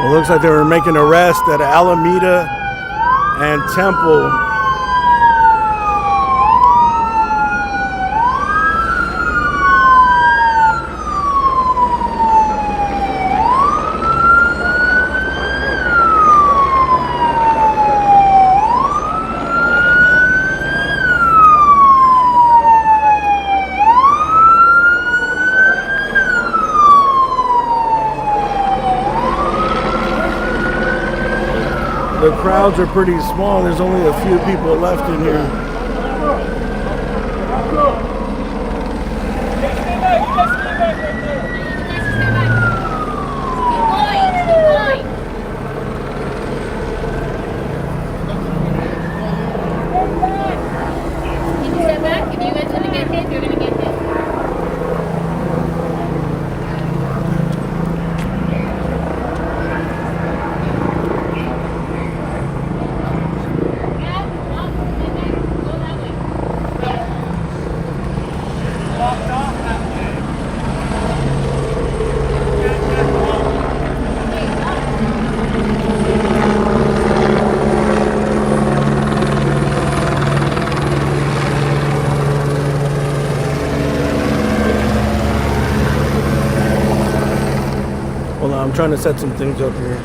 Well, it looks like they were making an arrest at Alameda and Temple. The crowds are pretty small. There's only a few people left in here. Hold on, I'm trying to set some things up here.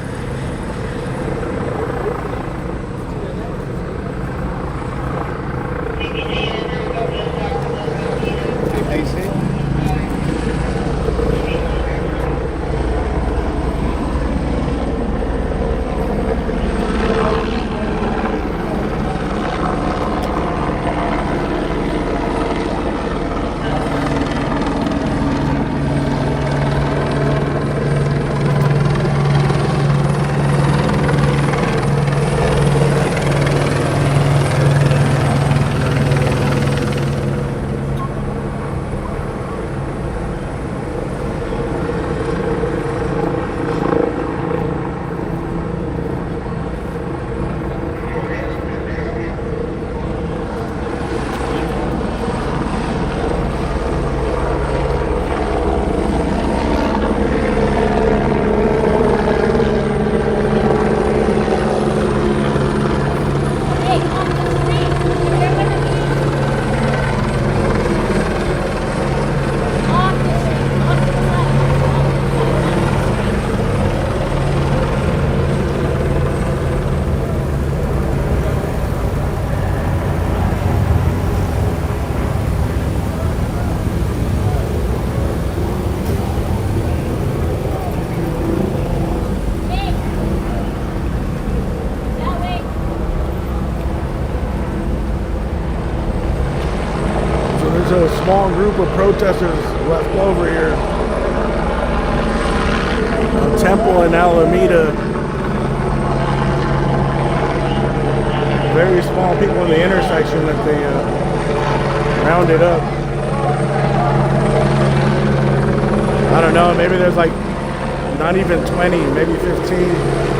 There's a small group of protesters left over here. Temple and Alameda. Very small people in the intersection that they rounded up. I don't know, maybe there's like not even 20, maybe 15.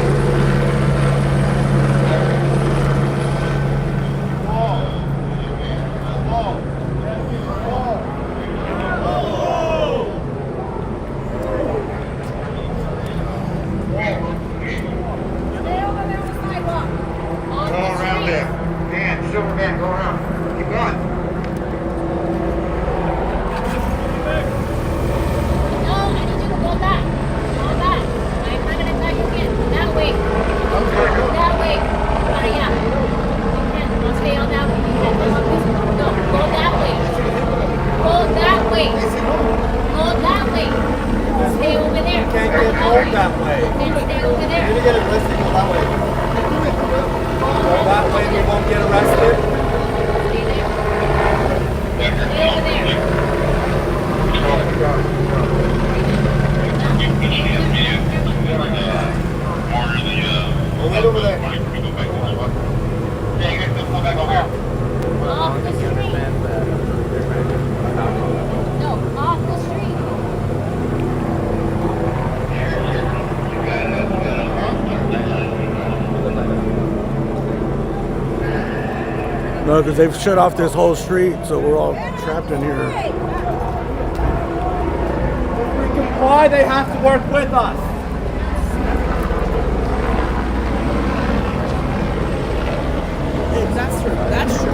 No, because they've shut off this whole street, so we're all trapped in here. If we comply, they have to work with us. That's true. That's true.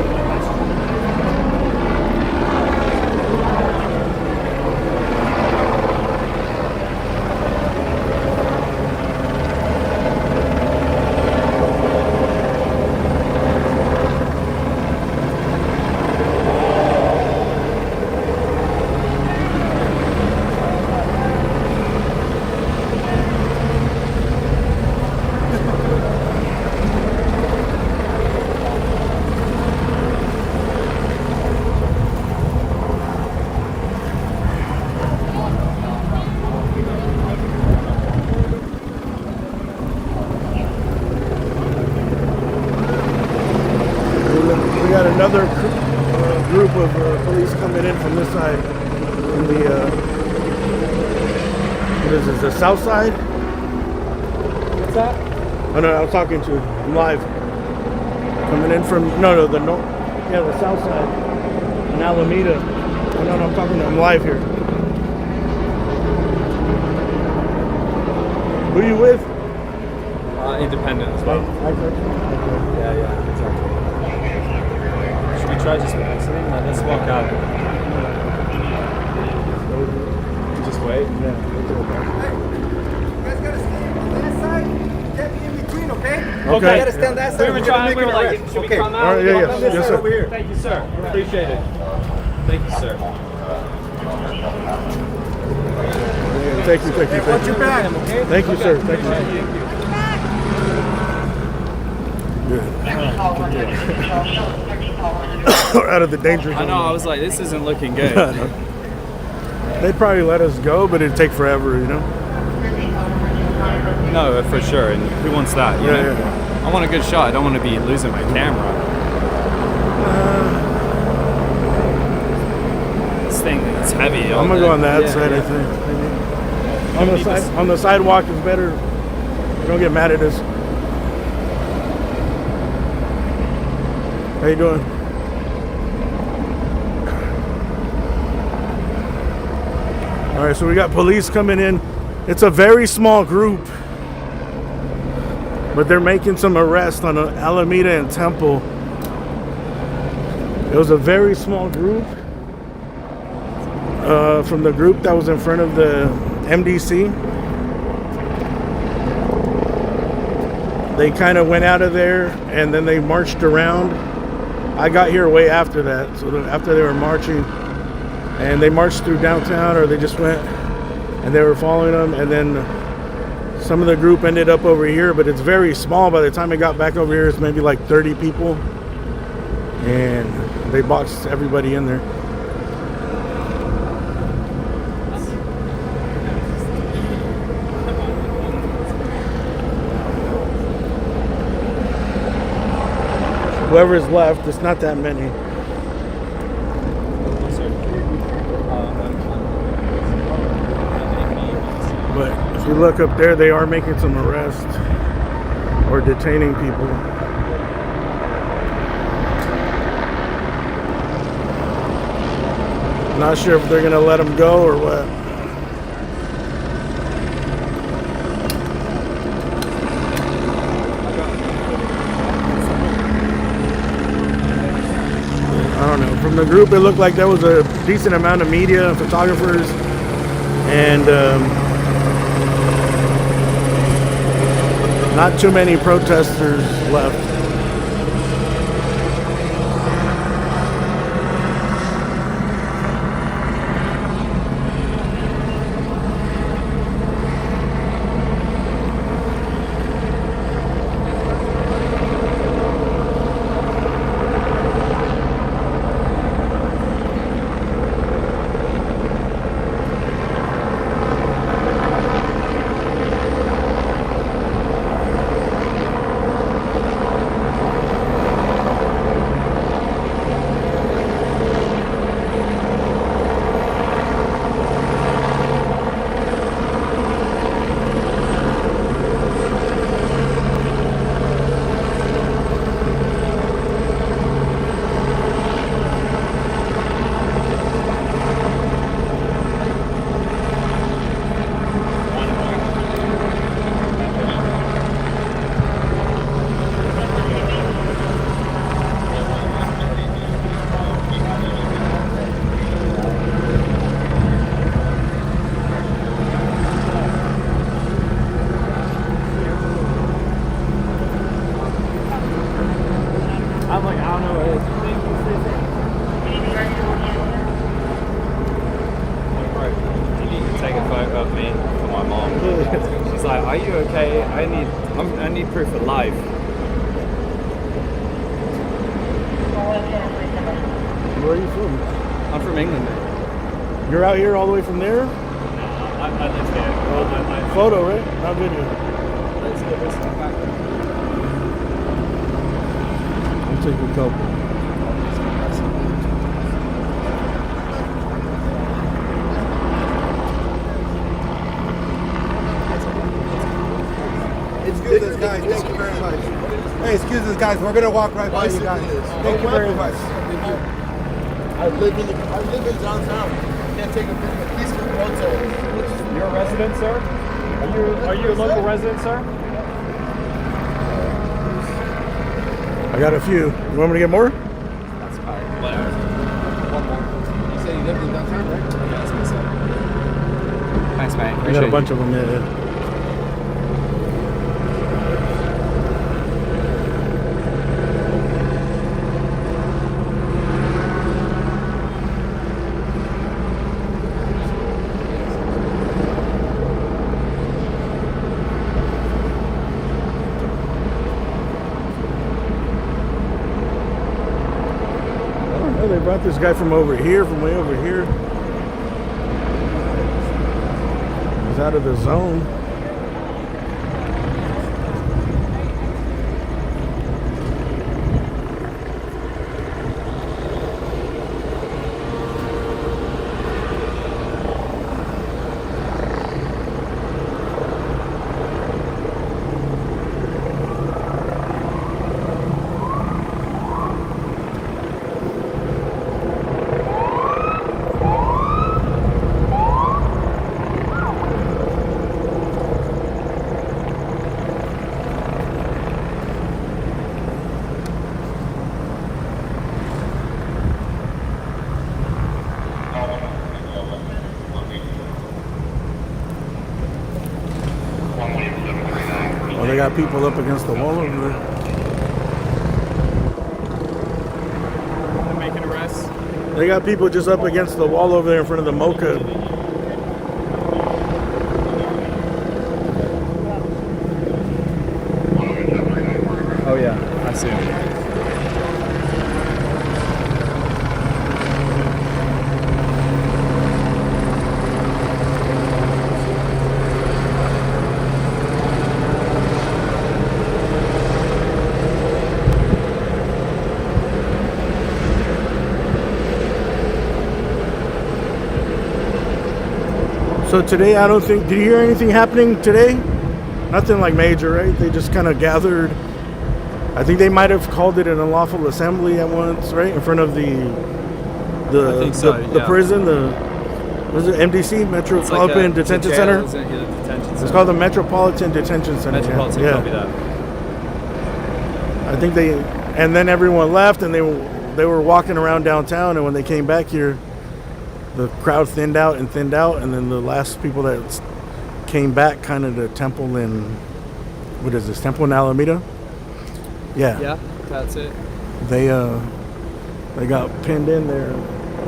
We got another group of police coming in from this side, from the what is this? The south side? What's that? Oh no, I'm talking to. I'm live. Coming in from no the north. Yeah, the south side in Alameda. Oh, no, I'm talking to. I'm live here. Who are you with? Independent as well. Yeah, exactly. Should we try just exiting? Let's walk out. Just wait? Yeah. You guys gotta stand on that side. Get me in between, okay? Okay. You gotta stand that side. We were trying, we were like, should we come out? All right, yeah, Walk on this yes, side sir. over here. Thank you, sir. Appreciate it. Thank you, sir. Thank you. Watch your back. Thank you, sir. Thank you. Out of the danger zone. I know, I was like, this isn't looking good. They'd probably let us go, but it'd take forever, you know? No, for sure. And who wants that? You know? Yeah. I want a good shot. I don't want to be losing my camera. This thing is heavy. I'm gonna go on that side, yeah. I think. On the sidewalk is better. Don't get mad at us. How you doing? All right, so we got police coming in. It's a very small group, but they're making some arrests on Alameda and Temple. It was a very small group from the group that was in front of the MDC. They kind of went out of there and then they marched around. I got here way after that, so after they were marching, and they marched through downtown, or they just went and they were following them, and then some of the group ended up over here, but it's very small. By the time I got back over here, it's maybe like 30 people, and they boxed everybody in there. Whoever's left, it's not that many. But if you look up there, they are making some arrests or detaining people. Not sure if they're gonna let them go or what. I don't know. From the group, it looked like there was a decent amount of media and photographers, and not too many protesters left. me for my mom. She's like, "Are you okay? I need proof of life." Where are you from? I'm from England. You're out here all the way from there? I live here. Photo, right? Not video. Let's get this one back. I'll take a couple. Excuse us, guys. Thank you very much. Hey, excuse us, guys. We're gonna walk right by you guys. Thank you very much. I live in downtown. Can't take a peaceful protest. You're a resident, sir? Are you a local resident, sir? I got a few. You want me to get more? That's fine. Whatever. One more. You said you live in downtown, right? Yeah, that's what I said. Thanks, man. I got Appreciate a bunch of them, yeah. They brought this guy from over here, from way over here. He's out of the zone. Oh, they got people up against the wall over there. They're making arrests. They got people just up against the wall over there in front of the Mocha. Oh yeah, I see. So today, I don't think, did you hear anything happening today? Nothing like major, right? They just kind of gathered. I think they might have called it an unlawful assembly at once, right? In front of the I think so, the yeah. prison, was it MDC, Metropolitan Detention Center? It's a detention center. It's called the Metropolitan Detention Center. Metropolitan, yeah. copy that. I think and then everyone left, and they were walking around downtown, and when they came back here, the crowd thinned out, and then the last people that came back, kind of the temple in, what is this, temple in Alameda? Yeah. Yeah, that's it. They got pinned in there.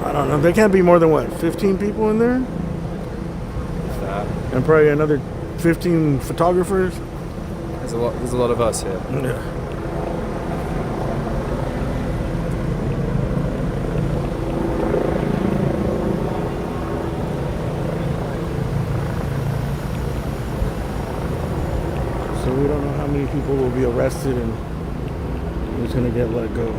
I don't know. There can't be more than, what, 15 people in there? And probably another 15 photographers. There's a lot of us here. Yeah. So we don't know how many people will be arrested and who's going to get let go.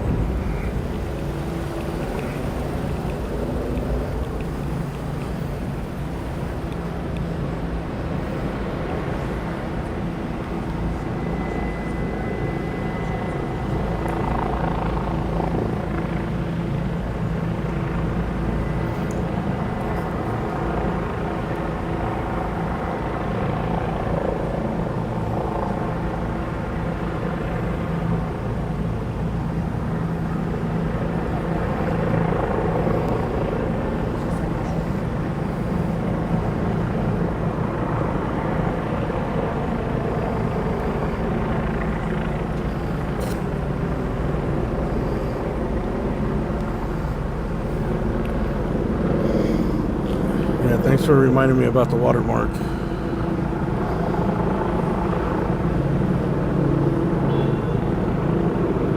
for reminding me about the watermark.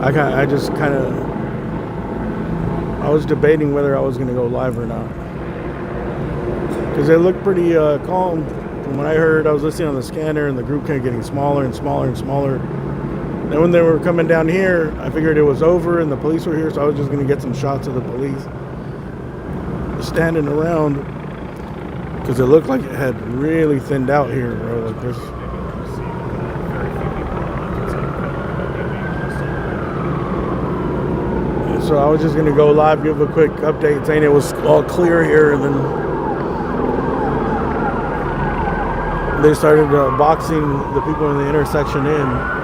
I just kind of, I was debating whether I was going to go live or not. Because it looked pretty calm. From what I heard, I was listening on the scanner and the group kept getting smaller and smaller and smaller. Then when they were coming down here, I figured it was over and the police were here, so I was just going to get some shots of the police standing around. Because it looked like it had really thinned out here, bro. Like this. So I was just going to go live, give a quick update saying it was all clear here, and then they started boxing the people in the intersection in.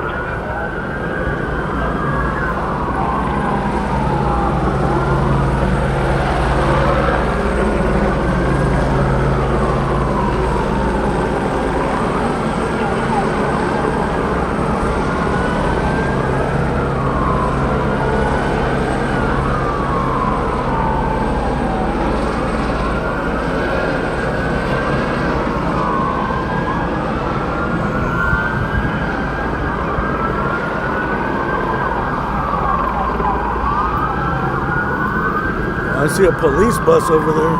I see a police bus over there.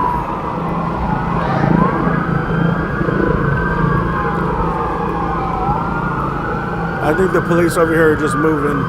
I think the police over here are just moving.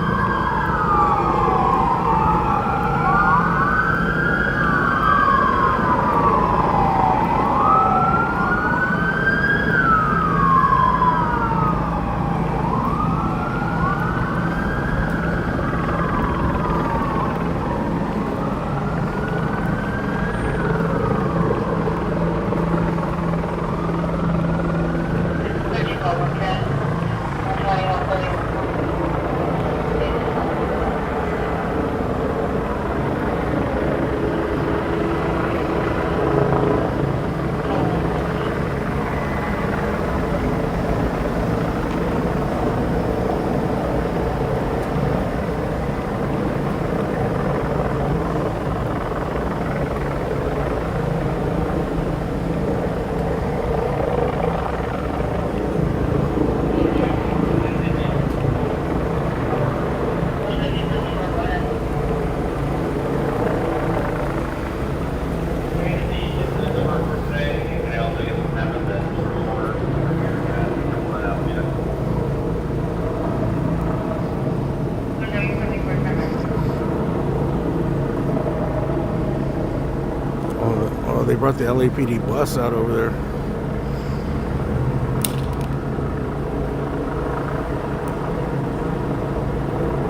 They brought the LAPD bus out over there.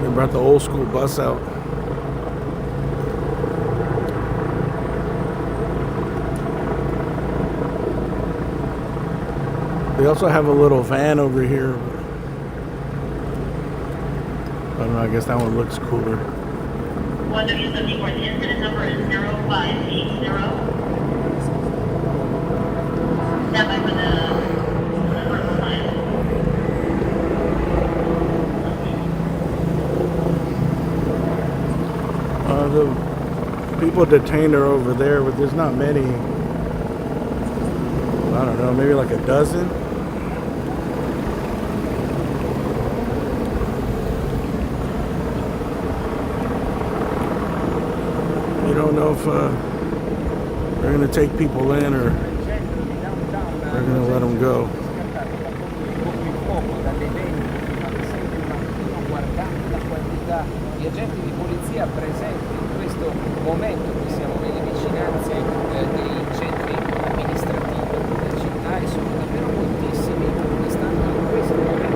They brought the old school bus out. They also have a little van over here. I don't know, I guess that one looks cooler. 1W74, the incident number is 0580. Stand by for the vertical line. The people detained are over there, but there's not many. I don't know, maybe like a dozen. You don't know if they're going to take people in or they're going to let them go. Gli agenti di polizia presenti in questo momento, che siamo nelle vicinanze dei centri amministrativi della città, e sono davvero moltissimi che stanno in questo momento.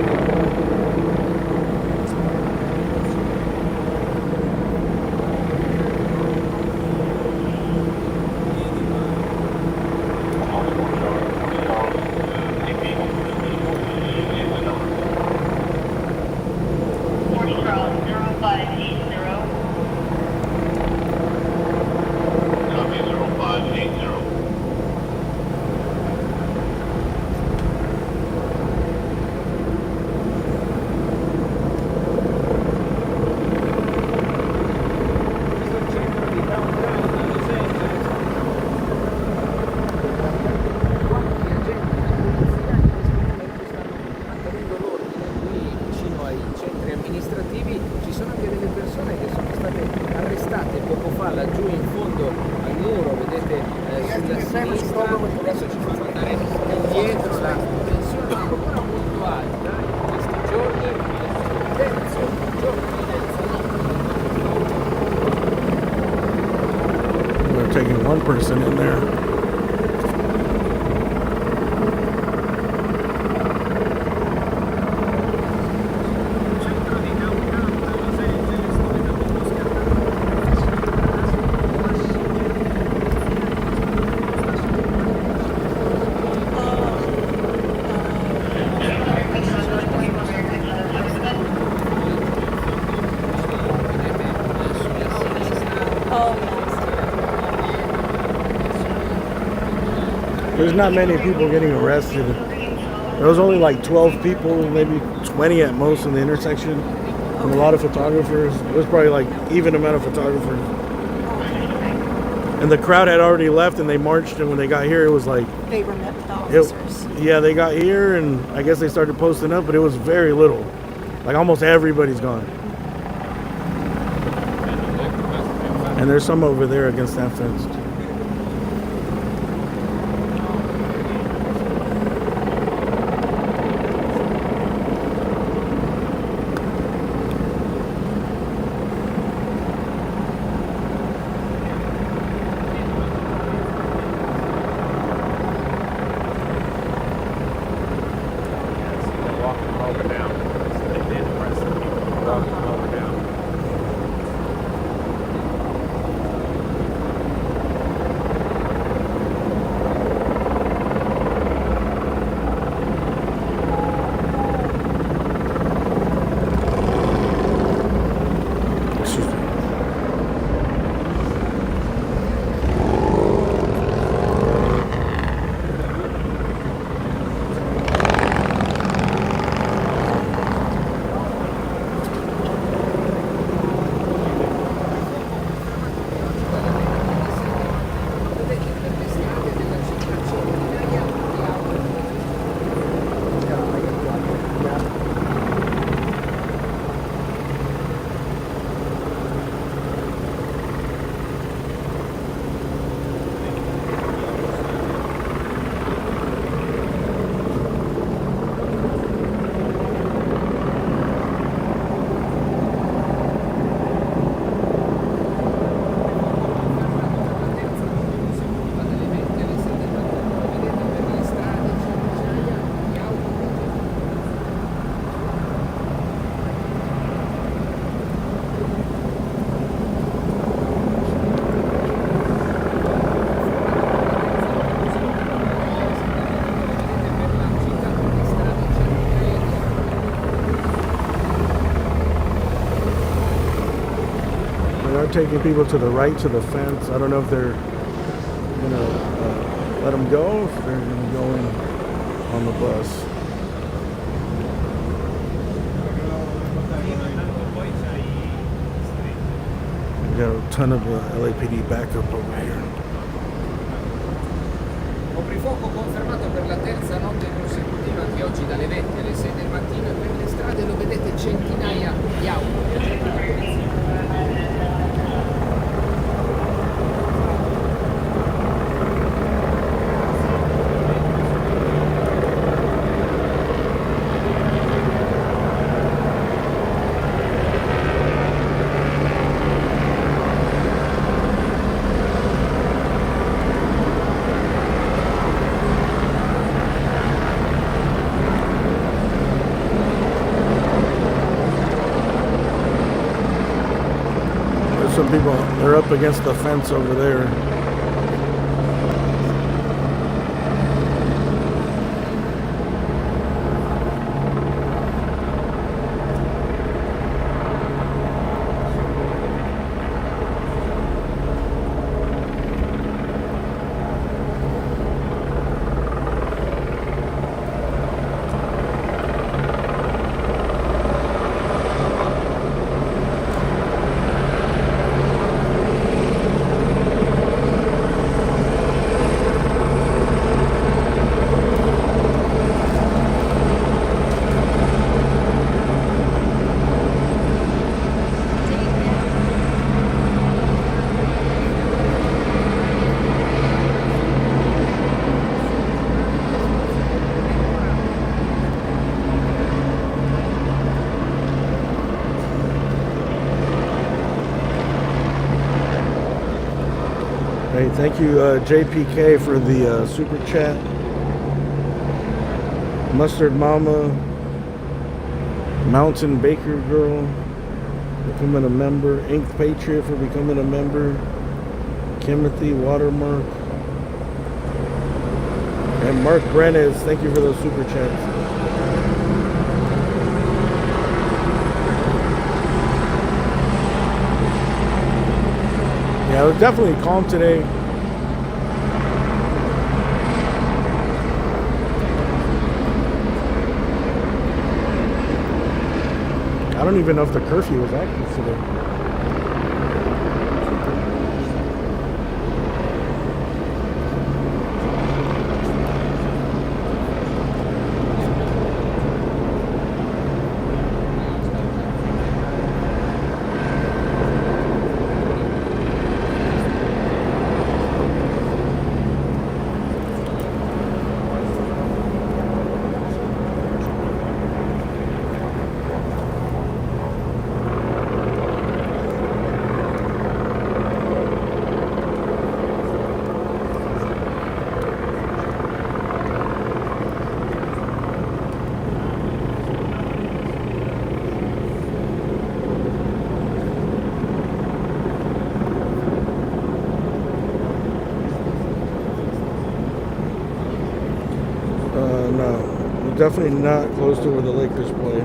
person in there. There's not many people getting arrested. There was only like 12 people, maybe 20 at most in the intersection, and a lot of photographers. It was probably like even amount of photographers. And the crowd had already left, and they marched. And when they got here, it was like They were met with officers. yeah, they got here, and I guess they started posting up, but it was very little. Like almost everybody's gone. And there's some over there against that fence. Taking people to the right to the fence. I don't know if they're gonna let them go, if they're gonna go in on the bus. We got a ton of LAPD backup over here. Coprifuoco confermato per la terza notte consecutiva anche oggi dalle 20 alle 6 del mattino e per le strade lo vedete centinaia di auto. Some people, they're up against the fence over there. thank you, JPK, for the super chat. Mustard Mama, Mountain Baker Girl, becoming a member. Ink Patriot for becoming a member. Timothy Watermark. And Mark Brenes, thank you for those super chats. Yeah, it was definitely calm today. I don't even know if the curfew was active today. No, we're definitely not close to where the Lakers play.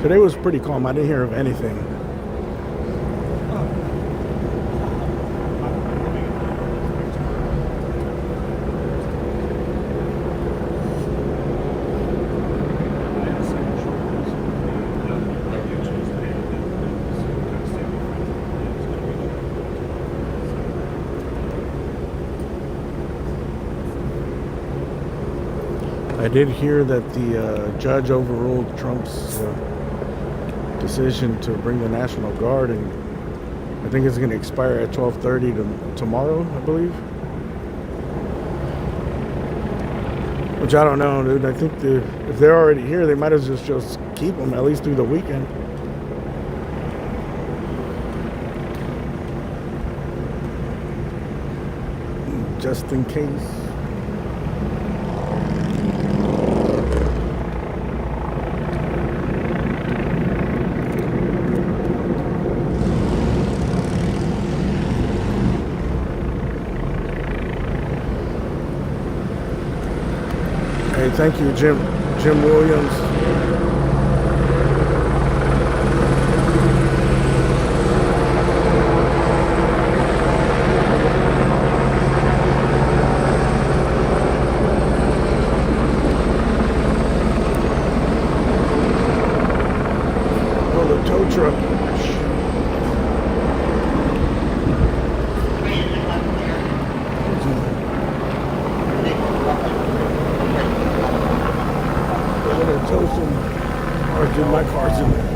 Today was pretty calm. I didn't hear of anything. I did hear that the judge overruled Trump's decision to bring the National Guard, and I think it's going to expire at 12:30 tomorrow, I believe. Which I don't know, dude. I think if they're already here, they might as well just keep them at least through the weekend. Just in case. Hey, thank you, Jim Williams. Oh, the tow truck. Dude, my car's in there.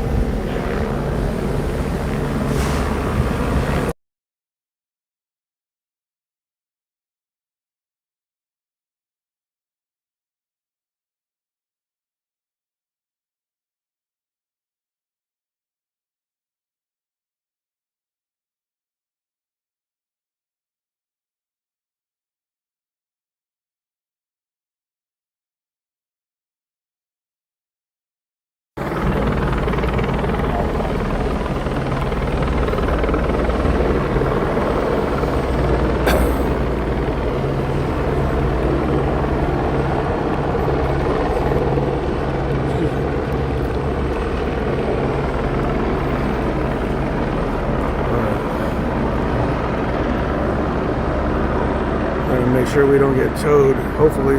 Make sure we don't get towed. Hopefully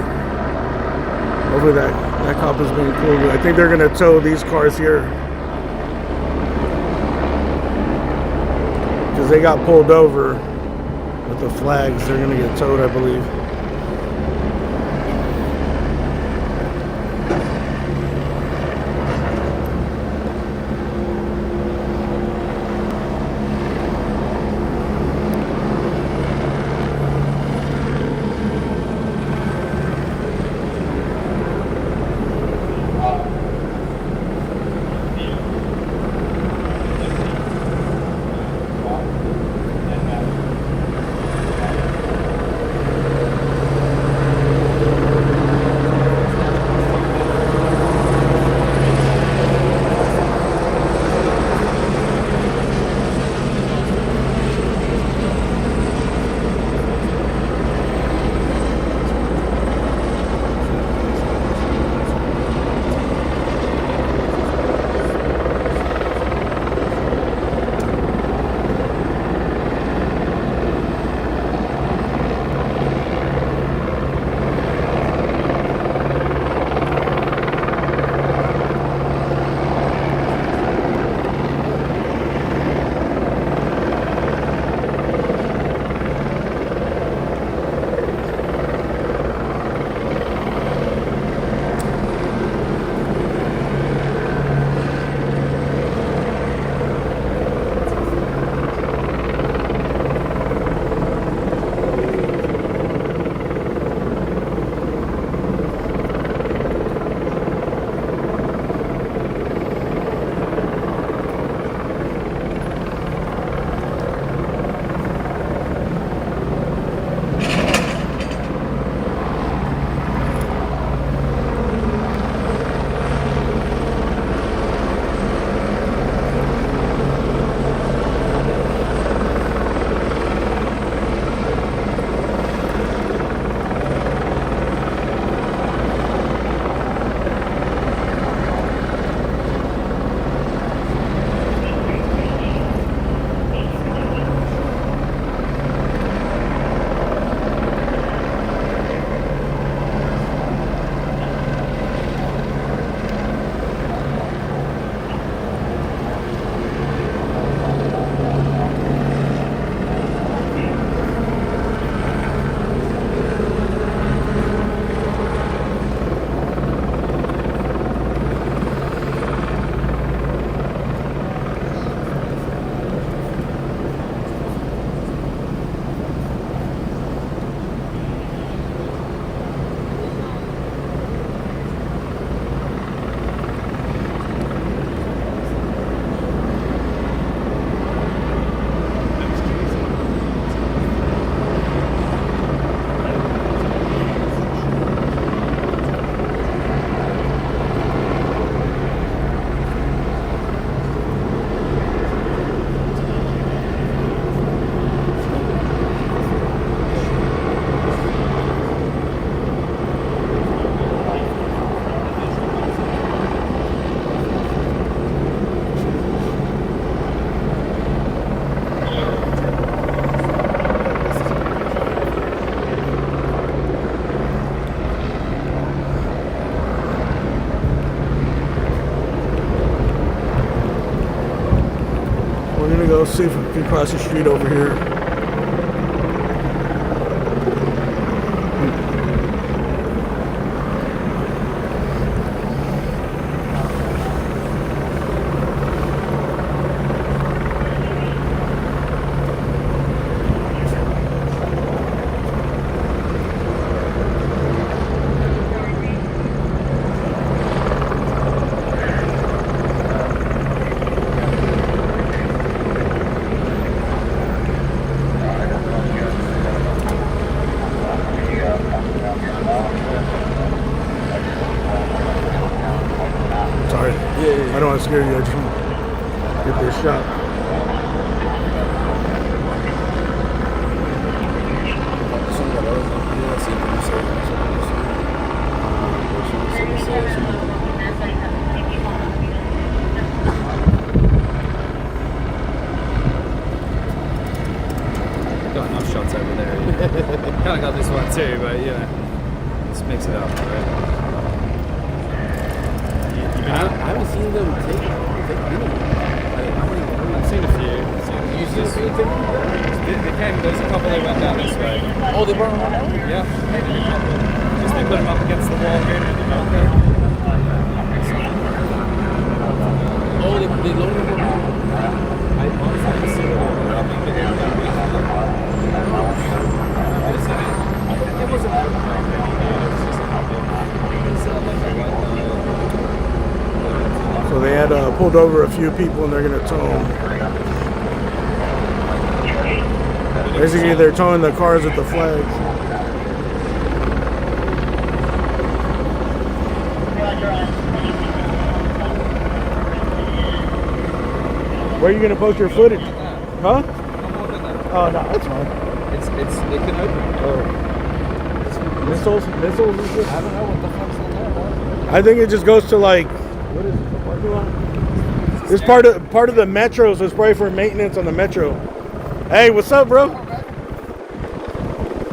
that cop is being cool. I think they're gonna tow these cars here because they got pulled over with the flags. They're gonna get towed, I believe. Let's see if we can cross the street over here. Sorry. I don't want to scare you. I just want to get this shot. Got enough shots over there. Kind of got this one too, but you know, let's mix it up, right? I haven't seen them take video. I've seen a few. You see a few taking? There's a couple that went down this way. Oh, they brought them out? Yeah. Just they put them up against the wall here. Oh, they loaded them out? I honestly haven't seen them. It wasn't that bad. So they had pulled over a few people and they're going to tow them. Basically, they're towing the cars with the flags. Where are you going to post your footage? Huh? Oh, no, that's fine. It can open. Missiles and shit? I don't know what the fuck's on there. I think it just goes to like, what is it, the parking lot? This part of the metro, so it's probably for maintenance on the metro. Hey, what's up, bro?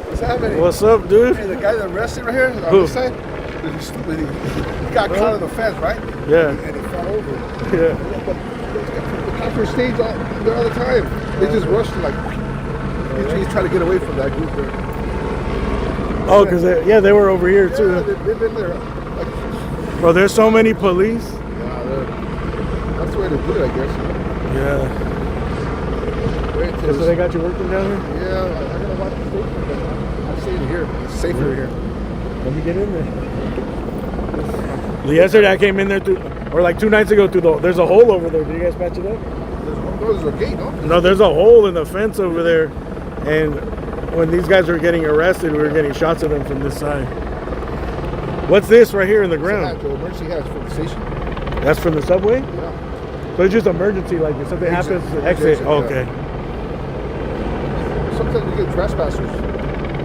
What's happening? What's up, dude? Hey, the guy that arrested right here on Who? this side, he's stupid. He got caught on the fence, right? Yeah. And he fell over. Yeah. But the cops were staged there all the time. They just rushed him like. He's trying to get away from that group there. Oh, because they were over here too. Yeah, they've been there. Like, Bro, there's so many police. yeah, that's the way to do it, I guess. Yeah. Wait till So they got you working down here? yeah, I gotta watch the station, but I'm staying here. It's safer here. Let me get in there. Yesterday I came in there or like 2 nights ago there's a hole over there. Did you guys patch it up? There's a gate, no? No, there's a hole in the fence over there. And when these guys were getting arrested, we were getting shots of them from this side. What's this right here in the ground? It's an emergency hatch from the station. That's from the subway? Yeah. So it's just emergency, like if something Exit. happens, exit. Exit, Oh, yeah. okay. Sometimes we get trespassers.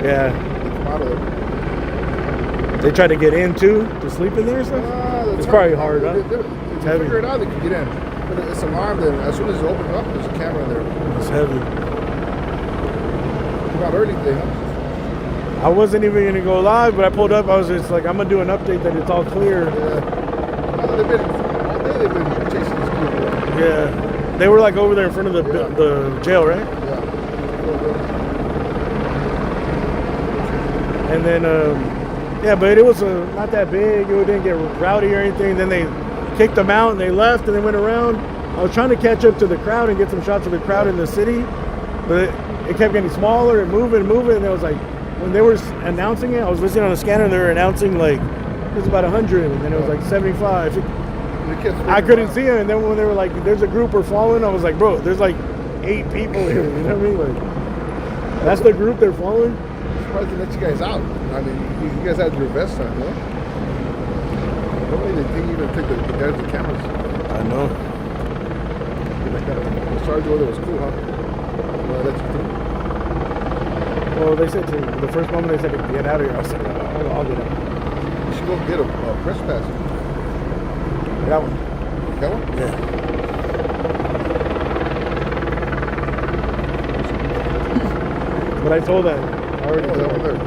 Yeah. They come out of there. They try to get in too, to sleep in there or something? It's probably hard, huh? If they heavy. figure it out, they can get in. But it's alarmed, and as soon as it's opened up, there's a camera in there. It's heavy. Come out early today, huh? I wasn't even gonna go live, but I pulled up. I was just like, I'm gonna do an update that it's all clear. Yeah. Well, all day they've been chasing these people. Yeah, they were like over there in front of the jail, right? Yeah. And then, yeah, but it was not that big. It didn't get rowdy or anything. Then they kicked them out and they left and they went around. I was trying to catch up to the crowd and get some shots of the crowd in the city, but it kept getting smaller and moving. And it was like, when they were announcing it, I was listening on the scanner and they were announcing like, it was about 100 and then it was like 75. I couldn't see them. And then when they were like, there's a group we're following, I was like, bro, there's like 8 people here. You know what I mean? Like, that's the group they're following? I'm surprised they let you guys out. I mean, you guys had your vests on, no? Normally they didn't even take the guys with the cameras. I know. The sergeant over there was cool, huh? Well, that's cool. Well, they said the first moment they said to get out of here, I said, I'll get out. You should go get a press pass. That one. That one? Yeah. But I told that. I already Oh, told that one her. there.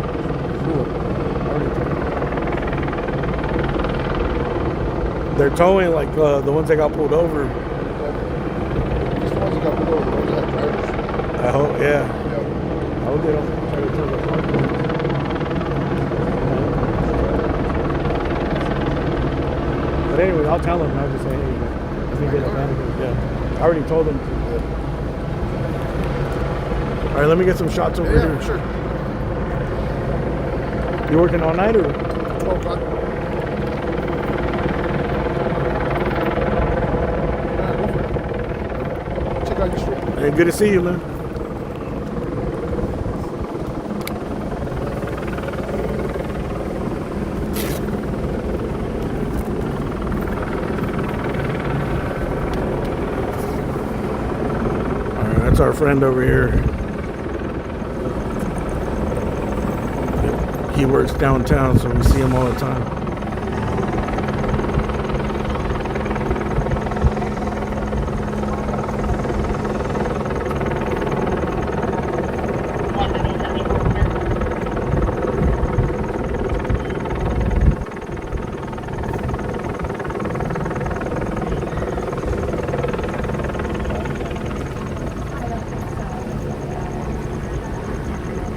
Cool. They're towing like the ones that got pulled over. Just the ones that got couple of those that drivers. I hope, yeah. Yeah. I hope they don't try to tell the park. But anyway, I'll tell them. I'll just say, hey, let me get a benefit. Yeah. I already told them to. All right, let me get some shots over Yeah, here. sure. You working all night or? 12 o'clock. Yeah, go for it. Check out your street. Hey, good to see you, man. All right, that's our friend over here. He works downtown, so we see him all the time.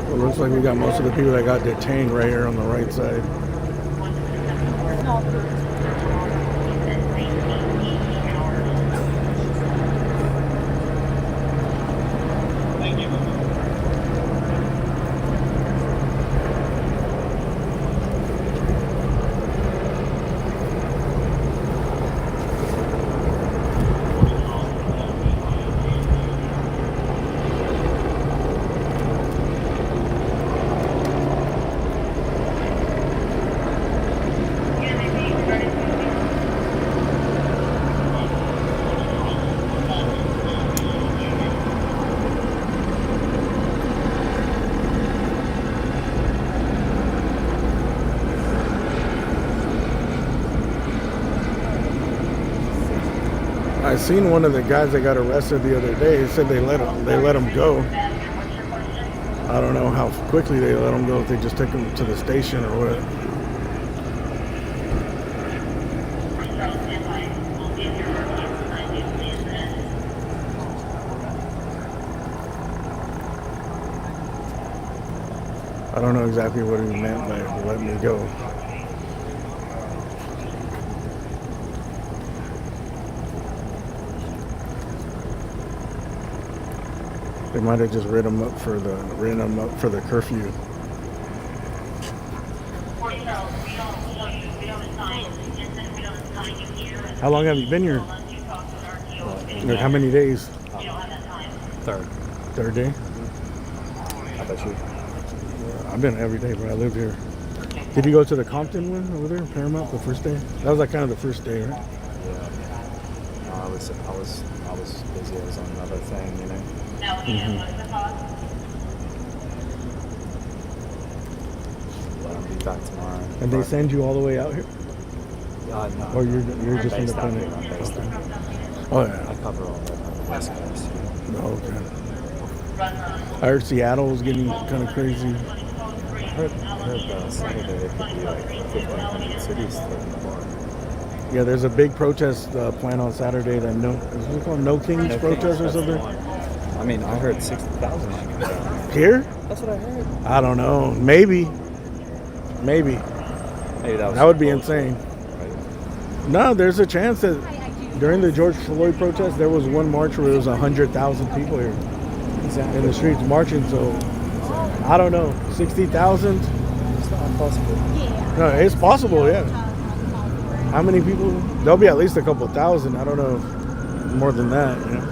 It looks like we got most of the people that got detained right here on the right side. I seen one of the guys that got arrested the other day. He said they let him go. I don't know how quickly they let him go. If they just took him to the station or what. I don't know exactly what he meant by let me go. They might have just written him up for the curfew. How long have you been here? Like how many days? Third. Third day? How about you? I've been every day, but I live here. Did you go to the Compton one over there, Paramount, the first day? That was like kind of the first day, right? Yeah. I was busy. I was on another thing, you know. But I'll be back tomorrow. And they send you all the way out here? No. Or you're I'm just based out independent? here. I'm based out here. Oh I yeah. cover all the West Coast. Oh, okay. I heard Seattle was getting kind of crazy. I heard Saturday there could be like 1,500 cities threatened bar. Yeah, there's a big protest planned on Saturday. That is it called No Kings protest or something? I mean, I heard 60,000 might come down. Here? That's what I heard. I don't know. Maybe. Maybe That would be insane. Right? No, there's a chance that during the George Floyd protest, there was one march where there was 100,000 people here Exactly. in the streets marching. So I don't know, 60,000? It's not impossible. No, it's possible. Yeah. How many people? There'll be at least a couple thousand. I don't know if more than that. You know?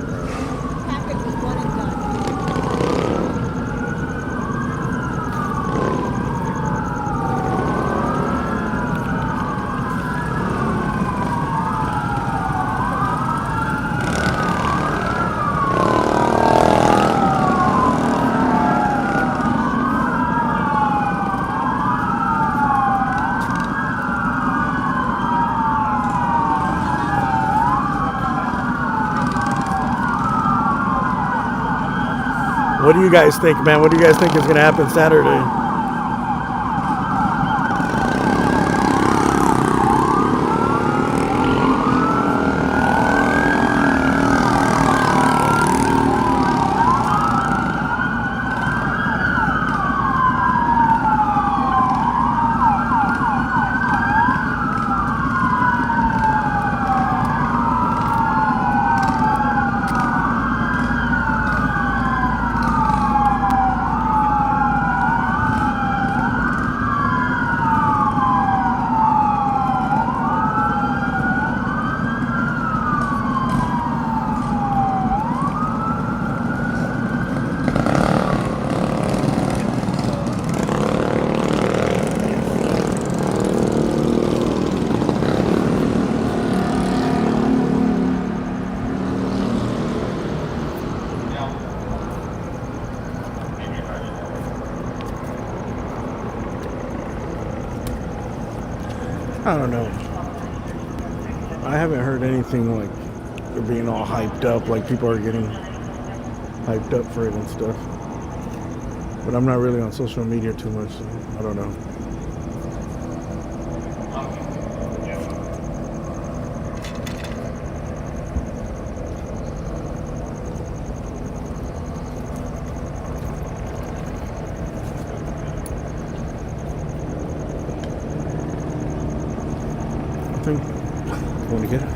What do you guys think, man? What do you guys think is going to happen Saturday? I don't know. I haven't heard anything like they're being all hyped up, like people are getting hyped up for it and stuff. But I'm not really on social media too much, so I don't know. I think want to get it.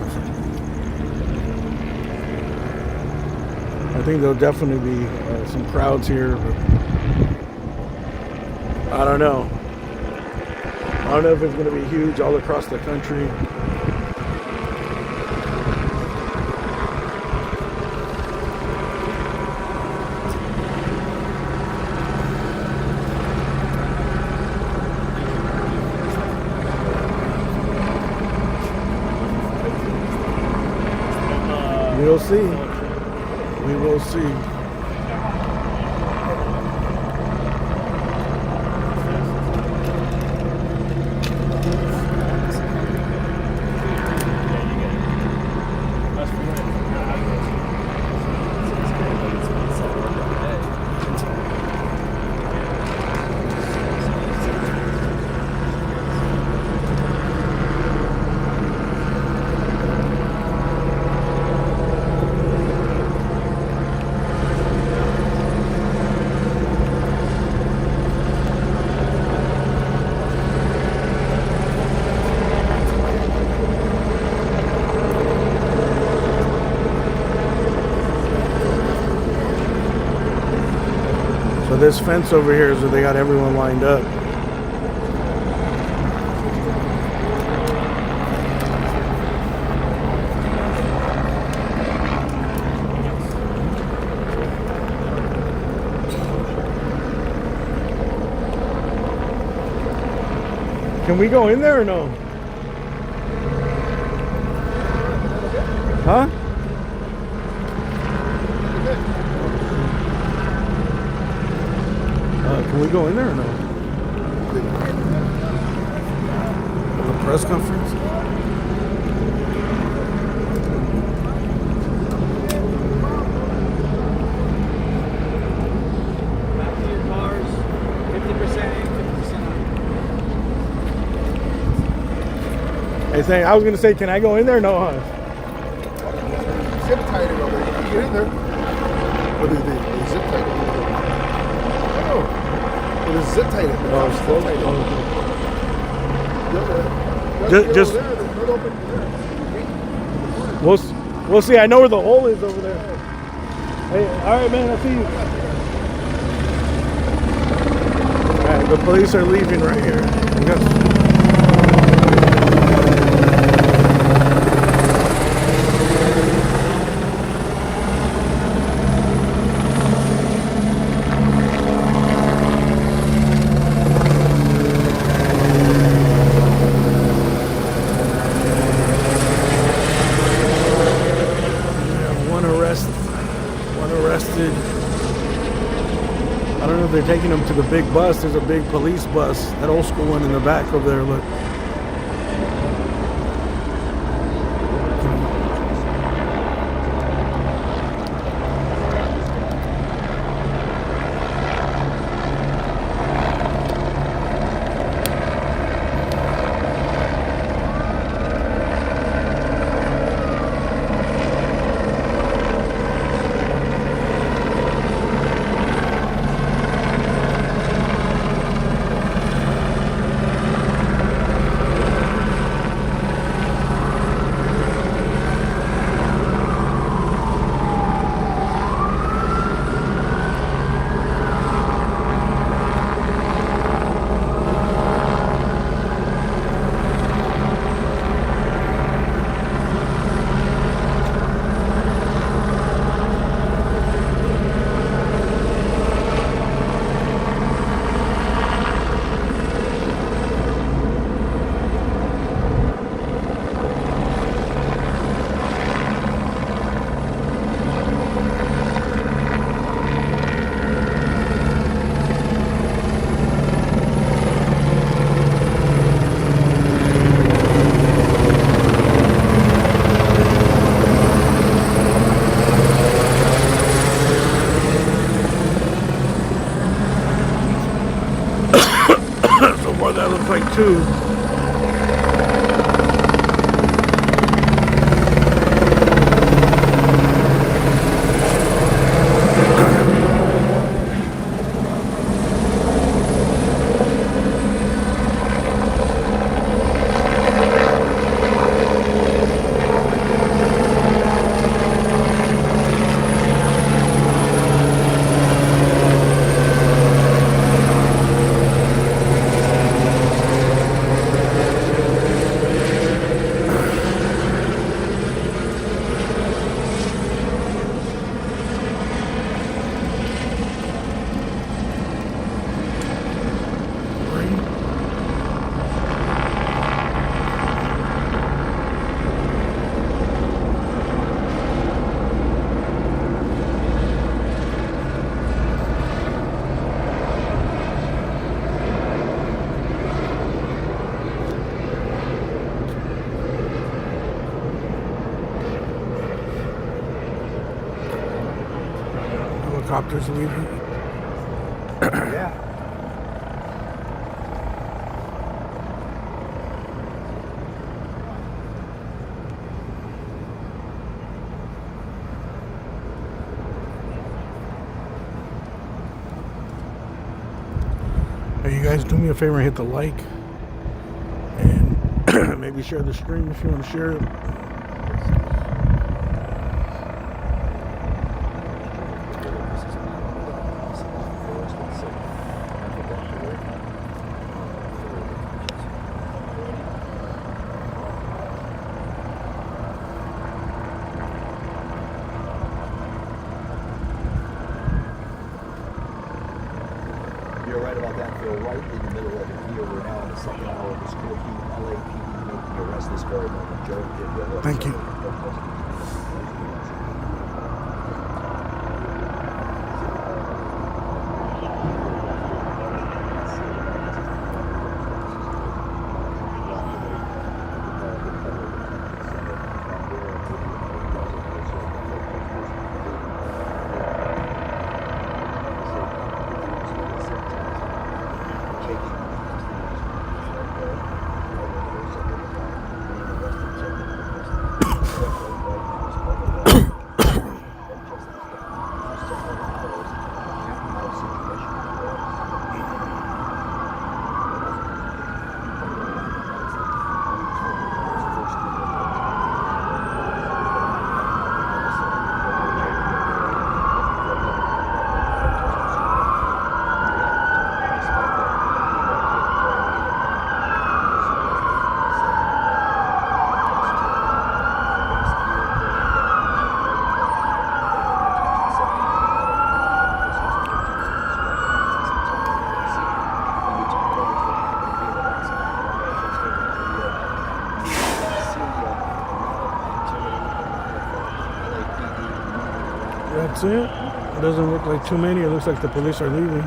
I think there'll definitely be some crowds here, but I don't know. I don't know if it's going to be huge all across the country. We'll see. We will see. So this fence over here is where they got everyone lined up. Can we go in there or no? Huh? Can we go in there or no? The press conference? Back to your cars, 50% in, 50% out. Hey, I was gonna say, can I go in there? No, huh? Zip tied it over there. You get in there. Or they zip tied it. Oh. They zip tied it. Oh, Zip tied it. Just There, there's no open there. we'll see. I know where the hole is over there. Hey, all right, man. I see you. All right, the police are leaving right here. We got. Arrested. I don't know if they're taking them to the big bus. There's a big police bus, that old school one in the back over there. Look. Or that looks like 2. Helicopters leaving. Yeah. Hey, you guys, do me a favor and hit the like. And maybe share the stream if you want to share it. You're right about that, Phil. Right in the middle of it here. We're now in the second hour of this curfew. LAPD making the arrest this very moment. Joe did well. Thank you. That's it. It doesn't look like too many. It looks like the police are leaving.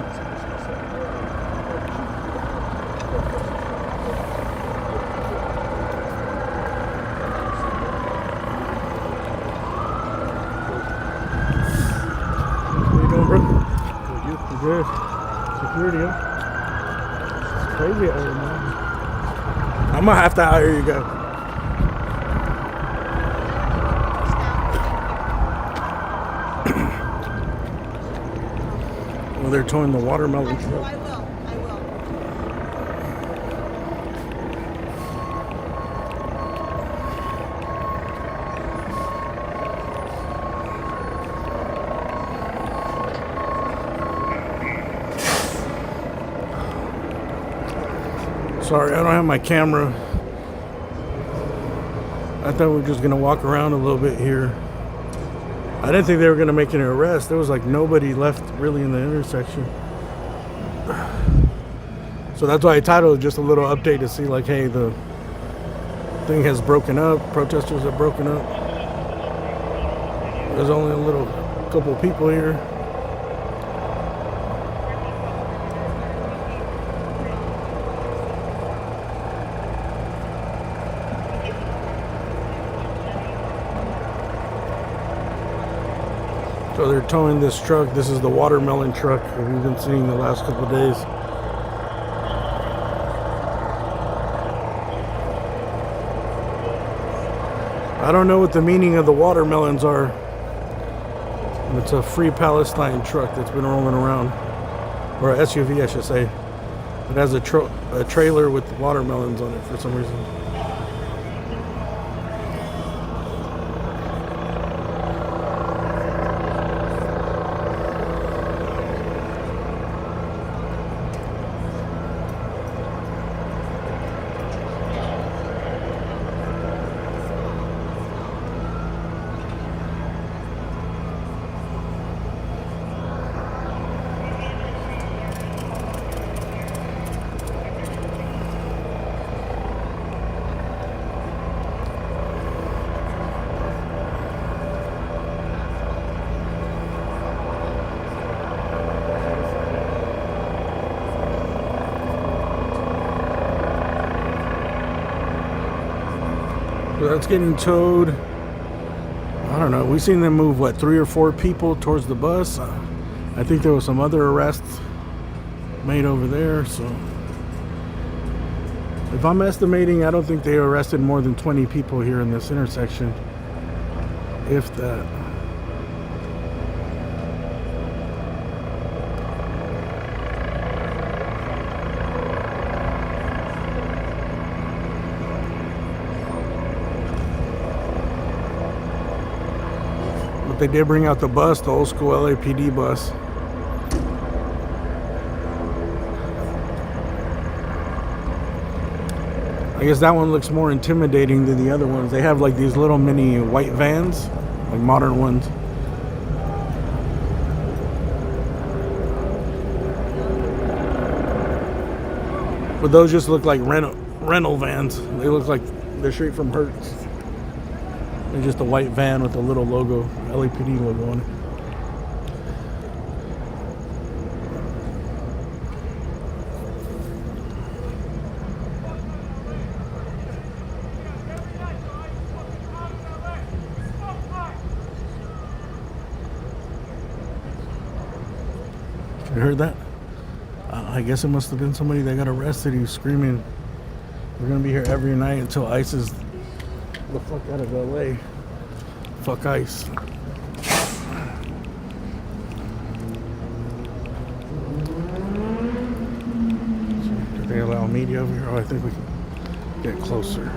What you doing, bro? You good? Security, huh? It's crazy out here, man. I'm gonna have to hire you guys. Well, they're towing the watermelon truck. I will. Sorry, I don't have my camera. I thought we were just gonna walk around a little bit here. I didn't think they were gonna make an arrest. There was like nobody left really in the intersection. So that's why I titled it just a little update to see like, hey, the thing has broken up. Protesters have broken up. There's only a couple of people here. So they're towing this truck. This is the watermelon truck that we've been seeing the last couple of days. I don't know what the meaning of the watermelons are. It's a Free Palestine truck that's been rolling around, or a SUV, I should say. It has a trailer with watermelons on it for some reason. So that's getting towed. I don't know. We've seen them move, what, 3 or 4 people towards the bus. I think there was some other arrests made over there. So if I'm estimating, I don't think they arrested more than 20 people here in this intersection, if that. They did bring out the bus, the old school LAPD bus. I guess that one looks more intimidating than the other ones. They have like these little mini white vans, like modern ones. But those just look like rental vans. They look like they're straight from Hertz. They're just a white van with a little logo, LAPD logo on it. You heard that? I guess it must have been somebody that got arrested. He was screaming, "We're gonna be here every night until ICE is the fuck out of LA. Fuck ICE." Do they allow media over here? Oh, I think we can get closer.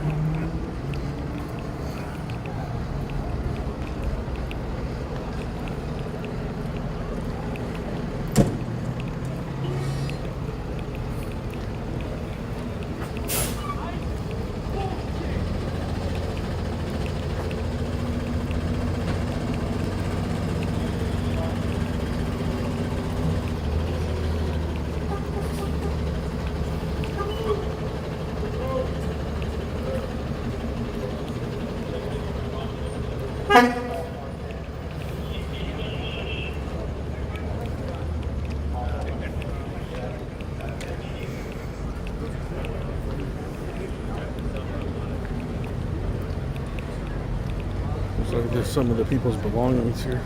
So there's some of the people's belongings here.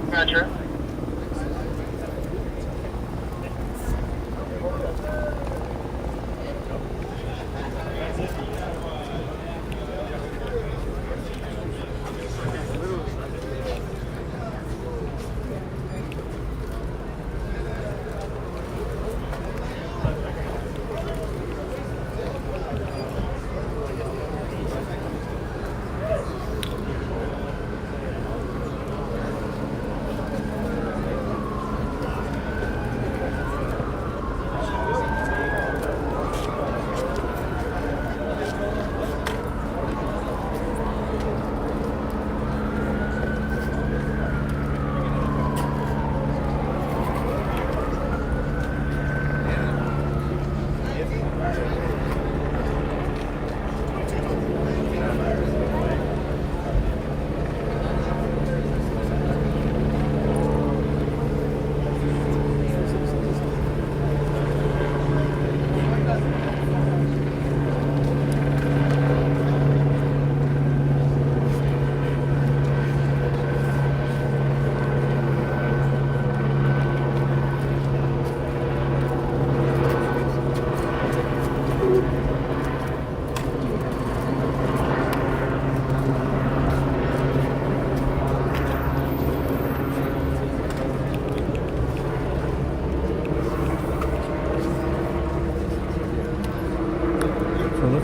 Roger.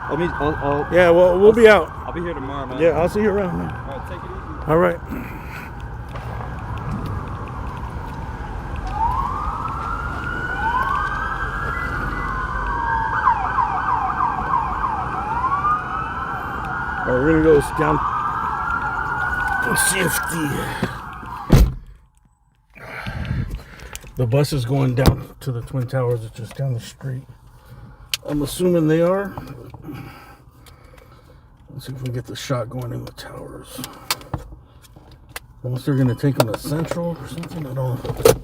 I'll Yeah, well, we'll be out. I'll be here tomorrow, man. Yeah, I'll see you around, man. All right, take it easy. All right. All right, we're gonna go down and see if the bus is going down to the Twin Towers. It's just down the street. I'm assuming they are. Let's see if we get the shot going in the towers. Unless they're gonna take them to Central or something. I don't know.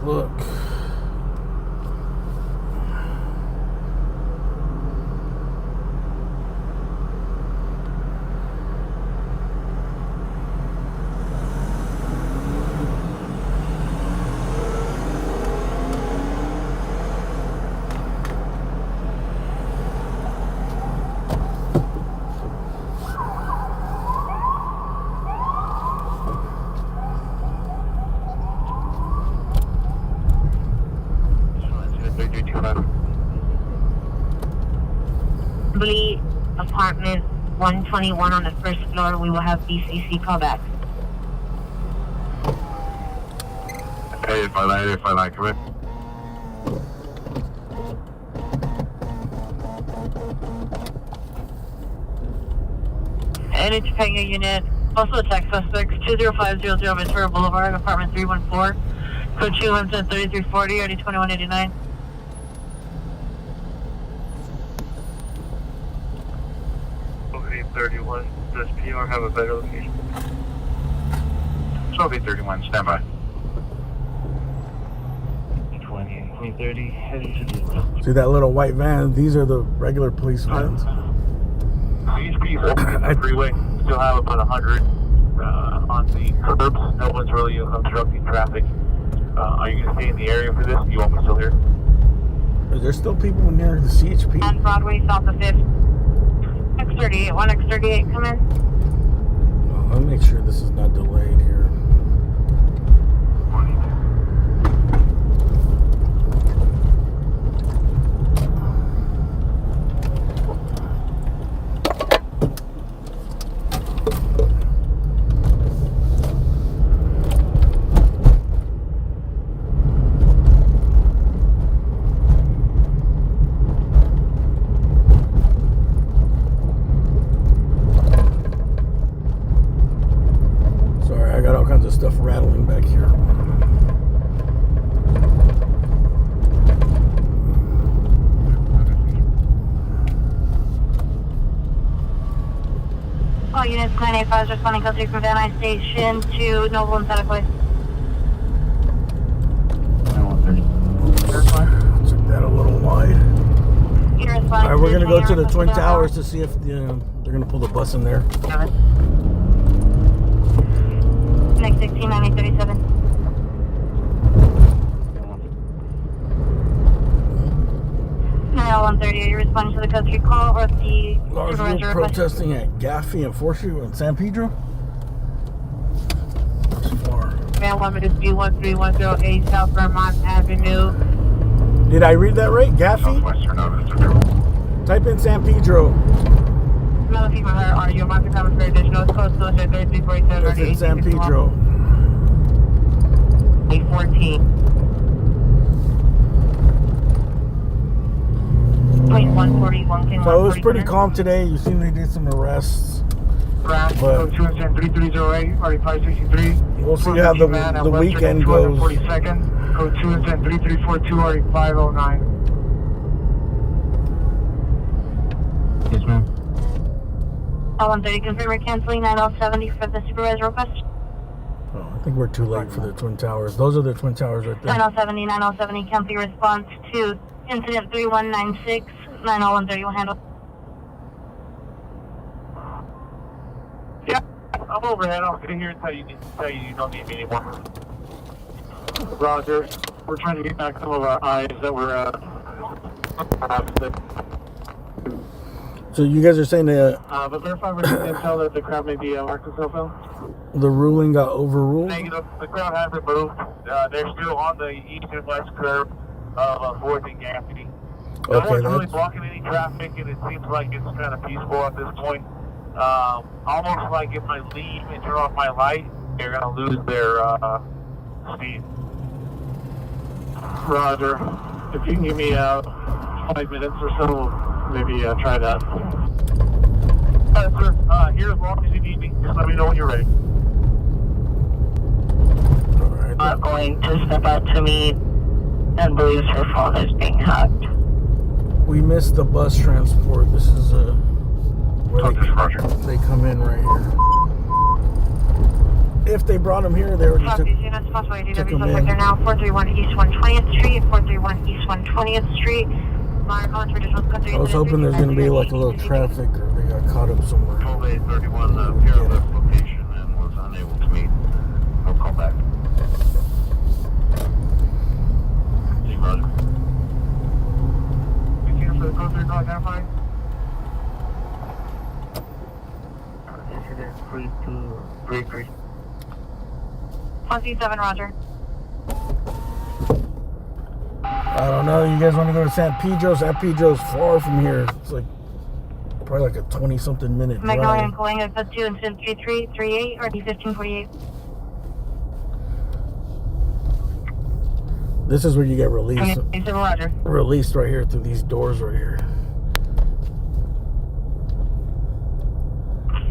Look. Apartment 121 on the first floor. We will have BCC call back. Hey, if I like, come in. And it's Pega unit. Also attack suspects 20500 Ventura Boulevard, apartment 314. Code 23340, ID 2189. 31. Does PR have a better location? 1231, stand by. 2030, heading to the... See that little white van? These are the regular police vans. These people on the freeway still have about 100 on the curbs. No one's really obstructing traffic. Are you going to stay in the area for this? Do you want me still here? Are there still people near the CHP? On Broadway, south of 5th. X38, 1X38, come in. Oh, I'll make sure this is not delayed here. Stuff rattling back here. All units 985 responding code 3 from Van Nuys Station to Noble and Santa Fe. Took that a little wide. All right, we're gonna go to the Twin Towers to see if they're gonna pull the bus in there. Next 16, 9837. 90130, are you responding to the code 3 call or the Large group protesting at Gaffey and 4th Street in San Pedro? That's far. Man 1 minute B13108 South Vermont Avenue. Did I read that right? Gaffey? Type in San Pedro. Another people here are you market comments for additional code social 3347 It's in San Pedro. 814. 141. So it was pretty calm today. You seen they did some arrests. But code 23308, already 563. We'll see how the weekend goes. 42nd, code 23342, already 509. Yes, ma'am. 130, confirm we're canceling 9070 for the supervisor request. Oh, I think we're too late for the Twin Towers. Those are the Twin Towers right there. 9070, cancel response to incident 3196, 90130 will handle. Yeah, I'm overhead. I'll get here and tell you you don't need me anymore. Roger. We're trying to get back some of our eyes that were So you guys are saying that but verify with the intel that the crowd may be marked as cell phone. the ruling got overruled? Negative. The crowd hasn't moved. They're still on the east and west curb of 4th and Gaffney. No Okay, one's really that's blocking any traffic, and it seems like it's kind of peaceful at this point. Almost like if I leave and turn off my light, they're going to lose their speed. Roger. If you can give me 5 minutes or so, maybe try that. Sir, here as long as you need me. Just let me know when you're ready. alright. Not going to step out to meet and believes her phone is being hacked. We missed the bus transport. This is where they come in right here. If they brought them here, they already took them in. They're now 431 East 120th Street, 431 East 120th Street. I was hoping there's going to be like a little traffic, or they got caught up somewhere. 12831 perilous location and was unable to meet. No call back. See, Roger. You see for the code 3 call identified? Incident 3233. 137, Roger. I don't know. You guys want to go to San Pedro? San Pedro's far from here. It's like probably like a 20-something minute Magnolia and drive. Coalinga, code 2 and 3338 or D1548. This is where you get released. 27, Roger. Released right here through these doors right here.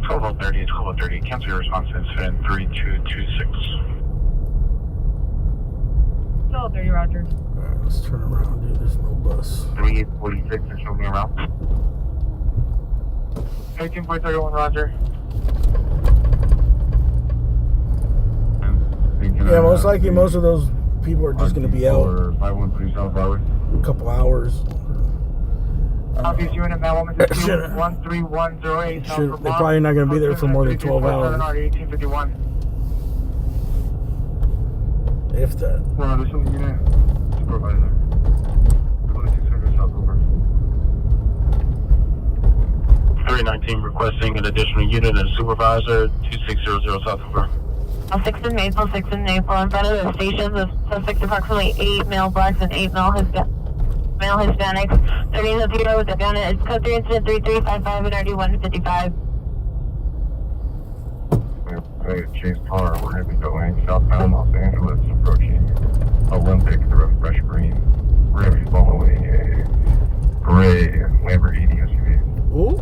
1230, it's 1230. Cancel your response to incident 3226. 1230, Roger. Alright, let's turn around, dude. There's no bus. 3846 is showing around. 18.31, Roger. Yeah, most likely most of those people are just going to be out 513 South Broadway. a couple hours. Office unit, Mailwoman 13108. They're probably not going to be there for more than 12 hours. 1851. If that. Additional unit, supervisor. 2600 South over. 319 requesting an additional unit and supervisor, 2600 South over. 6 in Maple, 6 in Maple. In front of the station, the suspect approximately 8 male blacks and 8 male Hispanics. 30 with the gun. It's code 3 incident 3355 and RD 155. Chase car, we're going to be going southbound Los Angeles, approaching Olympic through a fresh green. We're going to be following a gray Lamborghini SUV. Ooh?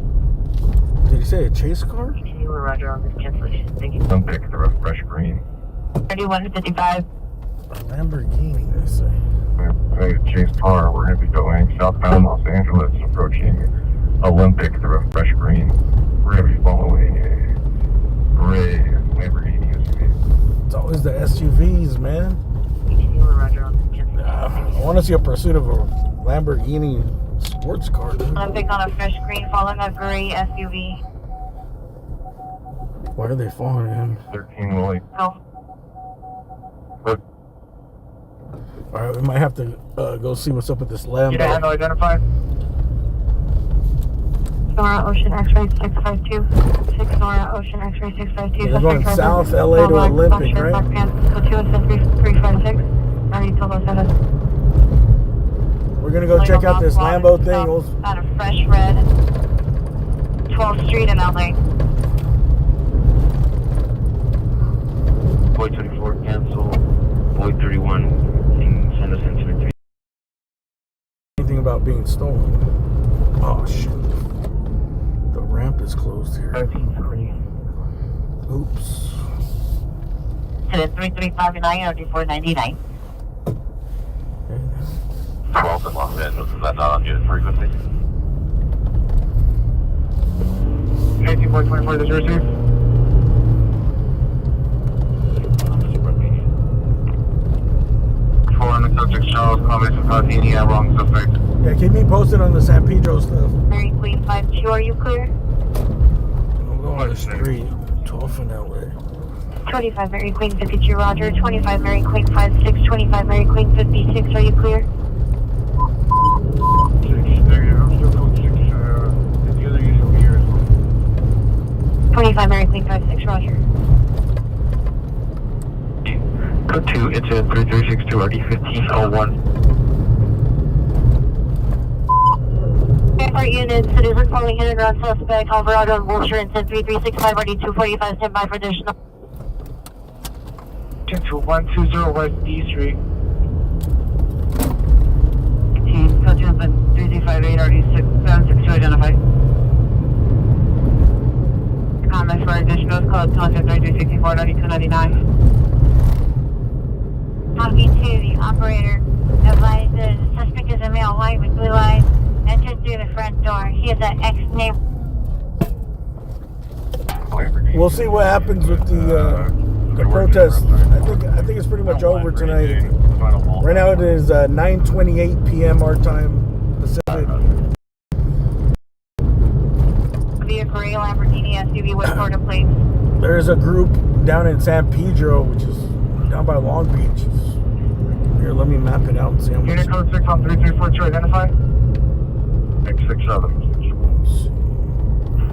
Did he say a chase car? Continue, Roger, on this cancellation. Thank you. Olympic through a fresh green. 3155. A Lamborghini, they say. Chase car, we're going to be going southbound Los Angeles, approaching Olympic through a fresh green. We're going to be following a gray Lamborghini SUV. It's always the SUVs, man. Continue, Roger, on this cancellation. I want to see a pursuit of a Lamborghini sports car, dude. Olympic on a fresh green following a gray SUV. Why are they following him? 13 Willie. Go. Alright, we might have to go see what's up with this Lambo. Unit handle identified. Nora Ocean X-ray 652. 6 Nora Ocean X-ray 652. They're going south LA to Olympic, right? Black pants, go 2 and 356. Already told us that. We're gonna go check out this Lambo thing. Out of fresh red. 12th Street in LA. Boy 24 cancel. Boy 31 send us into the Anything about being stolen? Oh shit! The ramp is closed here. 1340. Oops. And it's 3359 or 499. Okay. 12 in Los Angeles, is that not on unit frequency? 18.24, did you receive? Subject Charles, combination Martini, wrong suspect. Yeah, keep me posted on the San Pedro stuff. Mary Queen 52, are you clear? I'm going on the street. 12 in LA. 25 Mary Queen 52, roger. 25 Mary Queen 56, 25 Mary Queen 56, are you clear? 6, negative, I'm still code 6, the other unit over here as well. 25 Mary Queen 56, roger. Code 2, incident 3362, RD 1501. Airport units, citizen calling hit and run suspect, Alvarado and Wilshire, incident 3365, RD 245, stand by for additional. 120 West D Street. Code 2, 3358, RD 762, identify. Comments for additional code 23364, RD 299. Talking to the operator, advised the suspect is a male, white with blue eyes, entered through the front door. He is an ex-neighbor. We'll see what happens with the protest. I think it's pretty much over tonight. Right now it is 9:28 p.m. our time, Pacific. Via gray Lamborghini SUV with cordon plates. There's a group down in San Pedro, which is down by Long Beach. Here, let me map it out and see how much. Unit code 6 on 3342, identify. X67.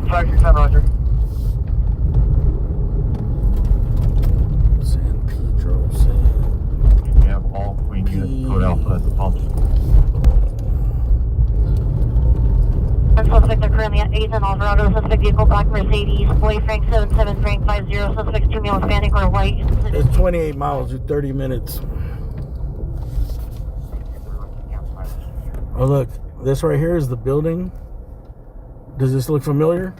567, roger. San Pedro, We have all Queen units code Alpha at the pumps. Suspects are currently at 8th and Alvarado. Suspect vehicle black Mercedes. Boy Frank 77 Frank 50. Suspects 2 male Hispanic or white. It's 28 miles in 30 minutes. Oh look, this right here is the building. Does this look familiar?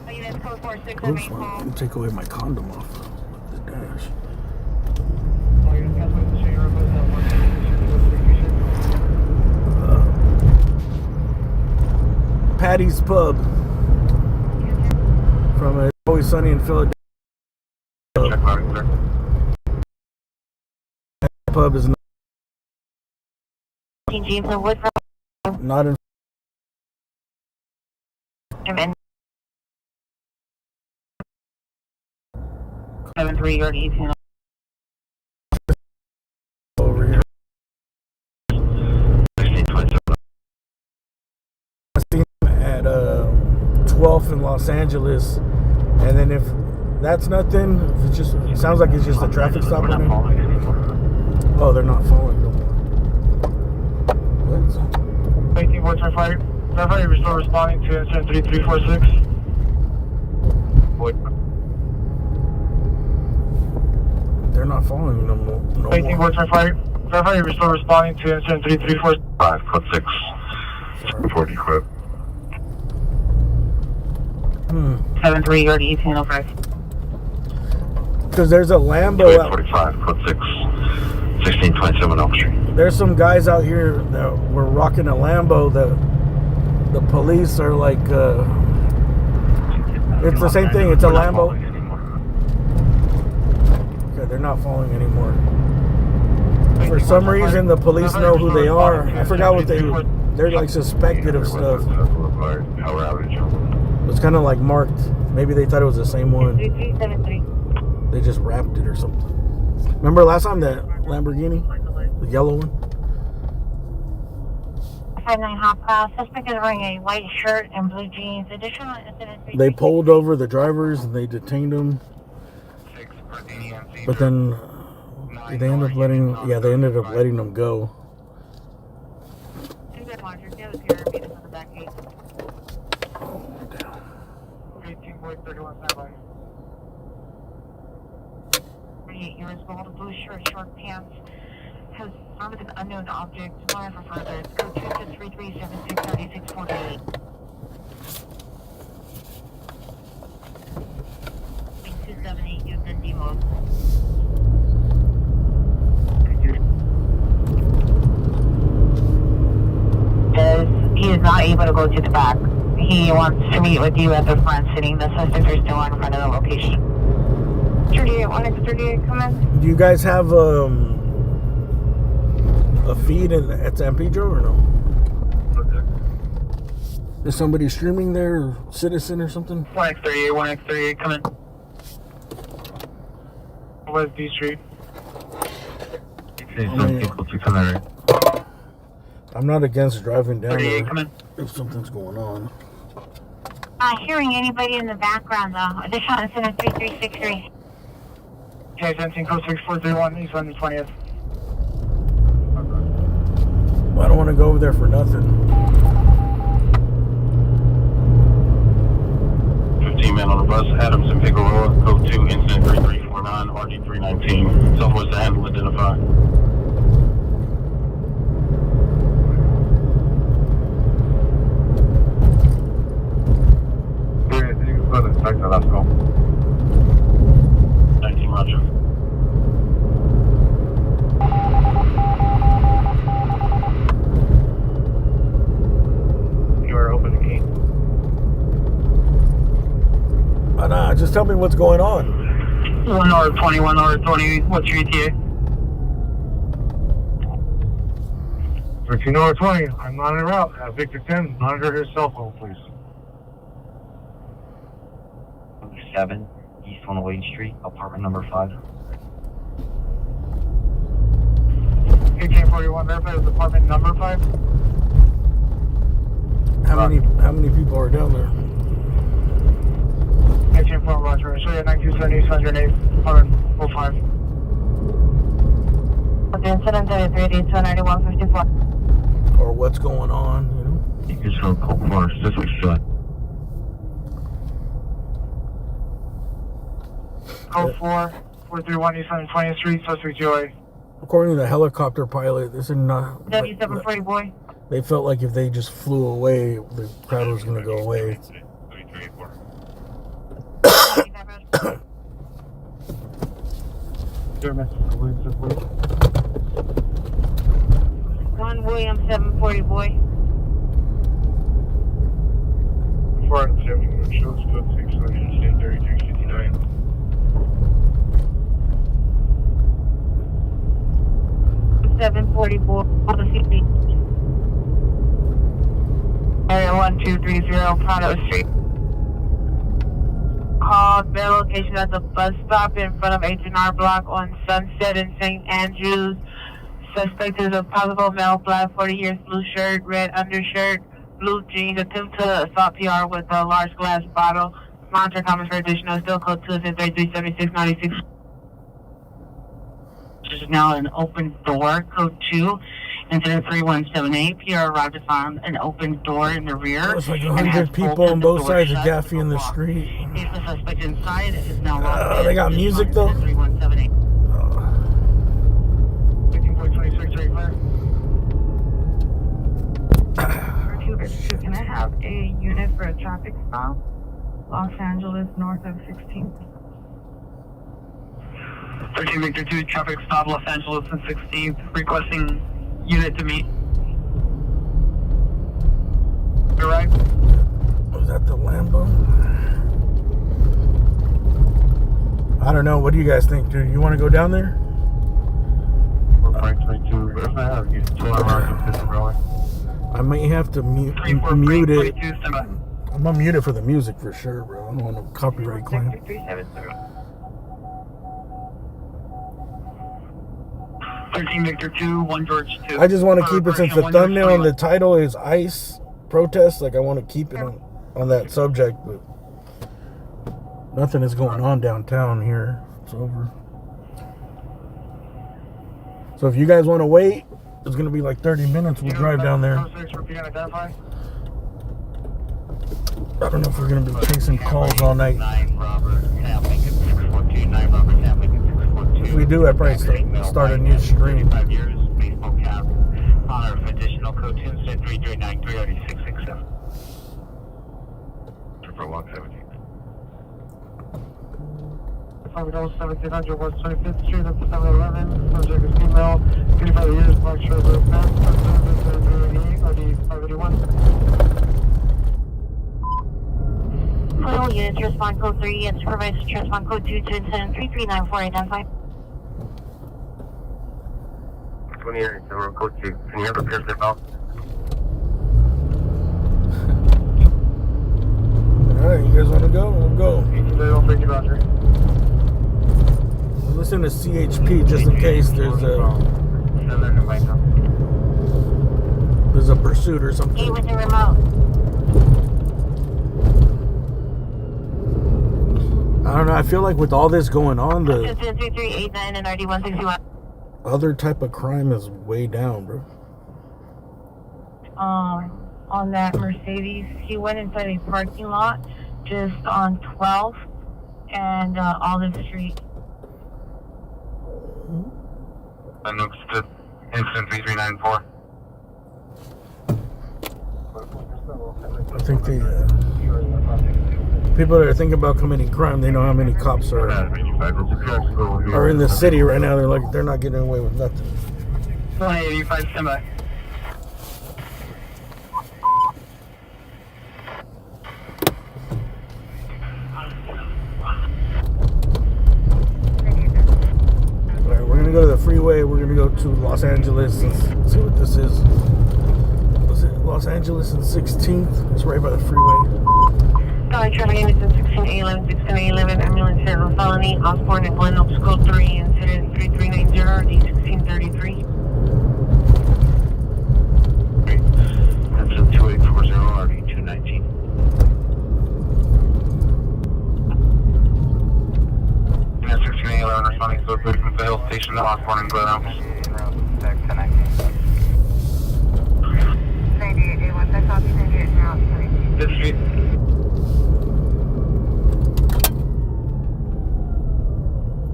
Units code 46 Oops, let me take away my condom off the dash. Patty's Pub from It's Always Sunny in Philadelphia. Pub is James and Wood not in. and 73 yard 18. Over here. I seen him at 12th in Los Angeles, and then if that's nothing, if it's just, it sounds like it's just a traffic stop. Oh, they're not following no more. What? 18 words are fired. Verify you're still responding to incident 3346. What? They're not following no more. 18 words are fired. Verify you're still responding to incident 3345. Code 6. 40 clip. 73 yard 18 over. Because there's a Lambo out. 45, code 6. 1627 Elm Street. There's some guys out here that were rocking a Lambo that the police are like, it's the same thing, it's a Lambo. Okay, they're not following anymore. For some reason, the police know who they are. I forgot what they're like suspected of stuff. It's kind of like marked. Maybe they thought it was the same one. 3373. They just wrapped it or something. Remember last time that Lamborghini? The yellow one? 59 hop. Suspect is wearing a white shirt and blue jeans. Additional incident. They pulled over the drivers and they detained them. But then they ended up letting them go. Years old, blue shirt, short pants, has armed with an unknown object. Wire for further. It's code 263363648. 278, you've been demoted. He is not able to go to the back. He wants to meet with you at the front sitting. The suspects are still in front of the location. 38, 1x38, come in. Do you guys have a feed at San Pedro or no? Is somebody streaming there, or Citizen or something? 1x38, 1x38, come in. West D Street. I'm not against driving down 38, there come in. if something's going on. Hearing anybody in the background though. Additional incident 3363. Okay, 17 code 6431, East 120th. I don't want to go over there for nothing. 15 men on the bus, Adams and Figueroa, code 2, incident 3349, RG 319. Southwest to handle, identify. Let's go. 19, roger. You are open the gate. Just tell me what's going on. 1 hour 20, 1 hour 20. What's your ETA? 13 hour 20. I'm not en route. Victor 10, monitor his cell phone, please. 7 East 108 Street, apartment number 5. 1841, verify is apartment number 5. How many people are down there? 1841, roger. Show you at 927 East 108, apartment 05. The incident 33 to 9154. Or what's going on, you know? You can show code 4, this was shut. Code 4, 431 East 120th Street, suspect Joy. According to the helicopter pilot, this is not. W740 boy. They felt like if they just flew away, the crowd was going to go away. 1 William 740 boy. 470, shows code 6, 3259. .740 boy. On the CP. Area 1230 Prado Street. Called their location at the bus stop in front of H&R Block on Sunset in St. Andrews. Suspect is a possible male, black, 40 years, blue shirt, red undershirt, blue jeans, attempt to assault PR with a large glass bottle. Monitor comments for additional, still code 2 337696. This is now an open door, code 2, incident 3178. PR arrived to find an open door in the rear. There's like 100 people on both sides of Gaffey in the street. Is the suspect inside? Is now locked in. They got music though? 3178. 15.26, right clear. Can I have a unit for a traffic stop? Los Angeles, north of 16th. 13 Victor 2, traffic stop, Los Angeles and 16th. Requesting unit to meet. You're right. Was that the Lambo? I don't know. What do you guys think, dude? You want to go down there? 4.22, verify. You still are I may have to mute it. I'm gonna mute it for the music for sure, bro. I don't want no copyright claim. 13 Victor 2, 1 George 2. I just want to keep it, since the thumbnail and the title is ICE protest, like I want to keep it on that subject, but nothing is going on downtown here. It's over. So if you guys want to wait, it's going to be like 30 minutes. We'll drive down there. I don't know if we're going to be chasing calls all night. If we do, I'd probably start a new stream. 5 years, baseball cap, honor of additional code 2, 3393, already 667. For walk 17. 1700 West 25th Street, that's 711. Subject is female, 55 years, black shirt, red pants, already 581. Total units, respond code 3 and supervisor to respond code 2 to incident 3394, identify. 28, so we're code 2. Can you have a pierce their mouth? Alright, you guys want to go? We'll go. Don't think about it. Listen to a CHP just in case there's a pursuit or something. Hey, with the remote. I don't know. I feel like with all this going on, the 3389 and RD 161. other type of crime is way down, bro. On that Mercedes, he went inside a parking lot just on 12 and Olive Street. That looks good. Incident 3394. I think the people that are thinking about committing crime, they know how many cops are in the city right now. They're like, they're not getting away with nothing. 85 semi. All right, we're gonna go to the freeway. We're gonna go to Los Angeles and see what this is. Was it Los Angeles and 16th? It's right by the freeway. Traffic incident 1611, 1611, ambulance hit with felony, Osborne and Glen Oaks Code 3, incident 3390, RD 1633. That's a 2840, RD 219. Yeah, 1611 responding to a from the Hill Station to Osborne and Glen Oaks. 9881, that copy, 98 now, 22. This street.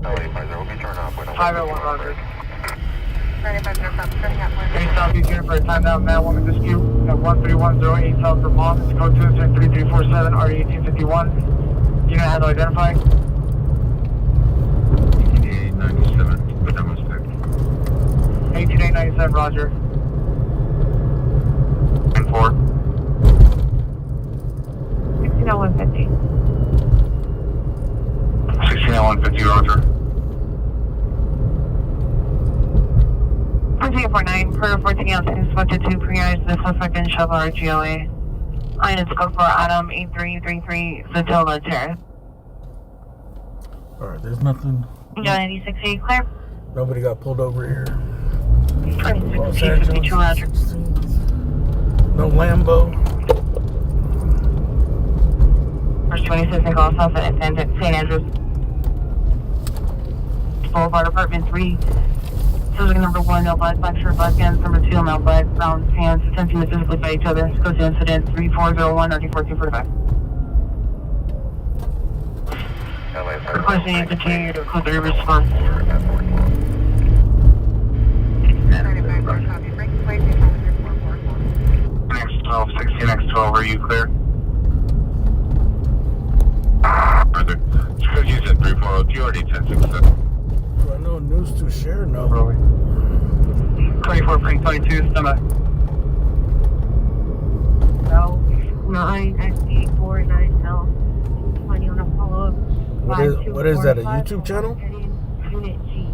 We'll be turned off. 501 Roger. 95 copy, turning up. Any Southeast unit for a time down man woman dispute at 13108 South Vermont. It's code 2 3347 RE 1851. Unit handle identified. 1897. Put that mistake. 18897 Roger. 10-4. 160150. 160150 Roger. 1449, per 14 ounces, 122 pre-eyes, the suspect in Shovel RGOA. Line and scope for Adam 8333, Zatilda Terrace. All right, there's nothing. John 86 clear. Nobody got pulled over here. 26 Los 52 Roger. Angeles. No Lambo. First 26 Nicholas House at St. Andrews. Boulevard, apartment 3. Suspect number 1, no black shirt, black pants. Number 2, no black, brown pants. Attempting to physically fight each other. Go to incident 3401, RD 1445. Requesting you continue to code the response. X12, 16X12, are you clear? Further. Because you said 340, you already 1067. Do I know news to share? No. 24 Pring 22, stomach. No, 9 XD49L. 20 on a follow up. What is that, a YouTube channel? Unit G.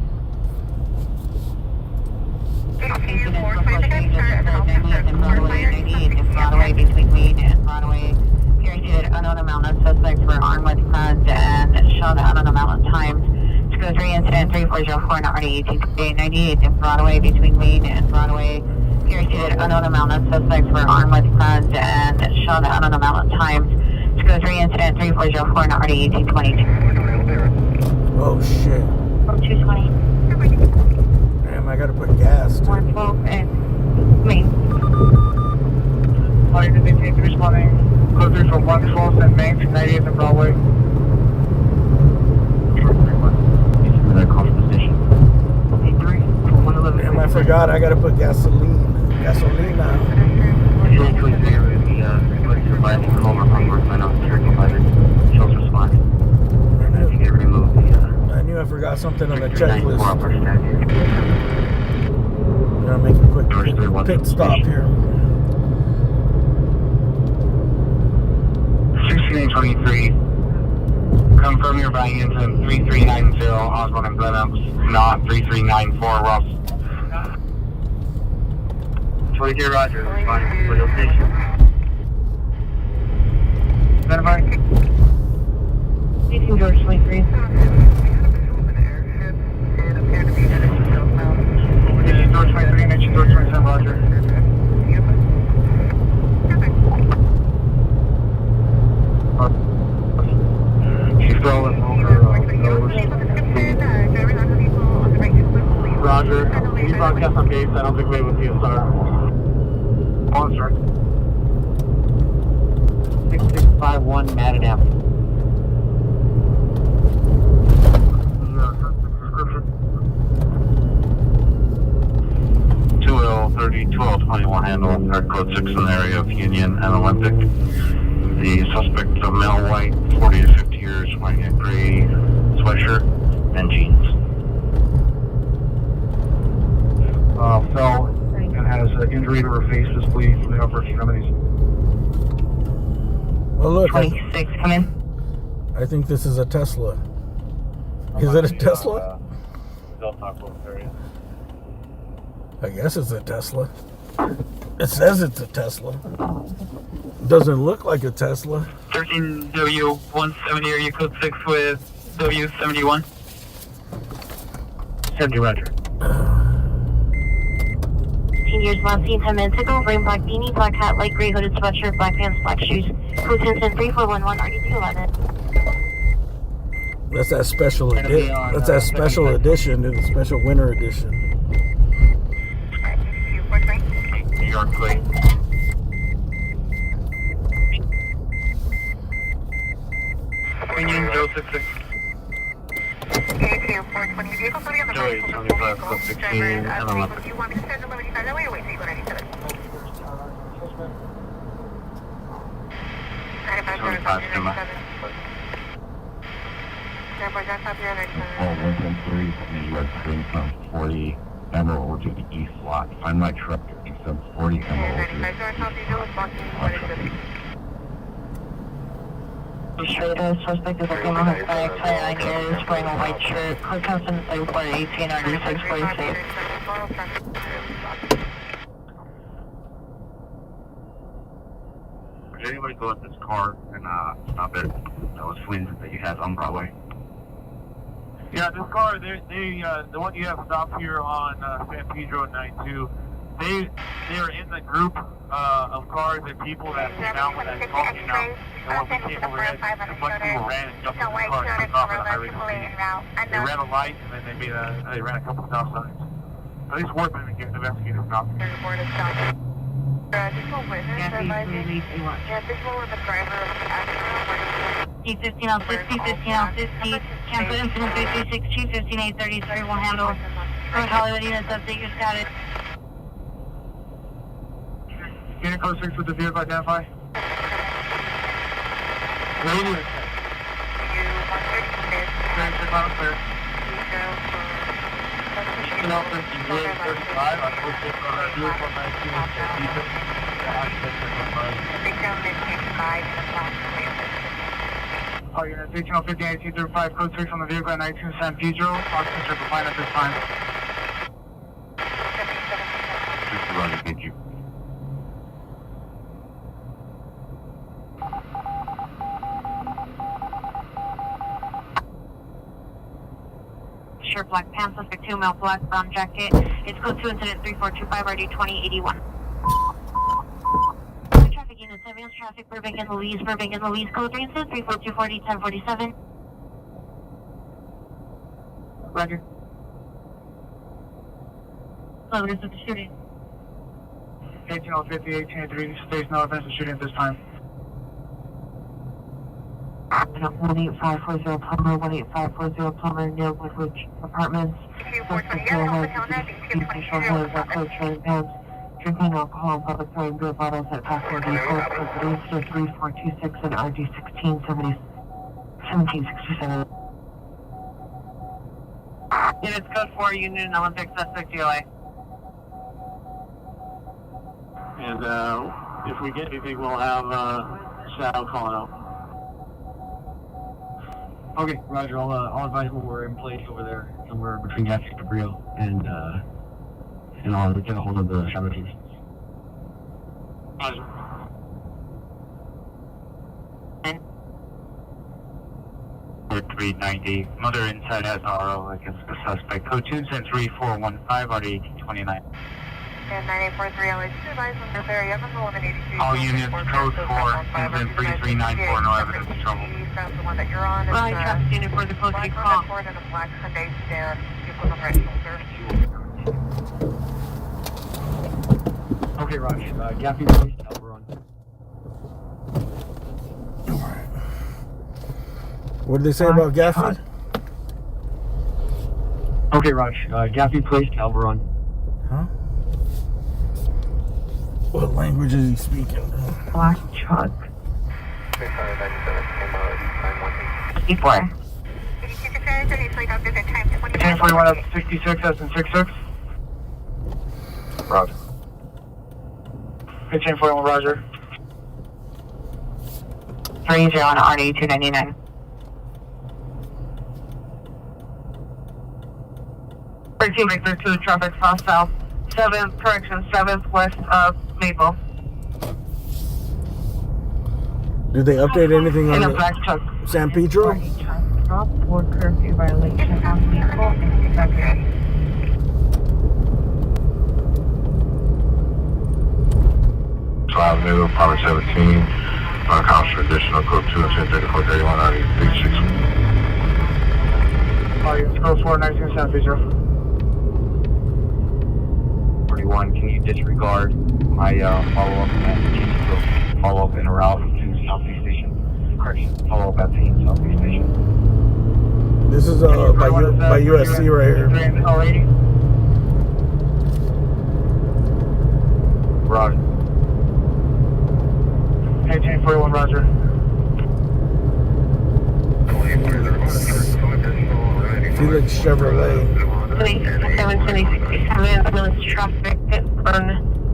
Broadway between Main and Broadway. Carried unknown amount of suspects were armed with guns and shot at unknown amount of times. To go 3 incident 3404 not already 1898 in Broadway between Main and Broadway. Carried unknown amount of suspects were armed with guns and shot at unknown amount of times. To go 3 incident 3404 not already 1822. Oh shit. 220. Damn, I gotta put gas. Dude. 112 and Main. Body to detained responding. Code 3 from 112 and Main to 98 in Broadway. Damn, I forgot. I gotta put gasoline. Gasoline now. I knew I forgot something on the checklist. Gotta make a quick pit stop here. 1623. Confirm you're buying into 3390 Osborne and Glen Oaks, not 3394 Ross. 22 Roger, responding to the station. Identify. 18 George 23. York. 6651 Madden Ave. Description. 2L21 handle, code 6 in the area of Union and Olympic. The suspect is a male white, 40 to 50 years, wearing a gray sweatshirt and jeans. Fell and has an injury to her face, is bleeding from the upper extremities. Well, look, 26, come in. I think this is a Tesla. Is it a Tesla? I guess it's a Tesla. It says it's a Tesla. Doesn't look like a Tesla. 13W170, are you code 6 with W71? 70, roger. 18 years last seen 10 minutes ago, wearing black beanie, black hat, light gray hooded sweatshirt, black pants, black shoes. Code 3411, RD211. That's that special edition. That's that special edition, the special winter edition. New York plate. Union 066. Joey, 25, code 16 and Olympic. Oh, 113 is registering from 40 Emerald to the east lot. Find my truck at 740 Emerald. Suspect is looking on his back, 29 years, wearing a white shirt. Code constant 3418, RD646. Did anybody go at this car and stop it? That was fleeing that you had on Broadway. Yeah, this car, the one you have stopped here on San Pedro and 92, they are in the group of cars and people that came out when that call came out. And when we came over, a bunch of people ran and jumped in the car and took off at a high rate of speed. They ran a light and then they ran a couple stop signs. At least worth it to get investigators stopped. Yeah, this one with the driver of the accident. 15 on 50, 15 on 50. Cancel incident 3362, 15833 will handle. From Hollywood units, update your status. Unit code 6 with the vehicle identify. Radio check. Transit on clear. Canal 50, 35, I'm posted on a vehicle 19 and 50. All units, 18 on 50, 1835, code 6 on the vehicle at 19 San Pedro. Occupants are confined at this time. Thank you. Shirt, black pants, suspect 2, male, black, brown jacket. It's code 2, incident 3425, RD 2081. Traffic unit, surveillance traffic, Burbank and Louise, code 3, incident 3424, 1047. Roger. Evidence of the shooting. 18 on 50, 1803, states no evidence of shooting at this time. 18540 Plumber, 18540 Plumber, near Woodridge Apartments. Suspect has short hairs, coat, shirt, pants, drinking alcohol and public throwing beer bottles at passenger vehicles. Register 3426 and RG 1767. Units code 4, Union Olympic, suspect GLA. And if we get anything, we'll have Shadow call it out. Okay, Roger. I'll advise when we're in place over there, somewhere between Gatwick and Cabrillo, and I'll get a hold of the Shadow teams. Roger. And 390, mother inside has RO against the suspect. Code 2 and 3415, RD 1829. And 9843 LA, advise on this area, I'm on 1182. All units, code 4, incident 3394, no evidence of trouble. That's the one that you're on. Well, traffic unit for the code 3 call. Black and a black Hyundai sedan, vehicle on right shoulder. Okay, Raj. Gaffney, please. We're on. What did they say about Gaffney? Okay, Raj. Gaffney, please. We're on. Huh? What language is he speaking? Black truck. 54. 1041 up 66, that's in 66. Roger. 1041, Roger. 30 on RD 299. Victor 2, traffic south, 7th, correction, 7th west of Maple. Did they update anything In on a black truck. San Pedro? Stop for curfew violation on Maple and February. Avenue, Power 17, accounts for additional code 2 and 103431 out of 36. Audience code 419 San Pedro. 41, can you disregard my follow-up at follow-up in a route to Southeast Station? Correction, follow-up at the Southeast Station. This is by USC right here. Roger. 1041, Roger. Felix Chevrolet. 2067, ambulance traffic on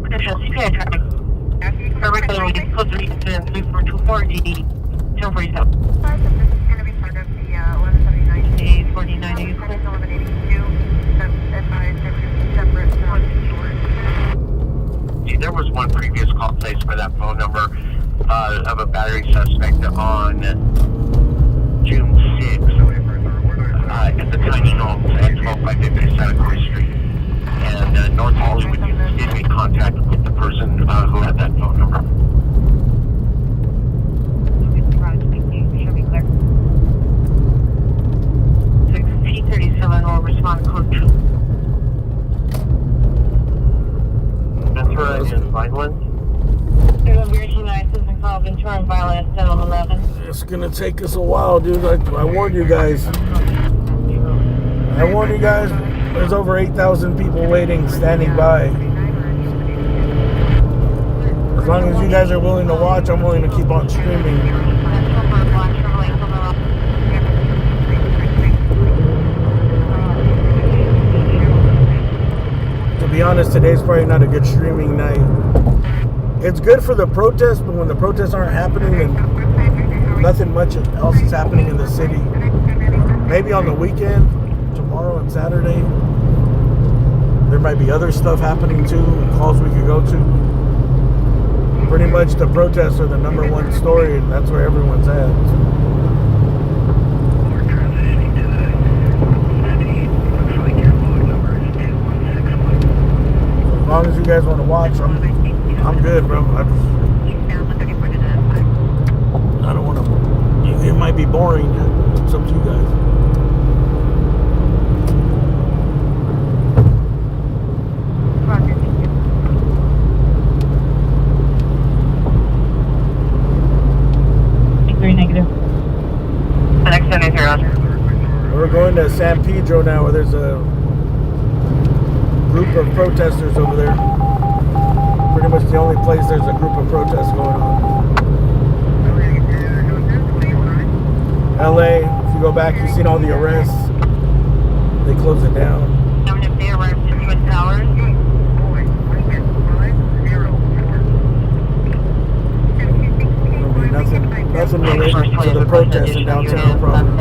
potential CPI traffic. Regular lead, code 3 and 3424 DD 1047. DD 49, are you clear? See, there was one previous call placed by that phone number of a battery suspect on June 6th at the tiny homes at 12550 Santa Cruz Street. And North Hollywood did make contact with the person who had that phone number. Should be clear. 6P37 will respond code 2. Ventura and Vineland. There's a weird license and call Ventura and Violet at 711. It's gonna take us a while, dude. I warned you guys. There's over 8,000 people waiting, standing by. As long as you guys are willing to watch, I'm willing to keep on streaming. To be honest, today's probably not a good streaming night. It's good for the protests, but when the protests aren't happening, then nothing much else is happening in the city. Maybe on the weekend, tomorrow and Saturday, there might be other stuff happening too, calls we could go to. Pretty much the protests are the number one story, and that's where everyone's at. As long as you guys want to watch, I'm good, bro. I don't want to. It might be boring. It's up to you guys. Negative. The next one is here, Roger. We're going to San Pedro now, where there's a group of protesters over there. Pretty much the only place there's a group of protests going on. LA, if you go back, you've seen all the arrests. They closed it down. If they arrived in Twin Towers. Nothing related to the protests in downtown, probably.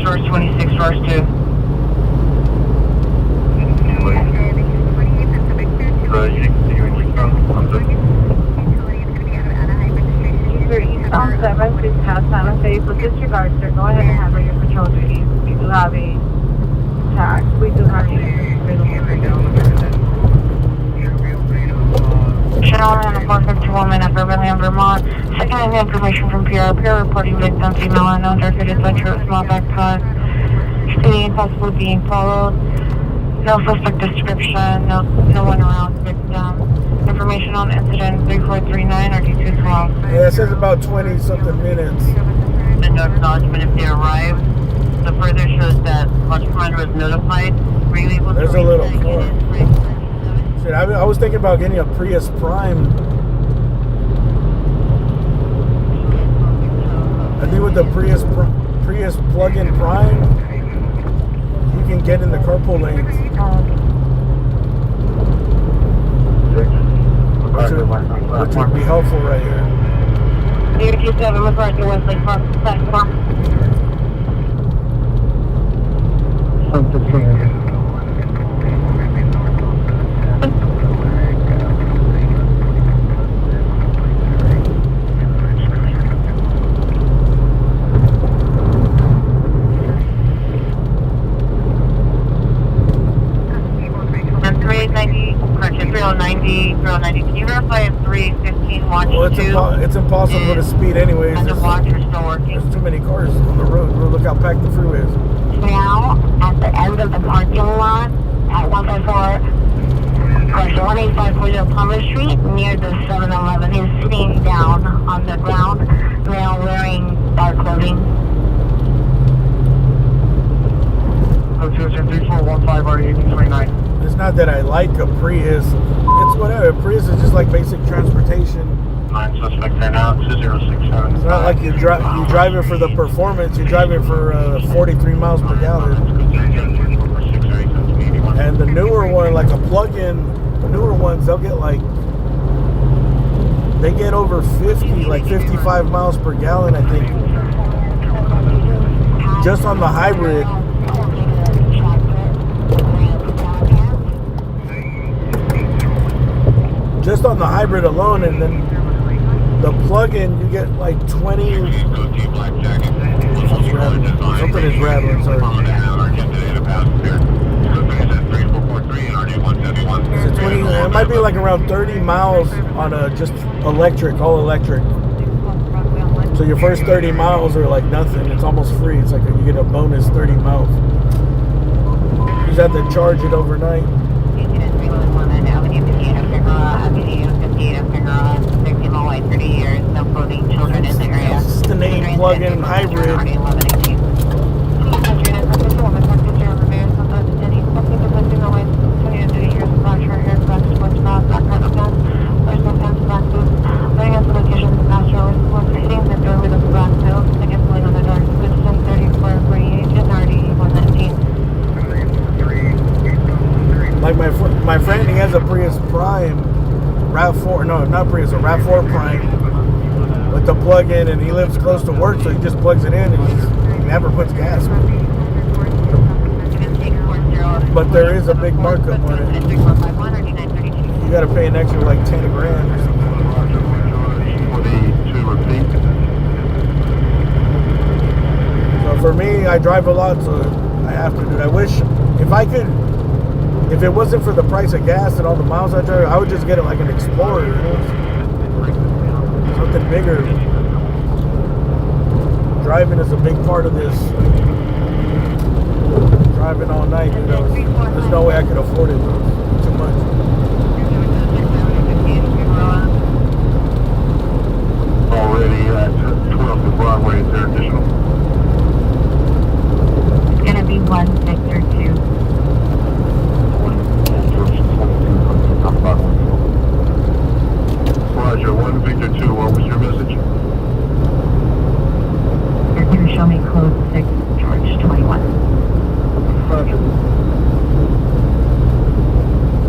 Source 26, source 2. Eastbound 7, please pass Santa Fe. With disregard, sir, go ahead and handle your patrol duties. We do have a tax. We do have a available right now. on a 450 woman at Birmingham, Vermont. Second information from PR. PR reporting victim female unknown, dark hooded sweatshirt with small backpack. Speeding, possibly being followed. No suspect description. No one around victim. Information on incident 3439 or D212. Yeah, it says about 20 something minutes. The no acknowledgement if they arrived. The further shows that Watch Commander was notified. Were you able There's to a little car. Shit, I was thinking about getting a Prius Prime. I think with the Prius plug-in Prime, you can get in the carpool lanes. Which would be helpful right here. 027 McCarthy, Westlake Park, platform. And 390, can you verify if 315 watch Well, 2? it's impossible to speed anyways. And the watch are still working. There's too many cars on the road. Look how packed the freeway is. Now, at the end of the parking lot, at 18540 Palmer Street, near the 7-Eleven, he's sitting down on the ground, male wearing dark clothing. 3415 It's not that I like a Prius. It's whatever. A Prius is just like basic transportation. 9 suspect there now, 2067. It's not like you drive it for the performance. You drive it for 43 miles per gallon. And the newer one, like a plug-in, the newer ones, they'll get like, they get over 50, like 55 miles per gallon, I think. Just on the hybrid. Just on the hybrid alone, and then the plug-in, you get like 20. Something is rattling, sorry. Is it 20? It might be like around 30 miles on a just electric, all electric. So your first 30 miles are like nothing. It's almost free. It's like you get a bonus 30 miles. You just have to charge it overnight. It's the name plug-in hybrid. Like my friend, he has a Prius Prime, RAV4, no, not Prius, a RAV4 Prime with the plug-in, and he lives close to work, so he just plugs it in and he never puts gas. But there is a big markup on it. You got to pay an extra like 10 grand or something. So for me, I drive a lot, so I have to do it. I wish if I could. If it wasn't for the price of gas and all the miles I drive, I would just get it like an Explorer, you know? Something bigger. Driving is a big part of this. Driving all night, you know? There's no way I could afford it. It's too much. Already at 12th and Broadway, is there additional? It's going to be 1 Victor 2. Roger, 1 Victor 2, what was your message? You're going to show me code 6, George 21. Roger.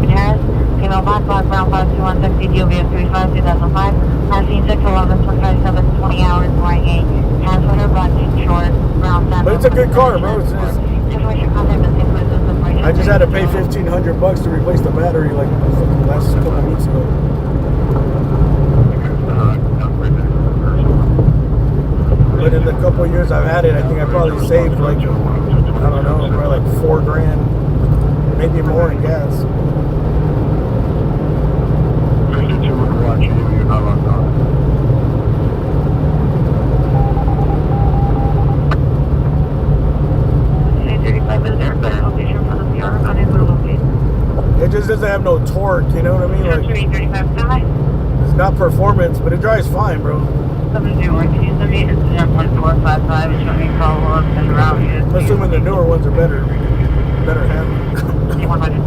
Yes, female black, brown 52160, DOB 35, 2005. Last seen 611, 257, 20 hours, wearing a tan sweater, black short, brown sandals. But it's a good car, bro. I just had to pay $1,500 to replace the battery like last couple of weeks ago. But in the couple of years I've had it, I think I probably saved like, I don't know, probably like $4 grand, maybe more in gas. 52 torque, you know what I mean? Like, 335, semi. it's not performance, but it drives fine, bro. 701, 1455, is what we follow up and around you. I'm assuming the newer ones are better handled. 100.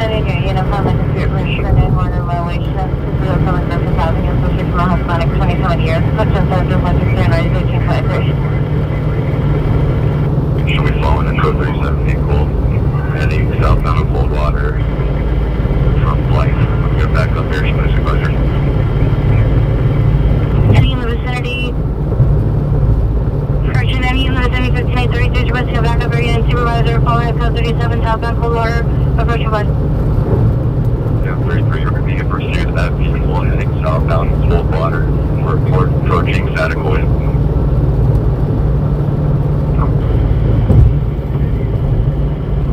Sending your uniform and computer reassured in order violation of physical coming surface housing and for 6 mile Hispanic 27 years. Question 7 Should be following the code 37 vehicle heading southbound of Coldwater from Blythe. Get back up here, supervisor. Any in the vicinity? Correction, any in the vicinity 15833, request to go back up area and supervisor following code 37 southbound Coldwater. Approach your bus. Yeah, 33, you're being pursued at vehicle heading southbound Coldwater. Report approaching static void.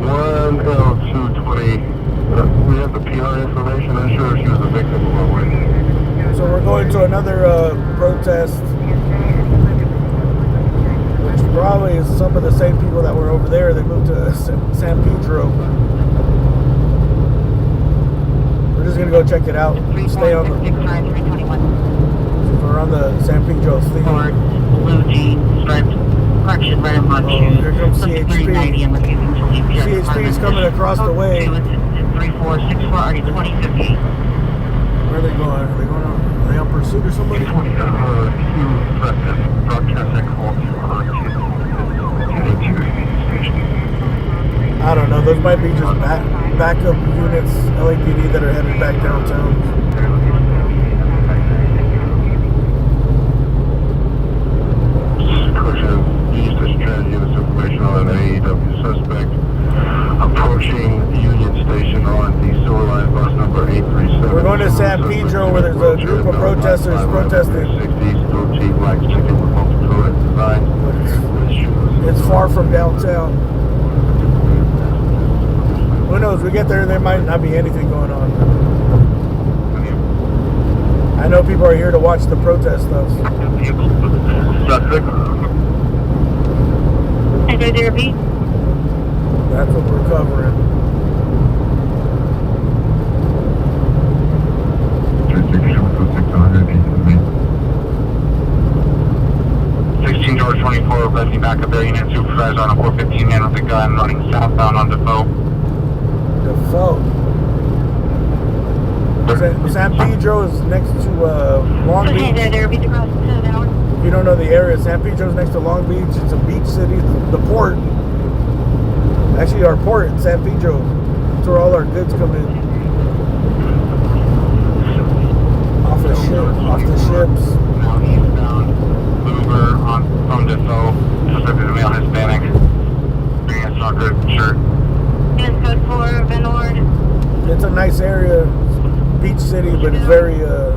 1L220. We have the PR information. I'm sure she was a victim of our way. So we're going to another protest, which probably is some of the same people that were over there. They moved to San Pedro. We're just gonna go check it out. Stay on the. We're on the San Pedro theme. Blue jeans, striped. Correction, right on Here comes CHP. CHP's coming across the way. 3464, already 2050. Where are they going? Are they going on? Are they on pursuit or somebody? I don't know. Those might be just backup units, LAPD, that are headed back downtown. Information on an AEW suspect approaching Union Station on the Silver Line bus number 837. We're going to San Pedro where there's a group of protesters protesting. It's far from downtown. Who knows? We get there, there might not be anything going on. I know people are here to watch the protest stuff. Therapy. That's what we're covering. George 24, requesting backup area unit supervisor on a 415 man with a gun running southbound on Defoe. Defoe. San Pedro is next to Long Beach. If you don't know the area, San Pedro is next to Long Beach. It's a beach city. The port. Actually, our port in San Pedro. That's where all our goods come in. Off the ships. Now eastbound, Uber from Defoe. Suspect is a male Hispanic. Bringing a soccer shirt. It's code 4, Benord. It's a nice area. Beach city, but it's very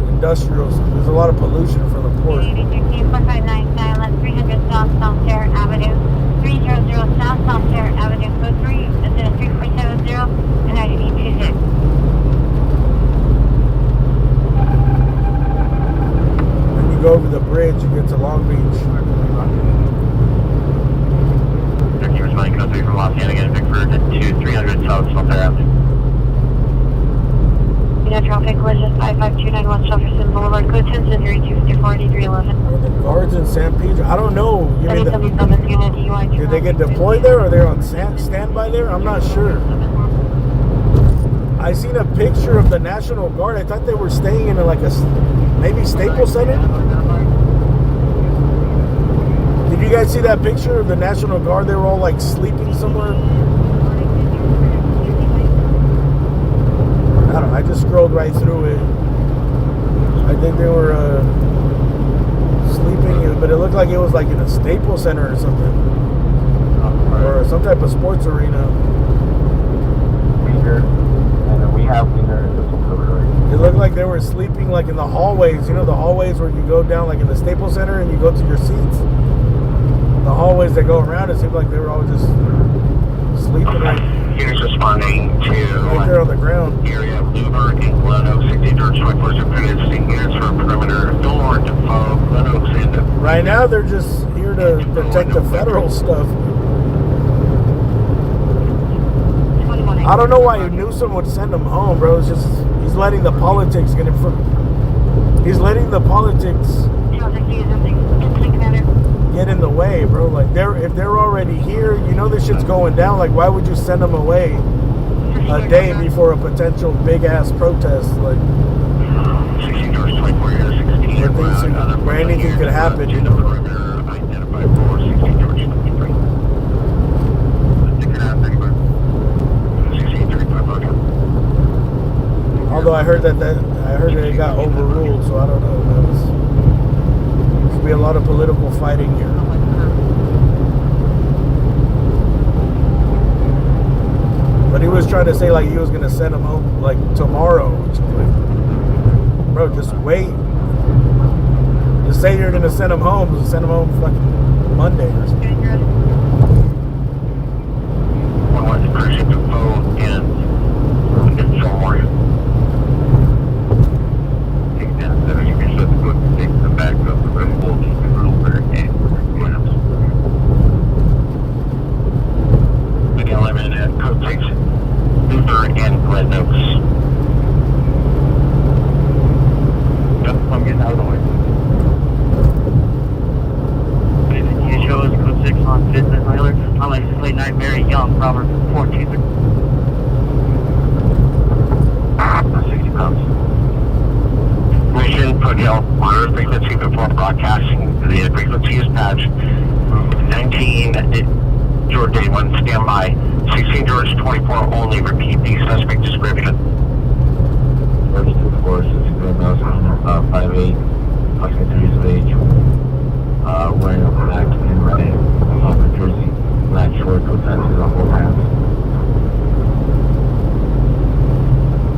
industrial. So there's a lot of pollution from the port. 4599, that's 300 South Terre Avenue. 300 South Terre Avenue, code 3, that's in a 3470, and 9826. When you go over the bridge, you get to Long Beach. He was flying code 3 from Los Angeles, Bickford to 300 South Terre Avenue. Traffic collision 55291 Jefferson Boulevard, code 10 Century 254 8311. Are the guards in San Pedro? I don't know. You mean did they get deployed there, or they're on standby there? I'm not sure. I seen a picture of the National Guard. I thought they were staying in like a maybe Staples Center. Did you guys see that picture of the National Guard? They were all like sleeping somewhere. I don't know, I just scrolled right through it. I think they were sleeping, but it looked like it was like in a Staples Center or something. Or some type of sports arena. We have Wiener. It looked like they were sleeping like in the hallways. You know the hallways where you go down like in the Staples Center and you go to your seats? The hallways that go around, it seemed like they were all just sleeping right. Units responding to right there on the ground. area of Newburgh and Glen Oaks, 60 George 24 superintendent, seeing units for perimeter, Door, Defoe, Glen Oaks, and right now they're just here to protect the federal stuff. 21 I don't know why Newsom would send him home, bro. It's just he's letting the politics get in front. He's letting the politics get in the way, bro. Like if they're already here, you know this shit's going down. Like why would you send them away a day before a potential big ass protest? Like where anything could happen, you know. Although I heard that it got overruled, so I don't know. There's be a lot of political fighting here. But he was trying to say like he was gonna send him home like tomorrow. Like, bro, just wait. Just say you're gonna send him home. Just send him home fucking Monday or something.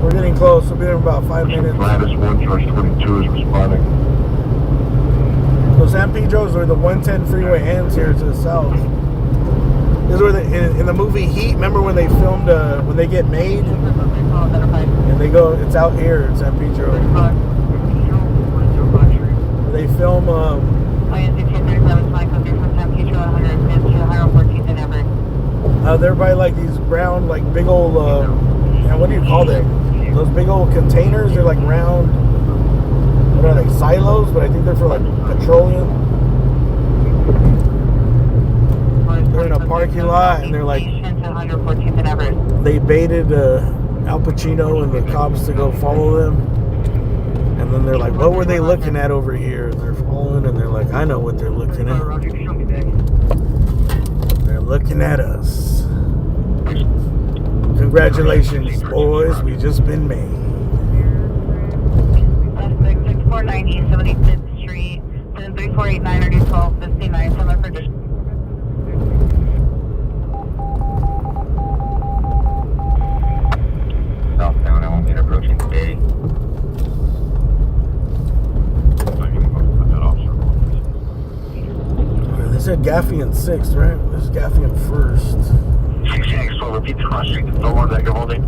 We're getting close. We'll be there in about 5 minutes. Gladys 1, George 22 is responding. So San Pedro's where the 110 freeway ends here to the south. This is where in the movie Heat, remember when they filmed, when they get made? And they go, it's out here in San Pedro. They film, they're by like these brown, like big old, what do you call them? Those big old containers, they're like round, what are they, silos? But I think they're for like petroleum. They're in a parking lot and they're like, they baited Al Pacino and the cops to go follow them. And then they're like, what were they looking at over here? And they're following and they're like, I know what they're looking at. They're looking at us. Congratulations, boys. We just been made. 6490 75th Street, 73489 or 1259. Similar for just. Southbound, I won't get approaching today. They said Gaffian 6th, right? This is Gaffian 1st. 6X, so repeat the cross street, the one that you're holding.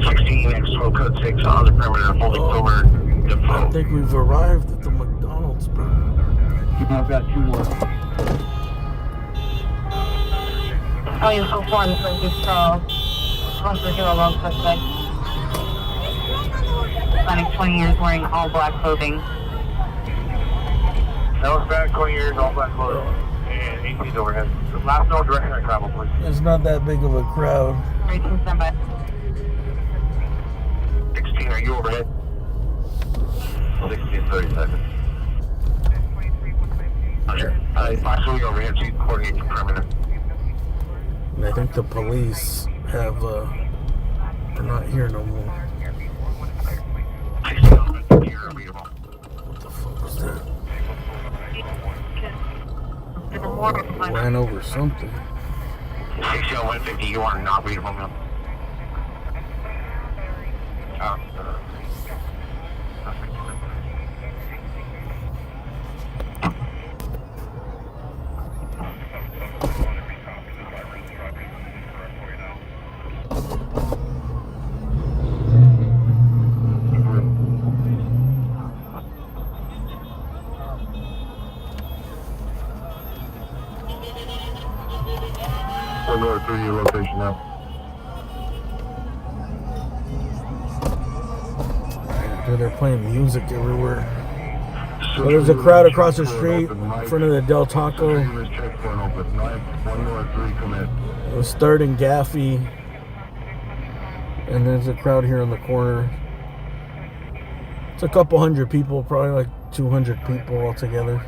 16X, so code 6 on the perimeter, holding over the I flow. think we've arrived at the McDonald's, bro. I've got 2 more. Oh, you're so far. This is just once we get a long suspect. Hispanic 20 years wearing all black clothing. That was back 20 years, all black clothing, and 18 overhead. Last known direction of travel, please. It's not that big of a crowd. 18 standby. 16, are you overhead? 16, 30 seconds. Okay. I saw you overhead, so you can coordinate the perimeter. And I think the police have, they're not here no more. What the fuck was that? Ran over something. 60 on 150, you are not readable now. Dude, they're playing music everywhere. So there's a crowd across the street in front of the Del Taco. It was 3rd and Gaffey. And there's a crowd here in the corner. It's a couple hundred people, probably like 200 people altogether.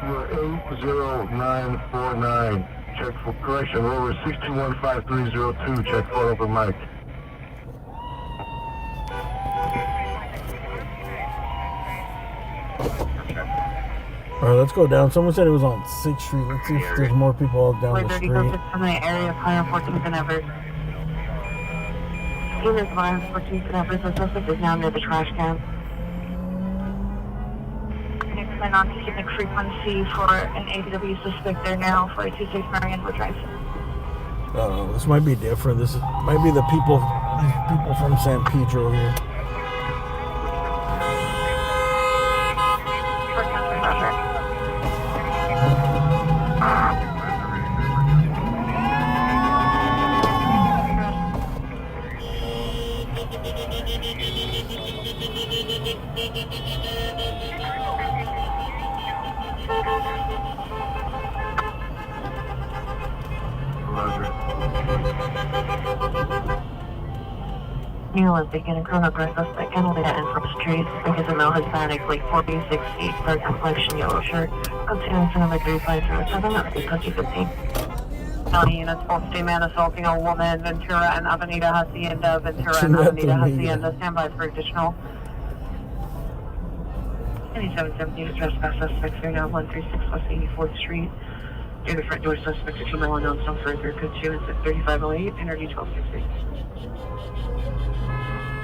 80949. Check for correction. Over 615302. Check for over Mike. Alright, let's go down. Someone said it was on 6th Street. Let's see if there's more people all down the street. From the area of 114th and Everett. Units 114th and Everett. The suspect is now near the trash can. Next on keeping frequency for an ADW suspect there now for a 26 Marion Wood Drive. This might be different. This might be the people from San Pedro here. New Olympic and a chronograph suspect Catalina and from street because of male Hispanic, like 40-60, dark complexion, yellow shirt, continuing to number 3507, that's 2015. County units, full state man assaulting a woman, Ventura and Avenida Hacienda, stand by for additional. 2717 to trespass suspects are now 136 West 84th Street. Near the front door suspects are female unknown, some further, code 2 and 3508, energy 1260.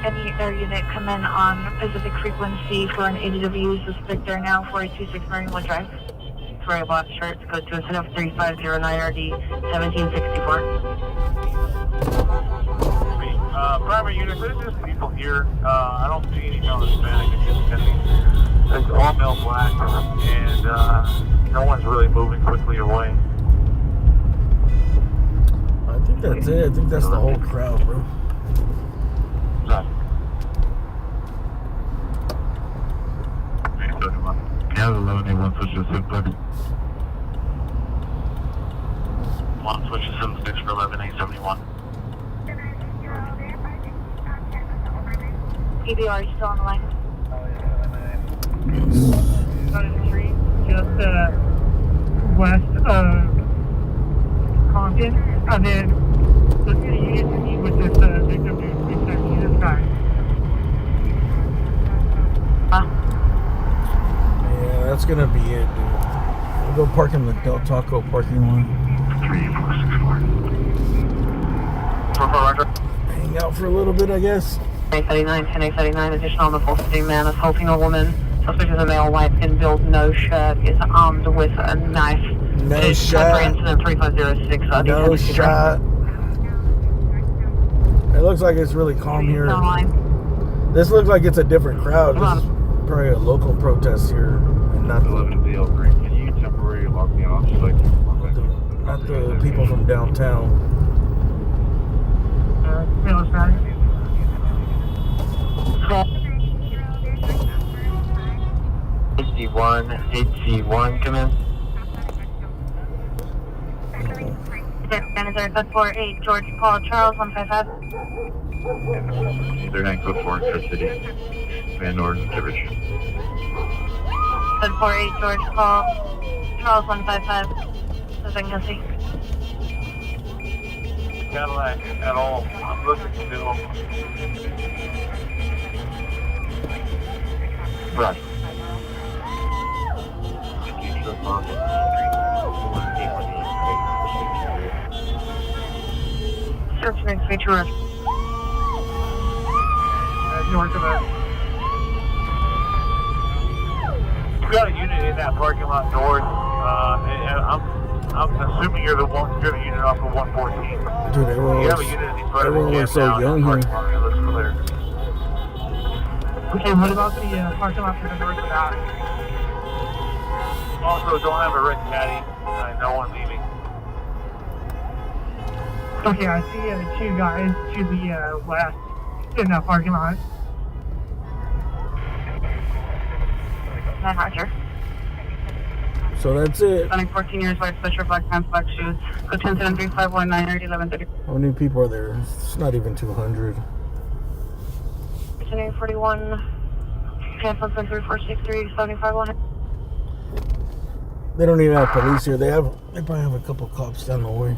Any air unit come in on Pacific frequency for an ADW suspect there now, 426 Marinewood Drive. For a black shirt, code 2 instead of 3509 RD 1764. Primary unit, there's just people here. I don't see any male Hispanic. It's all male black, and no one's really moving quickly away. I think that's it. I think that's the whole crowd, bro. Yeah, 1181 switches 630. 1 switches 76 for 11871. PBR, are you still on the line? On the street, just west of Compton, and then the city unit to meet with this victim to this guy. Yeah, that's gonna be it, dude. We'll go park in the Del Taco parking lot. 3464. Hang out for a little bit, I guess. 1039, additional on the full state man assaulting a woman. Suspect is a male, white skin build, no shirt, is armed with a knife. No shot. Incident 3506. No shot. It looks like it's really calm here. This looks like it's a different crowd. This is probably a local protest here, and not the 1103. Can you temporarily lock me off so I can not the people from downtown. Male Hispanic. HC1, come in. Manager, code 48, George Paul Charles, 155. 39, code 4, Coast City. Van Norden, Gibberish. Code 48, George Paul Charles, 155. As I can see. Cadillac at all. I'm looking still. Right. Search next feature room. North of us. We got a unit in that parking lot north. I'm assuming you're the unit off of 114. Dude, everyone looks so young here. It looks clear. Okay, what about the parking lot to the north of that? Also, don't have a red caddy. No one leaving. Okay, I see 2 guys to the west in that parking lot. 10 Roger. So that's it. Running 14 years, white sweatshirt, black pants, black shoes. Go 10-7-3-5-1-9 1130. How many people are there? It's not even 200. 41, cancel 3463 75 They don't even have police here. They probably have a couple cops down the way.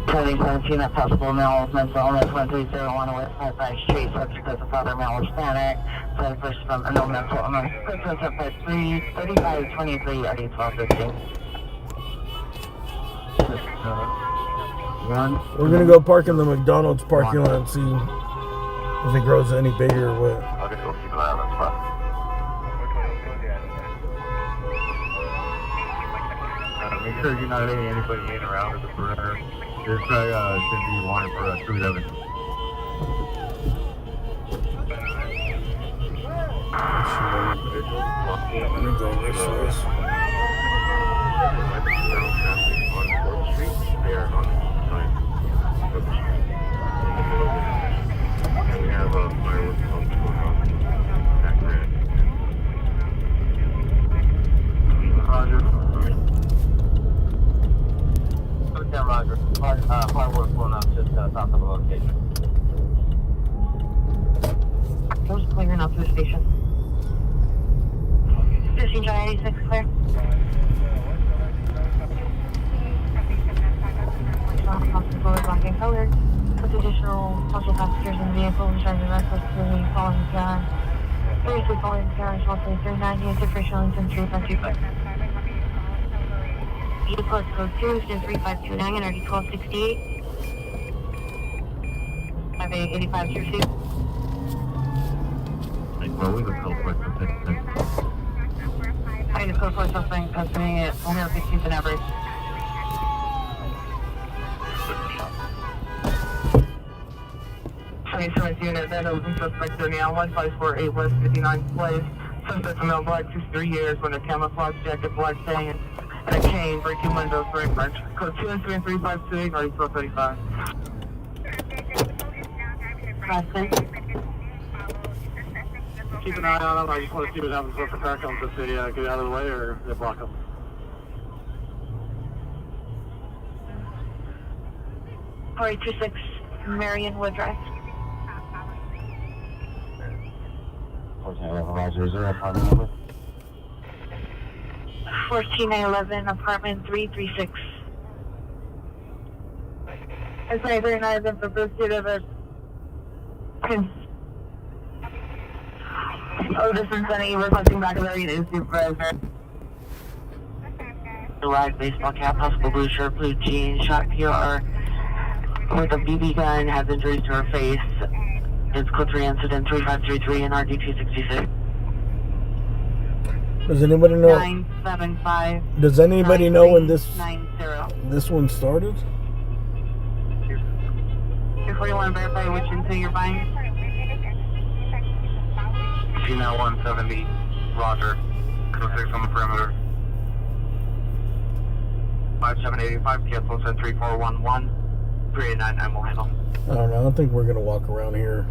Heading 17 at possible male mental illness 1301 West High 5 Street. Subject as a father male Hispanic. Third person from no mental illness. Purchase up by 3523 already 1215. We're gonna go park in the McDonald's parking lot and see if it grows any bigger or what. I'll just go keep an eye on that spot. Make sure you're not letting anybody in or out of the perimeter. This guy should be wanted for 311. Let me go this way. On 4th Street, they are on the side of the street in the middle of the night. And we have fireworks going on back there. Roger. Okay, Roger. Fireworks going up just south of the location. Those clearing up to the station. 15 July 86 clear. Black and colored. With additional partial passengers in the vehicle and driving recklessly following car. Seriously following car is 390 and differential engine 3525. E plus code 2 is 3529 and RD 1268. 5885 to receive. Well, we would call for it. I just go for something customing it only on 16th and average. Unit that open suspect journey on 1548 West 59th Place. Suspect male black 63 years when a camouflage jacket, black chain, and a chain, breaking windows, very French. Code 213-352, already 1235. Keep an eye on them. I just want to see what happens with the car comes if they get out of the way or they block them. Corey 26 Marion Wood Drive. Roger, is there an apartment number? 14911 apartment 336. I'm sorry, 39 for pursuit of a. Oh, this is Sunny requesting back of the unit supervisor. Black baseball cap, possible blue shirt, blue jeans, shot PR with a BB gun, has injuries to her face. It's code 3 incident 3533 and RD 266. Does anybody know? 975. Does anybody know when this 90. one started? Before you want to verify which info you're buying. Female 170, Roger. Code 6 on the perimeter. 5785, cancel, send 3411. 3899 will handle. I don't know. I don't think we're gonna walk around here.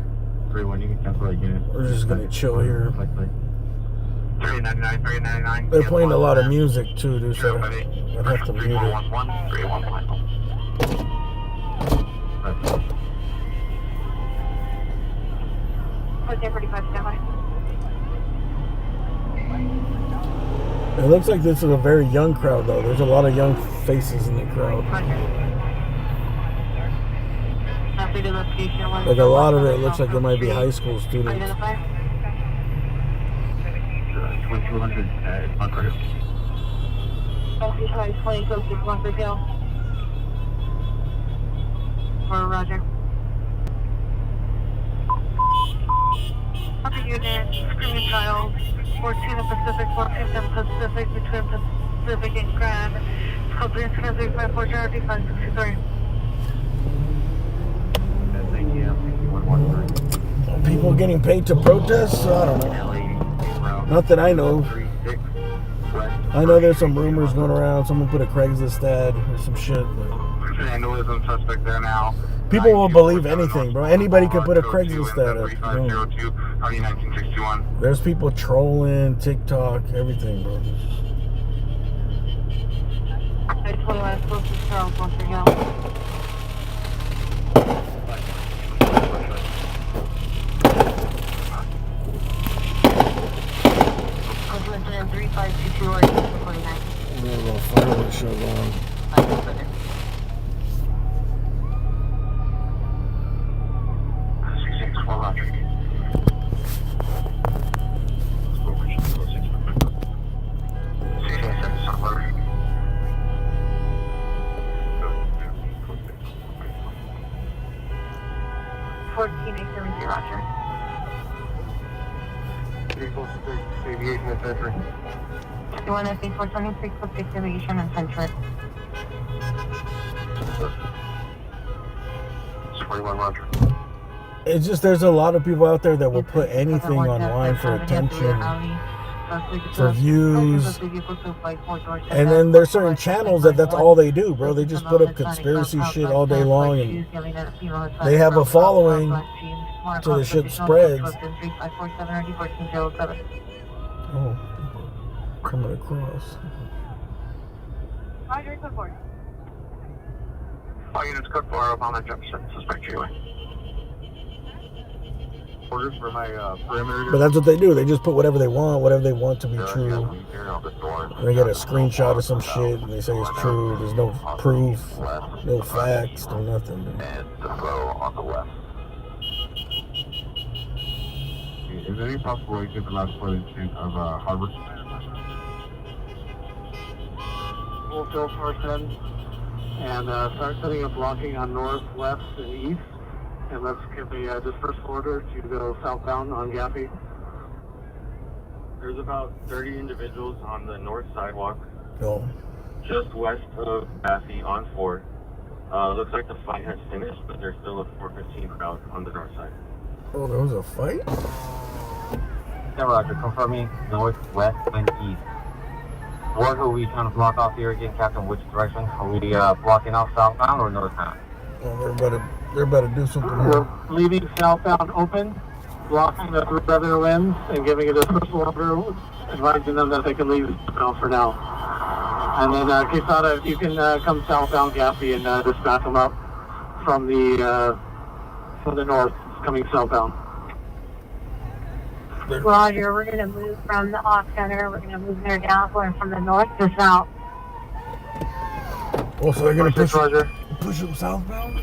31, you can cancel that unit. We're just gonna chill here. 399, 399. They're playing a lot of music too, dude. So I'd have to mute it. 3411, 3111. Okay, 45 standby. It looks like this is a very young crowd, though. There's a lot of young faces in the crowd. Like a lot of it looks like it might be high school students. Identify. 2200 at Bunker Hill. Okay, try 20 code 6 Bunker Hill. For Roger. Upper unit, screaming child, 14 of Pacific, 14 of Pacific, between Pacific and Grand. Code 35354, RD 563. People getting paid to protest? I don't know. Not that I know. I know there's some rumors going around. Someone put a Craigslist ad or some shit. But Vandalism suspect there now. People will believe anything, bro. Anybody can put a Craigslist ad up. There's people trolling, TikTok, everything, bro. There's a little fireworks show going. Roger. Aviation and Century. You want to say 426 for 6 aviation and Century. 41 Roger. It's just there's a lot of people out there that will put anything online for attention, for views, and then there's certain channels that's all they do, bro. They just put up conspiracy shit all day long, and they have a following till the shit spreads. Oh, coming across. All units code 4 up on that Jefferson, suspect Chile. Orders for my perimeter. But that's what they do. They just put whatever they want to be true. And they get a screenshot of some shit and they say it's true. There's no proof, no facts, no nothing. And the flow on the left. Is there any possible way to get the last footage of Harbor? We'll go first in and start setting up blocking on north, west, and east. And let's give a dispersal order to go southbound on Gaffey. There's about 30 individuals on the north sidewalk, No. just west of Gaffey on 4. Looks like the fight has finished, but there's still a 415 crowd on the north side. Oh, there was a fight? Yeah, Roger. Confirming north, west, and east. What are we trying to block off here again, Captain? Which direction? Are we blocking off southbound or northbound? Oh, they're about to do something here. We're leaving southbound open, blocking the three other lanes, and giving a dispersal order, advising them that they can leave southbound for now. And then, Quesada, if you can come southbound Gaffey and just back them up from the north, coming southbound. Roger, we're going to move from the off center. We're going to move their downpour from the north to south. Oh, so they're going to Roger. push them southbound?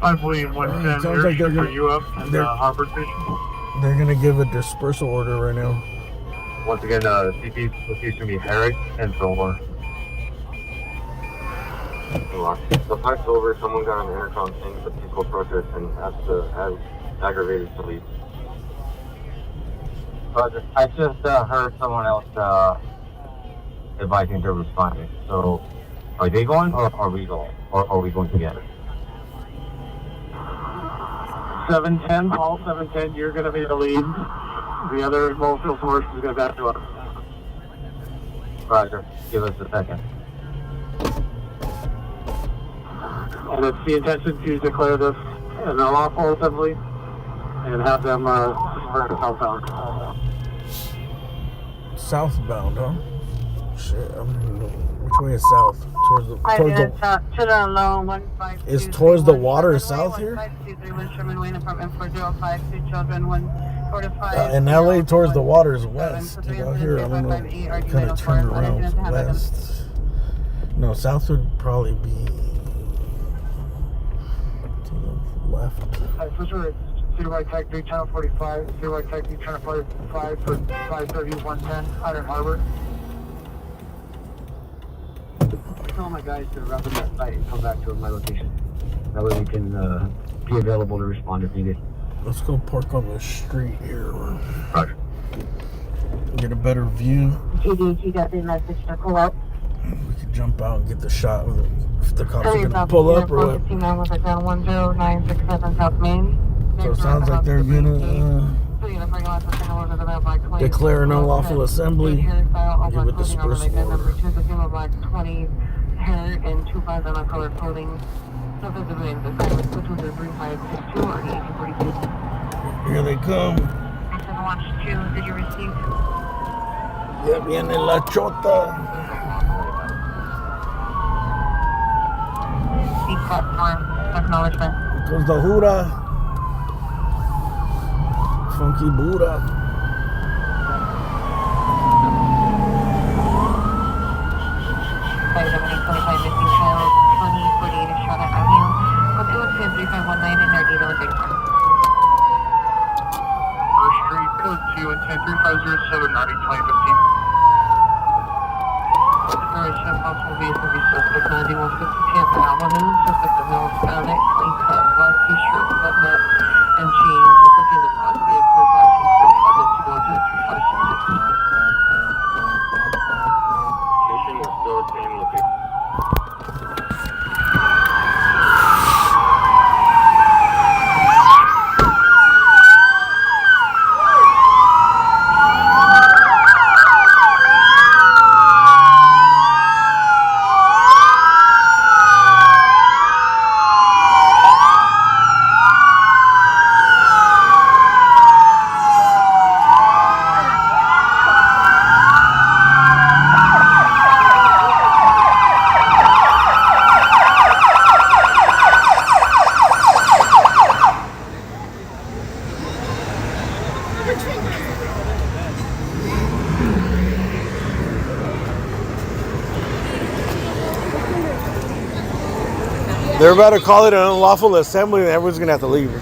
I believe 110 sounds like they're for gonna- you up in the Harbor Station. They're going to give a dispersal order right now. Once again, CP's location be Herrick and Fillmore. The fight's over. Someone got an intercom saying it's a peaceful protest and has aggravated to leave. Roger. I just heard someone else advising they're responding. So, are they going or are we going? Or are we going together? 710, all 710, you're going to be the lead. The other local force is going to back to us. Roger. Give us a second. And it's the intention to declare this an unlawful assembly and have them disperse southbound. Southbound, huh? Shit, I don't even know. Which way is south? Towards the is towards the water south here? In LA, towards the water is west. Out here, I don't know. Kind of turned around west. No, south would probably be to the left. Switcher, Zero White Tech 3 Channel 45, Zero White Tech 3 Channel 45 for 530 110, Iron Harbor. Tell my guys to wrap up that site and come back to my location. That way we can be available to respond if needed. Let's go park on the street here. Roger. Get a better view. TDC got the message to pull up. We could jump out and get the shot with if the cops are gonna pull up or what. 10967 South Main. So it sounds like they're gonna declare an unlawful assembly. Give a dispersal order. 20 Herrick and 25 on colored clothing. No visibility in the assignment. Platoon 3562 or 1842. Here they come. 712, did you receive? Ya viene la chota. Deep platform, acknowledgement. Goes the Hura. Funky Buddha. Flight 7825 missing child, 2048 Charlotte Avenue. Code 2103519 in their data and date. First Street, code 2103507, 2015. Exploration of possible vehicle suspect 9150 Tampa Avenue. Suspect of male Hispanic, clean cut, black t-shirt, button up, and jeans. Looking to cross vehicle, flashing 45 to 202 Location is still the same location. They're about to call it an unlawful assembly and everyone's gonna have to leave.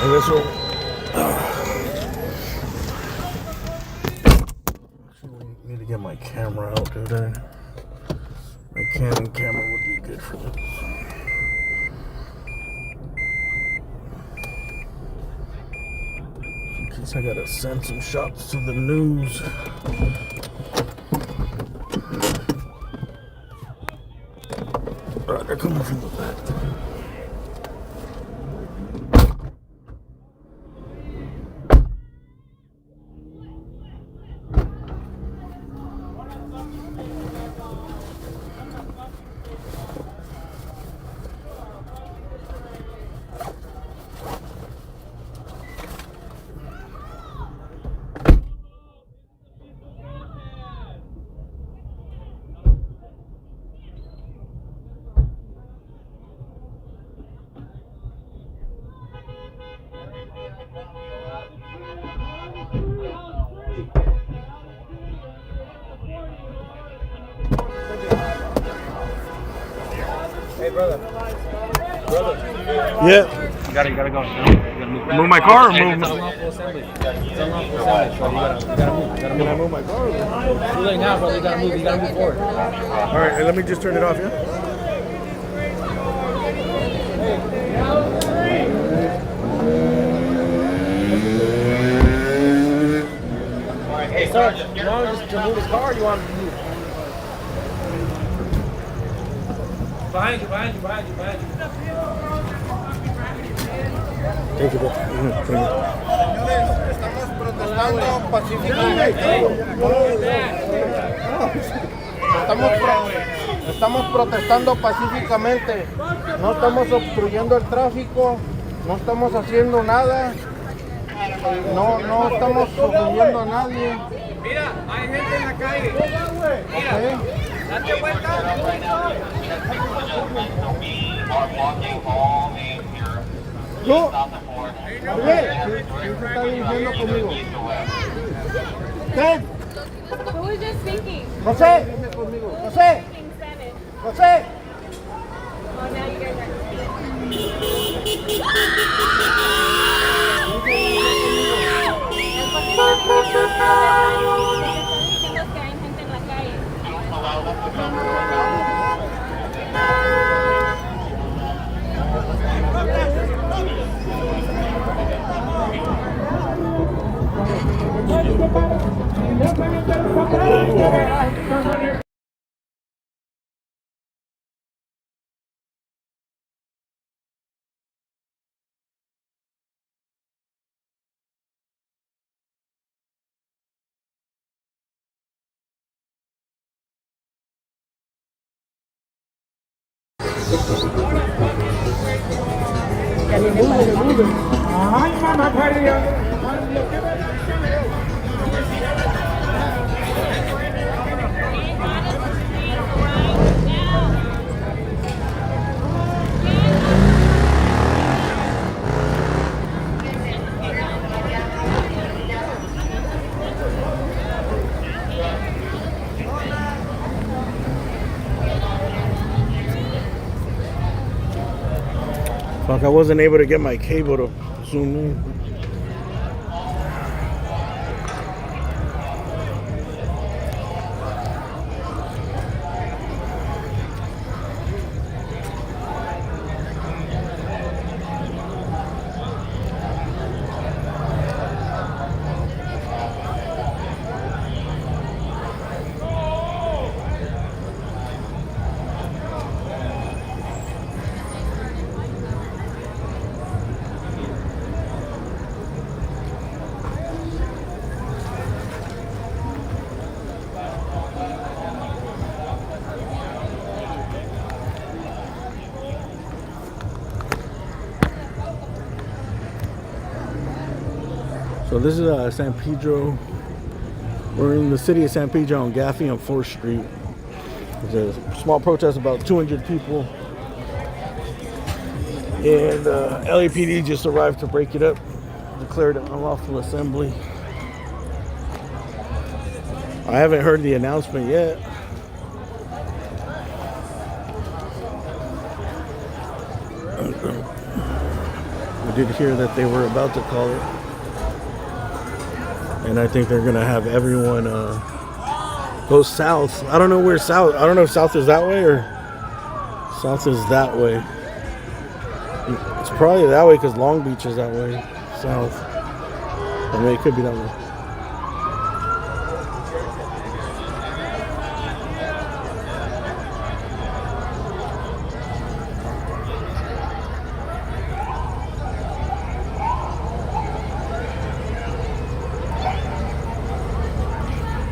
And this will actually need to get my camera out today. My Canon camera would be good for this. In case I gotta send some shots to the news. Alright, they're coming from the back. Hey, brother. Yeah. You gotta go. You gotta move. Move my car or move It's unlawful assembly. It's unlawful assembly. So you gotta move. Can I move my car? Too late now, brother. You gotta move forward. Alright, and let me just turn it off, yeah? Hey, sir, you want to just move his car or you want to move? Behind you. Thank you, bro. Estamos protestando pacíficamente. No estamos obstruyendo el tráfico. No estamos haciendo nada. No estamos ofendiendo a nadie. Mira, hay gente en la calle. Mira, date vuelta. ¿Tú? ¿Qué se está diciendo conmigo? ¿Qué? Who was just speaking? José. José. Speaking Spanish. José. Oh, now you guys are Fuck, I wasn't able to get my cable to zoom in. So this is San Pedro. We're in the city of San Pedro on Gaffey on 4th Street. There's a small protest, about 200 people. And LAPD just arrived to break it up, declared an unlawful assembly. I haven't heard the announcement yet. I did hear that they were about to call it. And I think they're gonna have everyone go south. I don't know where south. I don't know if south is that way or south is that way. It's probably that way because Long Beach is that way, south. I mean, it could be that way.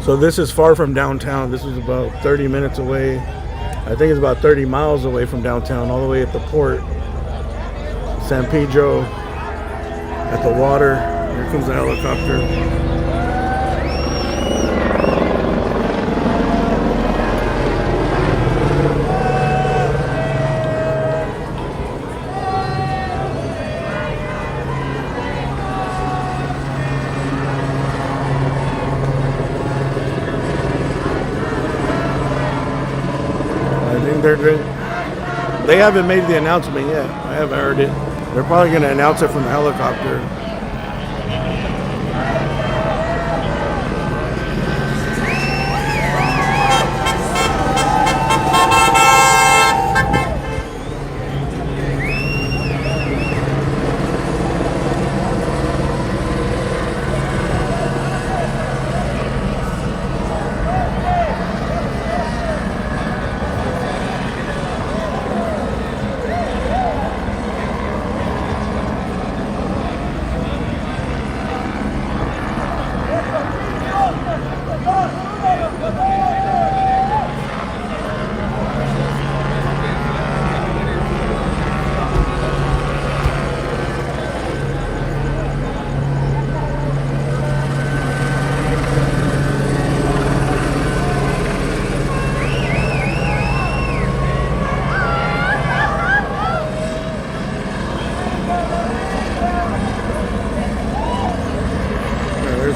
So this is far from downtown. This is about 30 minutes away. I think it's about 30 miles away from downtown, all the way at the port. San Pedro, at the water. Here comes the helicopter. They haven't made the announcement yet. I haven't heard it. They're probably going to announce it from the helicopter.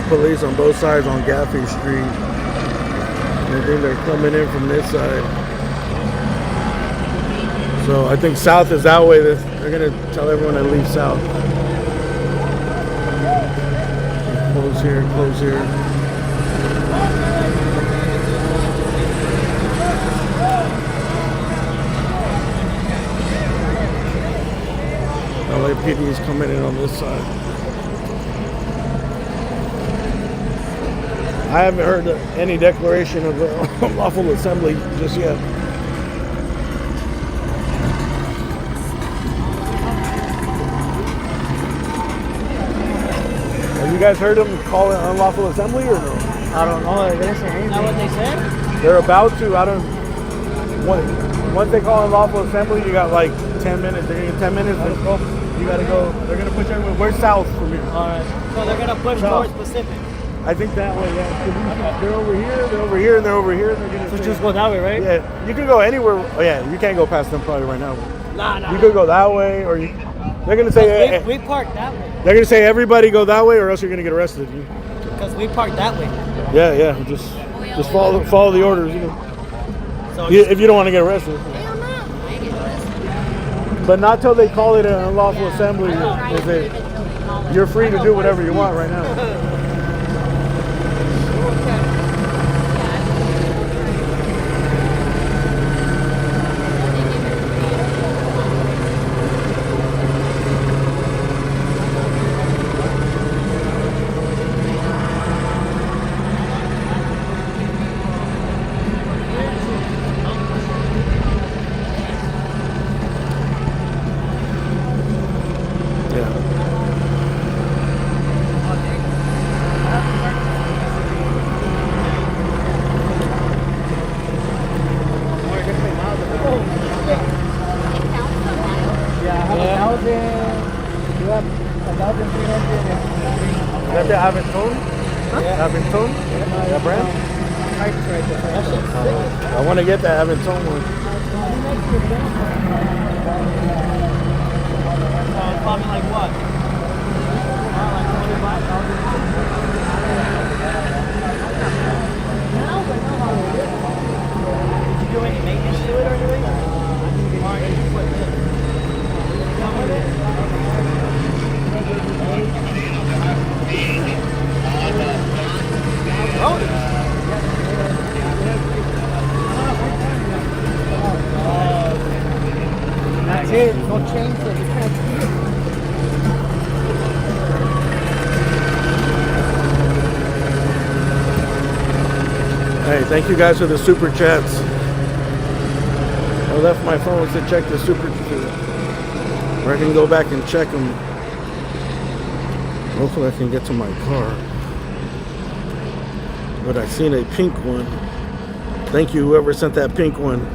Police on both sides on Gaffey Street. I think they're coming in from this side. So I think south is that way. They're going to tell everyone to leave south. Close here, close here. LAPD is coming in on this side. I haven't heard any declaration of unlawful assembly just yet. Have you guys heard them call it unlawful assembly or no? I don't know. They didn't say anything. Is that what they said? They're about to. I don't. Once they call unlawful assembly, you got like 10 minutes. They're gonna get 10 minutes. And you gotta go. They're gonna push everyone. We're south from here. All right. So they're gonna push towards Pacific. I think that way. Yeah. They're over here. They're over here. And they're over here. And they're gonna. So just go that way, right? Yeah. You could go anywhere. Oh yeah. You can't go past them probably right now. Nah. You could go that way, or you. They're gonna say. We parked that way. They're gonna say everybody go that way, or else you're gonna get arrested. Because we parked that way. Yeah. Just follow the orders. You know. So If you don't want to get arrested. But not till they call it an unlawful assembly. Is it? You're free to do whatever you want right now. Is that the Aventone? Huh? Aventone? That brand? I want to get that Aventone one. Probably like what? Did you do any maintenance to it or anything? Come with it? That's it. No change. So you can't see it. Hey, thank you guys for the super chats. I left my phone to check the super chats. Or I can go back and check them. Hopefully I can get to my car. But I seen a pink one. Thank you, whoever sent that pink one.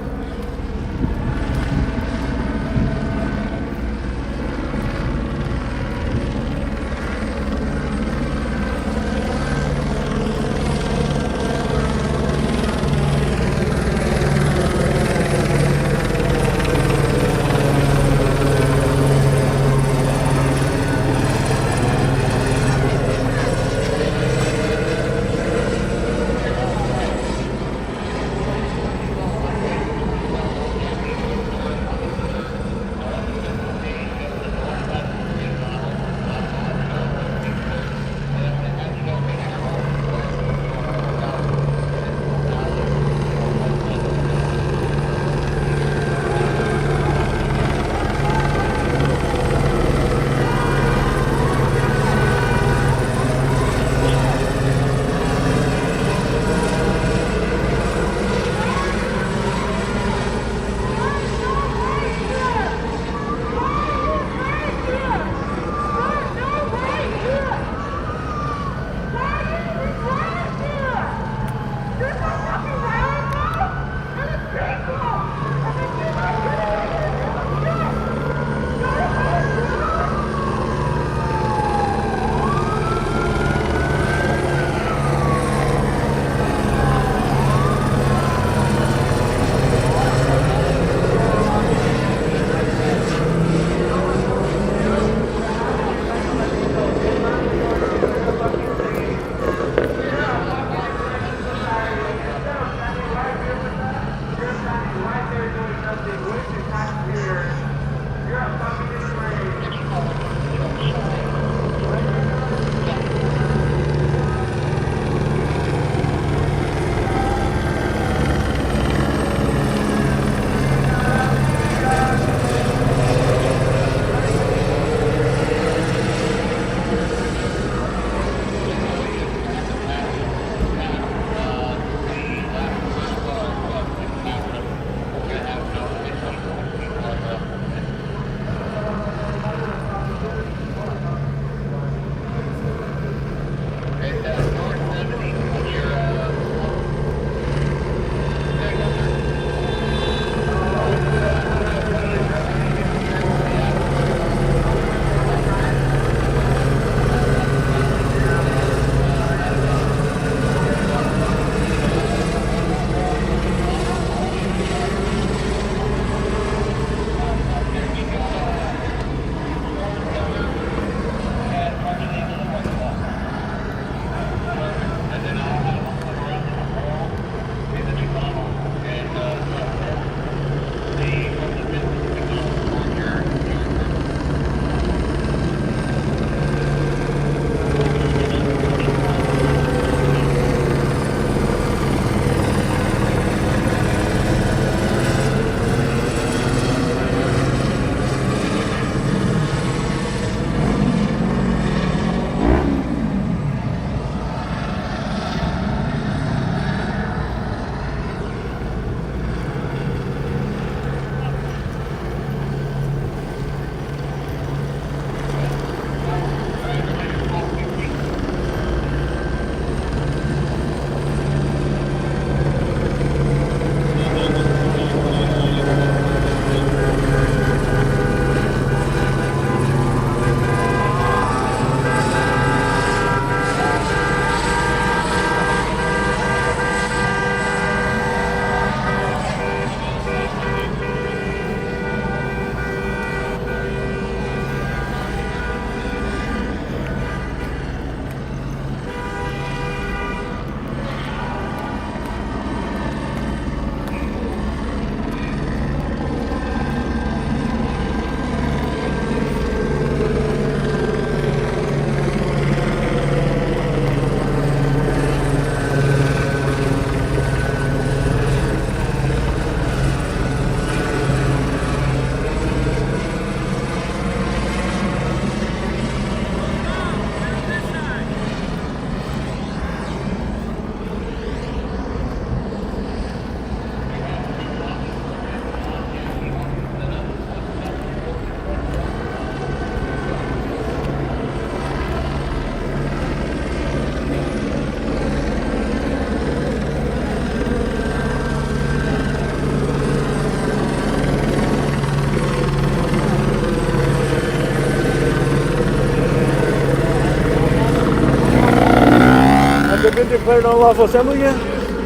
not been declared unlawful assembly yet?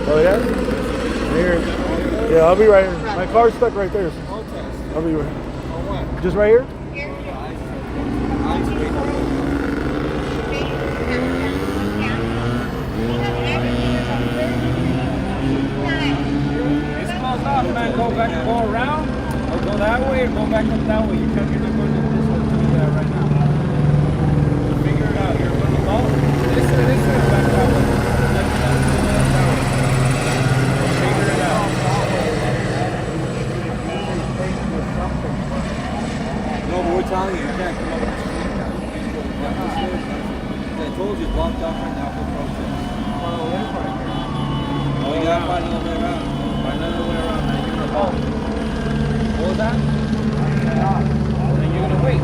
Oh yeah? Here. Yeah, I'll be right here. My car's stuck right there. I'll be right here. Just right here? It's closed off, man. Go back, go around, or go that way, or go back up that way. You're not going to this way right now. Figure it out. You're going to go this way, back that way. Figure it out. No, but we're telling you, you can't come up the street now. You can't go down this way. I told you, blocked off right now for protest. Oh, you gotta find another way around. Find another way around, man. You're gonna go. What was that? Then you're gonna wait.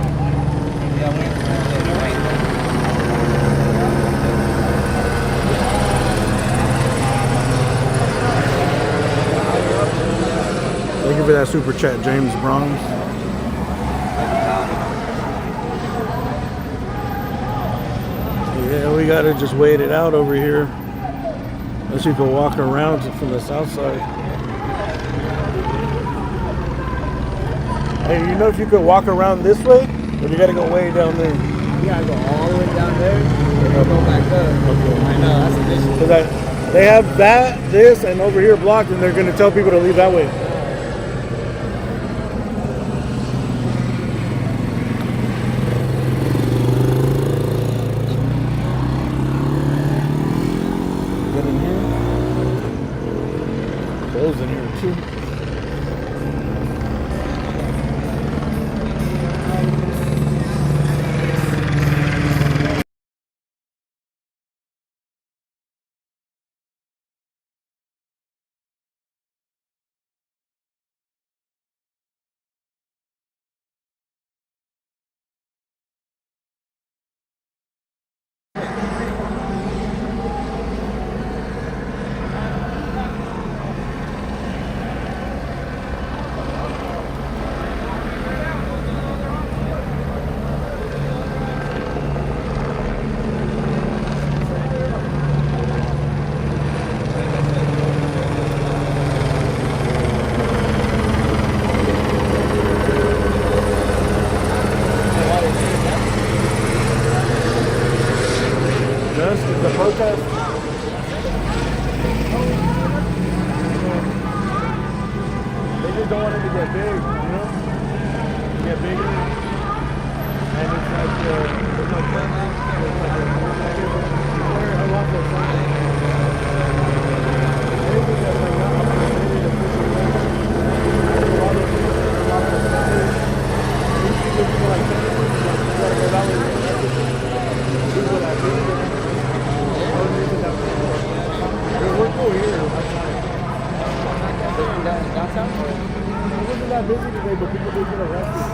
Yeah, wait. You're gonna wait. Thank you for that super chat, James Brahms. Yeah, we gotta just wait it out over here. Unless you can walk around from the south side. Hey, you know if you could walk around this way, or you gotta go way down there? You gotta go all the way down there, and go back up. Okay. I know, that's the issue. Because they have that, this, and over here blocked, and they're gonna tell people to leave that way. Get in here. Close in here too. Protest. They just don't want it to get big, you know? Get bigger. And it's like unlawful something. Anything that's like not opportunity to push it down. People like that. You gotta go that way. People that do it. We're cool here. Downtown? It wasn't that busy today, but people did get arrested.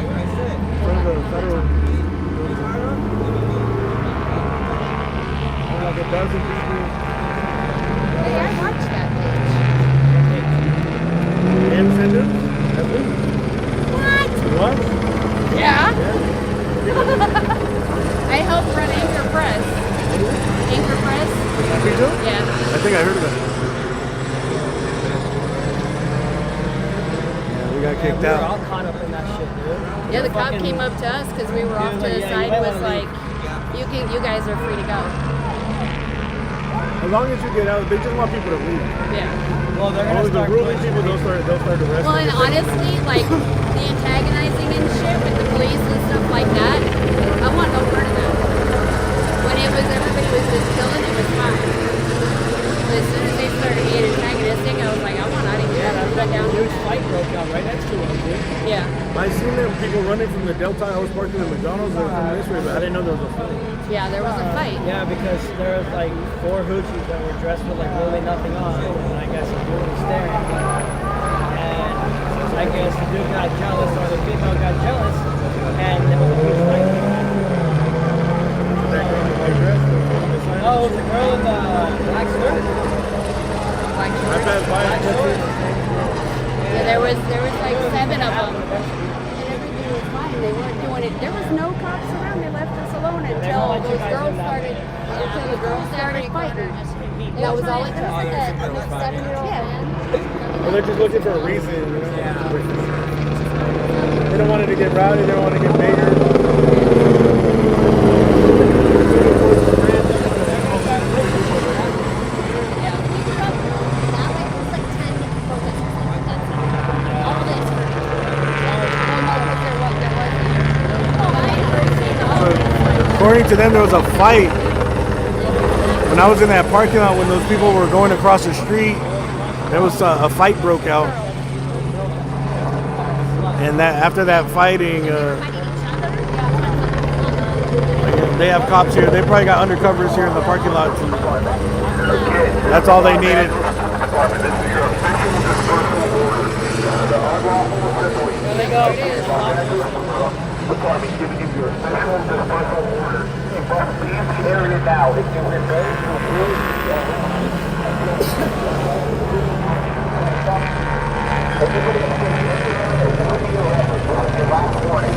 In front of the federal. Like a dozen people. Hey, I watched that And send it? That's me. What? What? Yeah. I helped run Anchor Press. Anchor Press? San Pedro? Yeah. I think I heard of that. Yeah, we got kicked We were out. all caught up in that shit, dude. Yeah, the cop came up to us because we were off to the side. Was like, you guys are free to go. As long as you get out, they just want people to leave. Yeah. Well, they're gonna Only the start ruling pushing people, they'll start arresting. Well, and honestly, like the antagonizing and shit with the police and stuff like that, I want no part of that. When it was everybody was just killing, it was fine. But as soon as they started being antagonistic, I was like, I want out of here. Yeah, that's Shut like a down. huge fight broke out right next to us, dude. Yeah. I seen them people running from the Delta. I was parking at McDonald's. They were coming this way, but I didn't know there was a fight. Yeah, there was a fight. Yeah, because there was like 4 hoochies that were dressed with like really nothing on, and I guess the dude was staring. And I guess the dude got jealous, or the female got jealous, and there was a huge fight. Oh, it was the girl in the black skirt. Black I shorts. passed by Black it. shorts. Yeah, there was like 7 of them. And everything was fine. They weren't doing it. There was no cops around. They left us alone until those girls started The girls started fighting. That was all it took. Oh, there was some girls fighting. 7-year-old man. Well, they're just looking for a reason. You know? They don't want it to get rowdy. They don't want to get bigger. According to them, there was a fight when I was in that parking lot when those people were going across the street. There was a fight broke out, and that after that fighting, they have cops here. They probably got undercovers here in the parking lot. That's all they needed. There they go. Department giving you your official dispersal order. You must leave the area now if you are ready to approve. Everybody your last warning.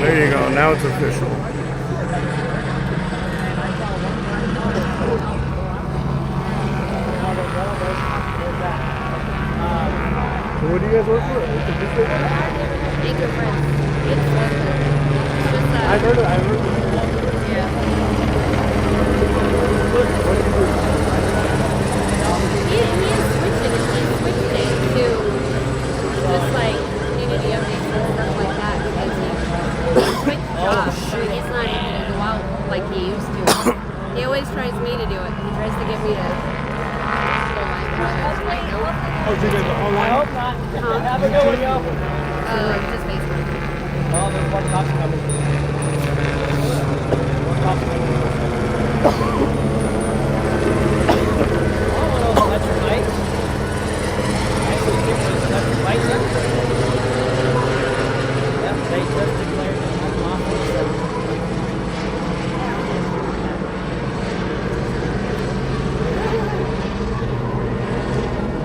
There you go. Now it's official. What do you guys work for? I've heard of it. Yeah. What do you do? He switched it to just like community updates and stuff like that because he switched jobs. So he's not able to go out like he used to. He always tries me to do it. He tries to get me to go live. Oh, do they go online? I hope not. Have a good one, yo. Just Facebook. Oh, there's one cop coming. One cop coming. Oh, one of those electric lights. Actually, pictures of electric lights everywhere. Yep, they just declared it unlawful.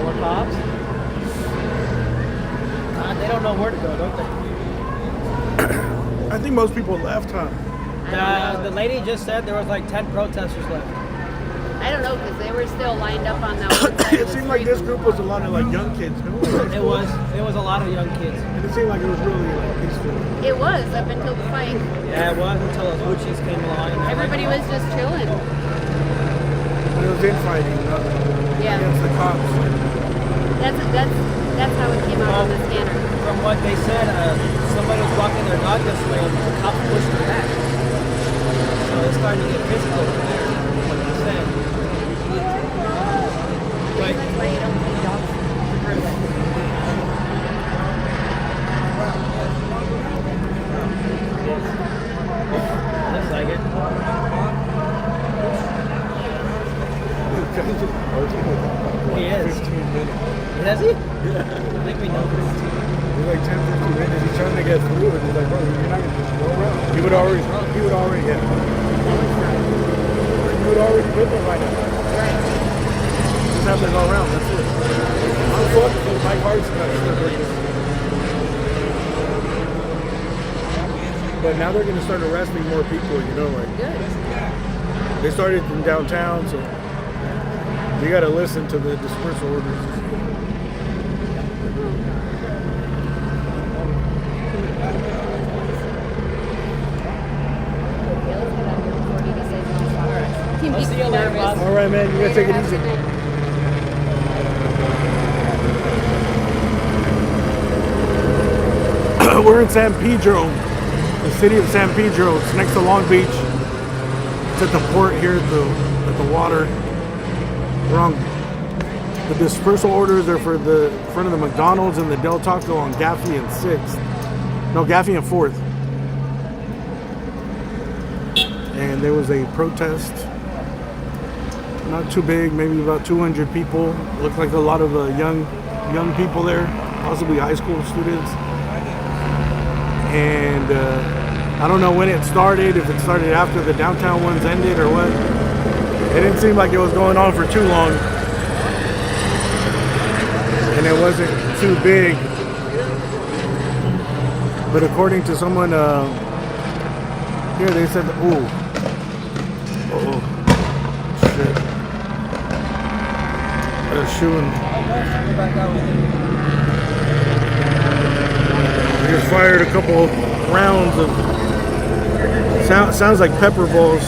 More cops. They don't know where to go, don't they? I think most people left, huh? The lady just said there was like 10 protesters left. I don't know because they were still lined up on that one side. It seemed like this group was a lot of like young kids. It was a lot of young kids. And it seemed like it was really like peaceful. It was up until the fight. Yeah, it was until the Hoochies came along. And Everybody was just chilling. It was infighting Yeah. against the cops. That's how it came out on the scanner. From what they said, somebody was walking their dog this way and the cops pushed them back. So it's starting to get physical from there. What they said. But That's why you don't take dogs to prison. looks like it. He is. 15 minutes. Has he? Yeah. I think we know this. He's like 10, 15 minutes. He's trying to get through it. He's like, bro, you're not going to just go around. He would already, yeah. He would already been there by now. Right. Just have to go around, that's it. I'm fucked because my car's not slippery. But now they're going to start arresting more people, you know, like. Good. They started in downtown, so you got to listen to the dispersal orders. I'll see you later, boss. All right, man. You gotta take it easy. We're in San Pedro, the city of San Pedro. It's next to Long Beach. It's at the port here at the water. We're on the dispersal orders are for the front of the McDonald's and the Del Taco on Gaffey and 6th. No, Gaffey and 4th. And there was a protest. Not too big, maybe about 200 people. Looked like a lot of young people there, possibly high school students. And I don't know when it started, if it started after the downtown ones ended or what. It didn't seem like it was going on for too long. and it wasn't too big. But according to someone here, they said, oh, shit, they're shooting. They just fired a couple rounds of sounds like pepper balls.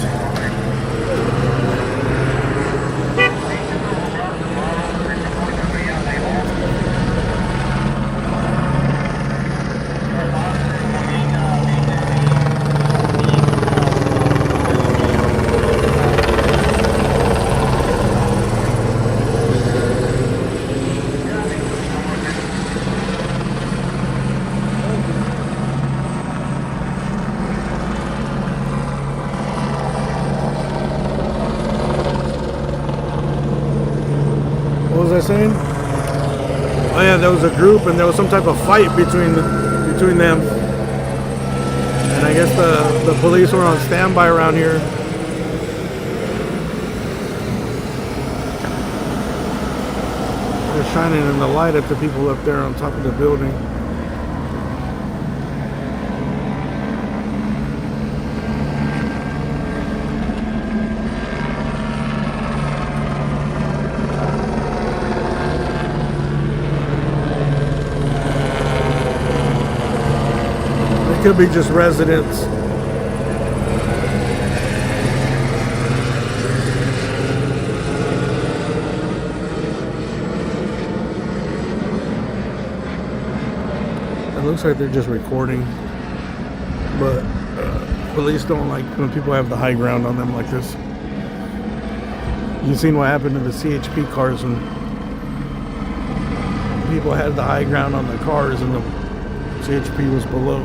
What was I saying? Oh yeah, there was a group and there was some type of fight between them. And I guess the police were on standby around here. They're shining in the light at the people up there on top of the building. Could be just residents. It looks like they're just recording, but police don't like when people have the high ground on them like this. You've seen what happened to the CHP cars when people had the high ground on the cars and the CHP was below.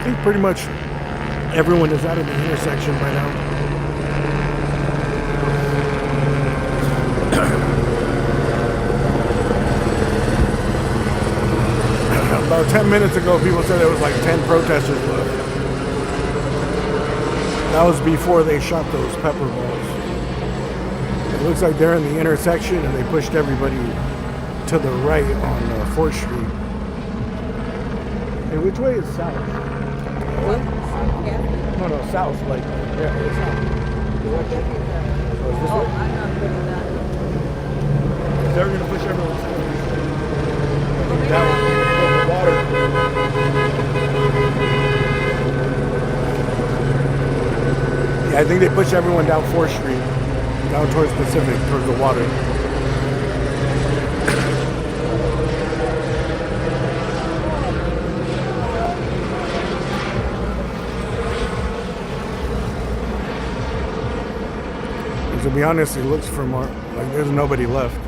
think pretty much everyone is out of the intersection by now. About 10 minutes ago, people said there was like 10 protesters left. That was before they shot those pepper balls. It looks like they're in the intersection and they pushed everybody to the right on 4th Street. Hey, which way is south? No, no, south, like, yeah, it's south. So is this way? I'm not good at that. They're going to push everyone down the water. Yeah, I think they push everyone down 4th Street, down towards Pacific, towards the water. To be honest, it looks from like there's nobody left.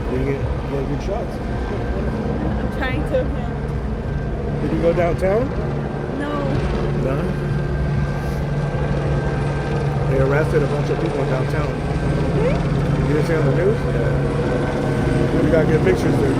You get good shots. I'm trying to. Did you go downtown? No. No? They arrested a bunch of people in downtown. You didn't see on the news? Yeah. We got good pictures there.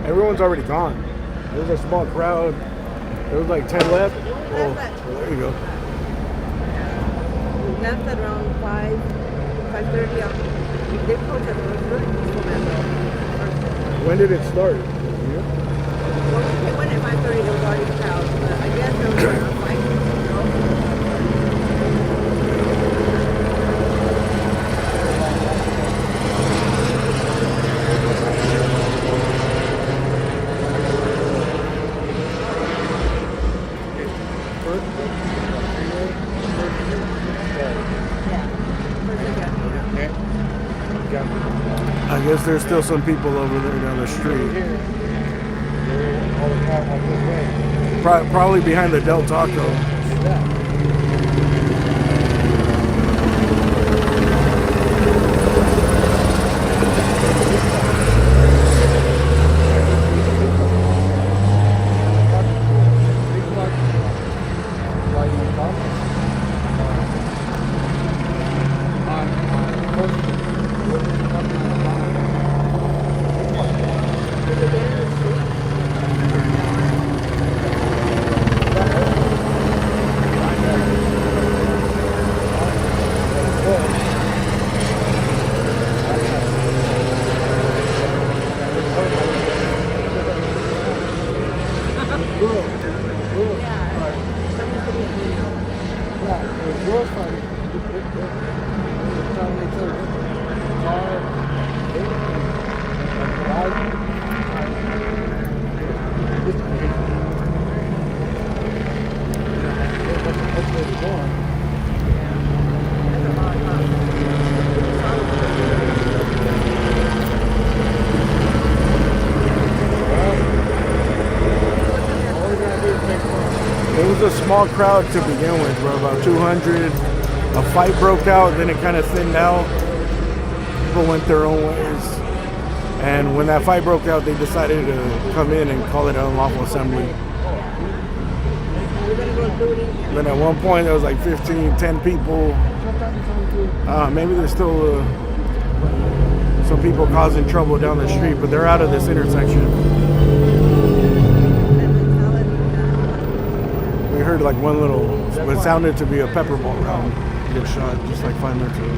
Everyone's already gone. There's a small crowd. There was like 10 left. Oh, there you go. We left at around 5:30. They protested. It was really peaceful, man. When did it start? Well, we went at 5:30. There was already a crowd. But I guess there was a fight. I guess there's still some people over there down the street. Probably behind the Del Taco. It was a small crowd to begin with, bro, about 200. A fight broke out, then it kind of thinned out. People went their own ways. And when that fight broke out, they decided to come in and call it an unlawful assembly. Then at one point, there was like 10 people. Maybe there's still some people causing trouble down the street, but they're out of this intersection. We heard like one little, what sounded to be a pepper ball round. get shot just like 5 minutes ago.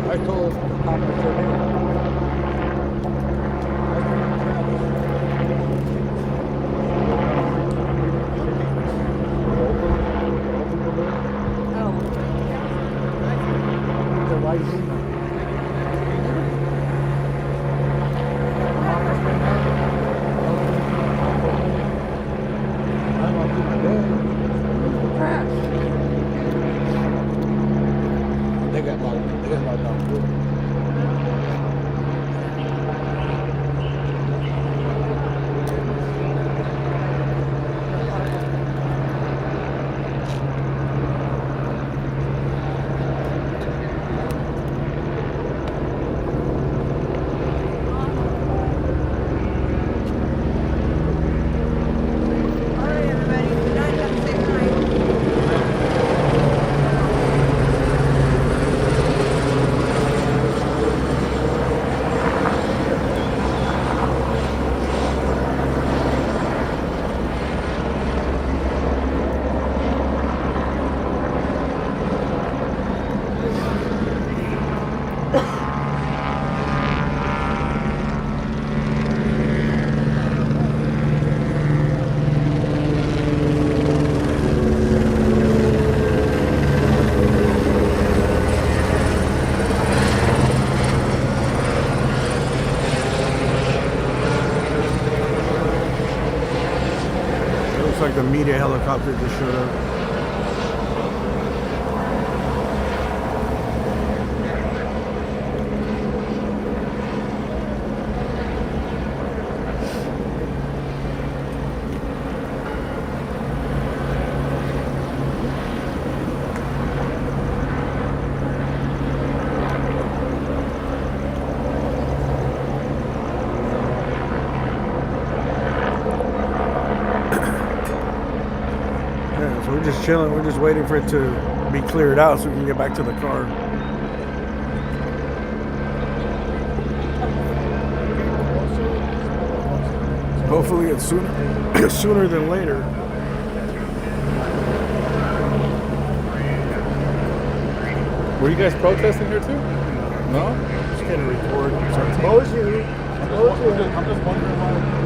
I told the cop I said, they got locked down too. Looks like the media helicopter just showed up. So we're just chilling. We're just waiting for it to be cleared out so we can get back to the car. Hopefully it's sooner than later. Were you guys protesting here too? No? Just gonna record. I'm just wondering why.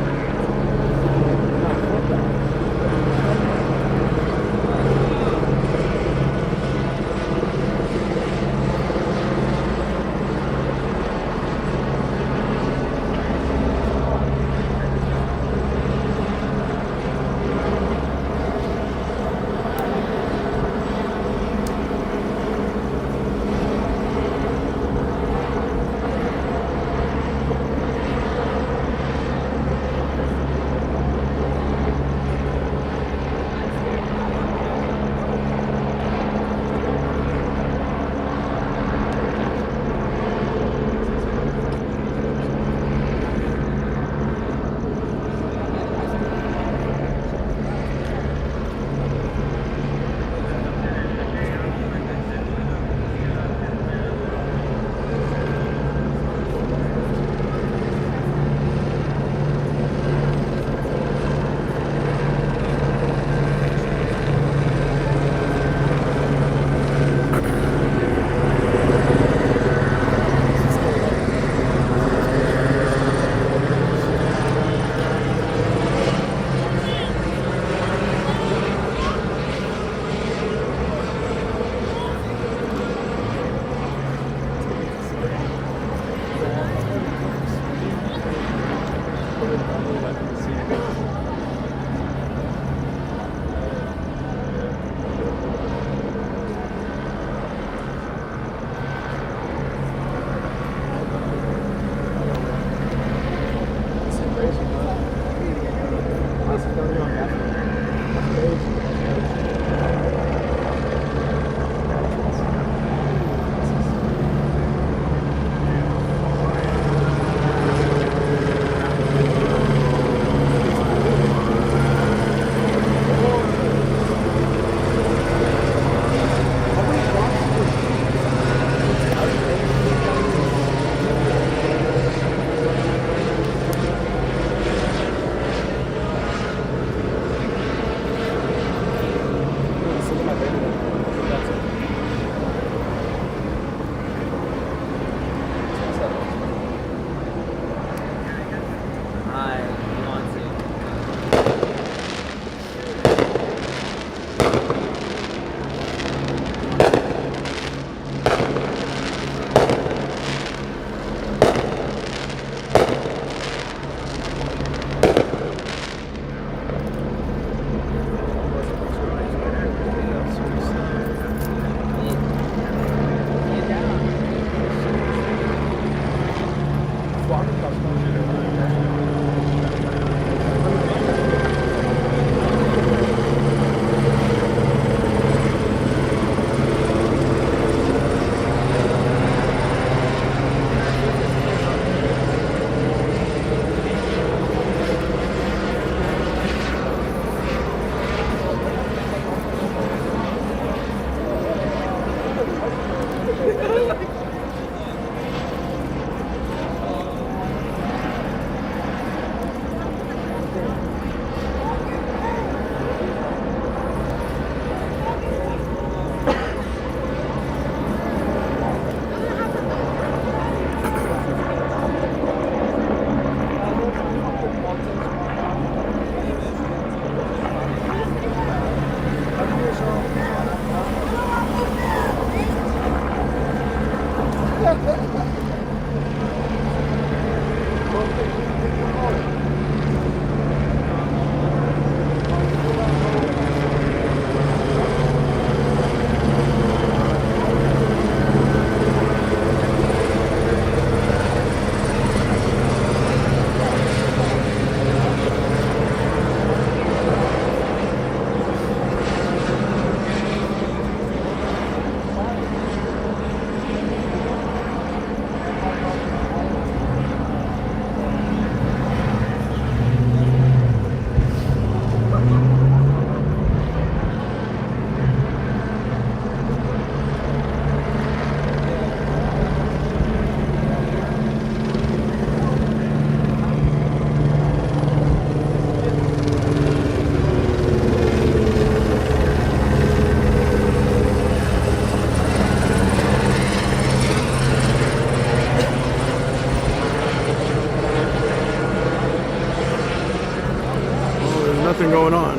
something going on.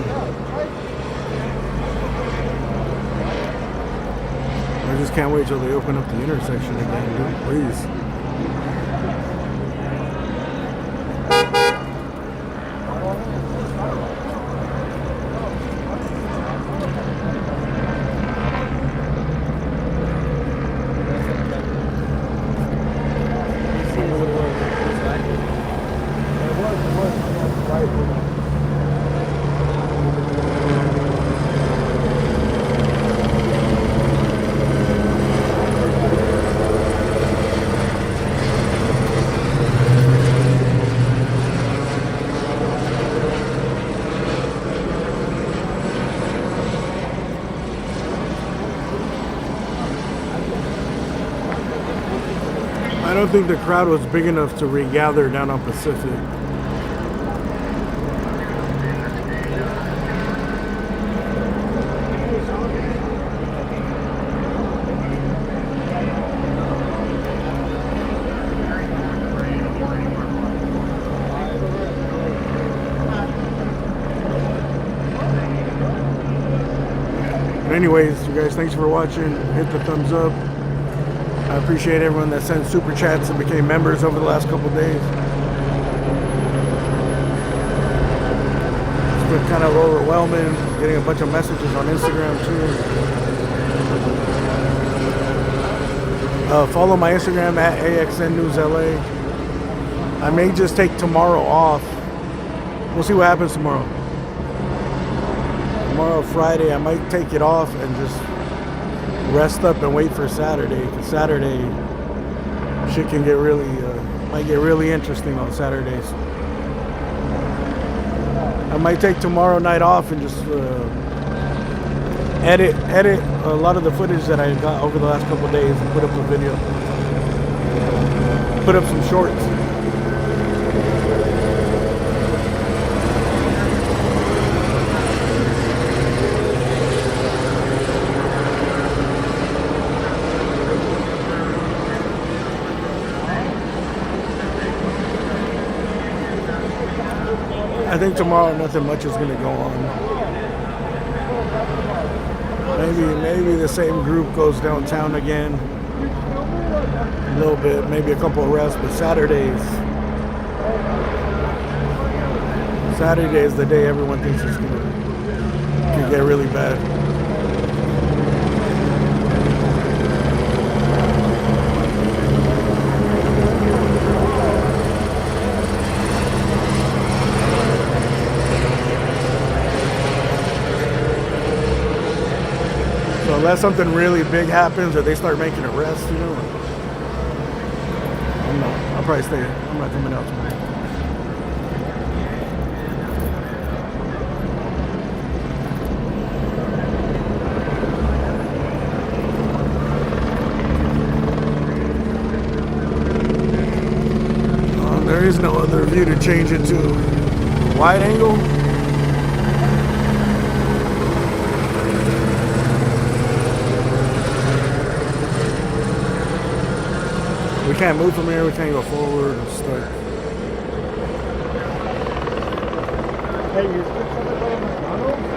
I just can't wait till they open up the intersection again, dude. Please. I don't think the crowd was big enough to regather down on Pacific. But anyways, you guys, thanks for watching. Hit the thumbs up. I appreciate everyone that sent super chats and became members over the last couple of days. It's been kind of overwhelming, getting a bunch of messages on Instagram too. Follow my Instagram at AXNNewsLA. I may just take tomorrow off. We'll see what happens tomorrow. Tomorrow, Friday, I might take it off and just rest up and wait for Saturday, because Saturday shit can get really might get really interesting on Saturdays. I might take tomorrow night off and just edit a lot of the footage that I got over the last couple of days and put up a video, put up some shorts. I think tomorrow nothing much is gonna go on. Maybe the same group goes downtown again. A little bit, maybe a couple of rests, but Saturday is the day everyone thinks it's gonna get really bad. Unless something really big happens or they start making arrests, you know, I'll probably stay. I'm not coming out tomorrow. There is no other view to change it to. Wide angle. We can't move from here, we can't go forward or stuck. Hey, you still coming from McDonald's?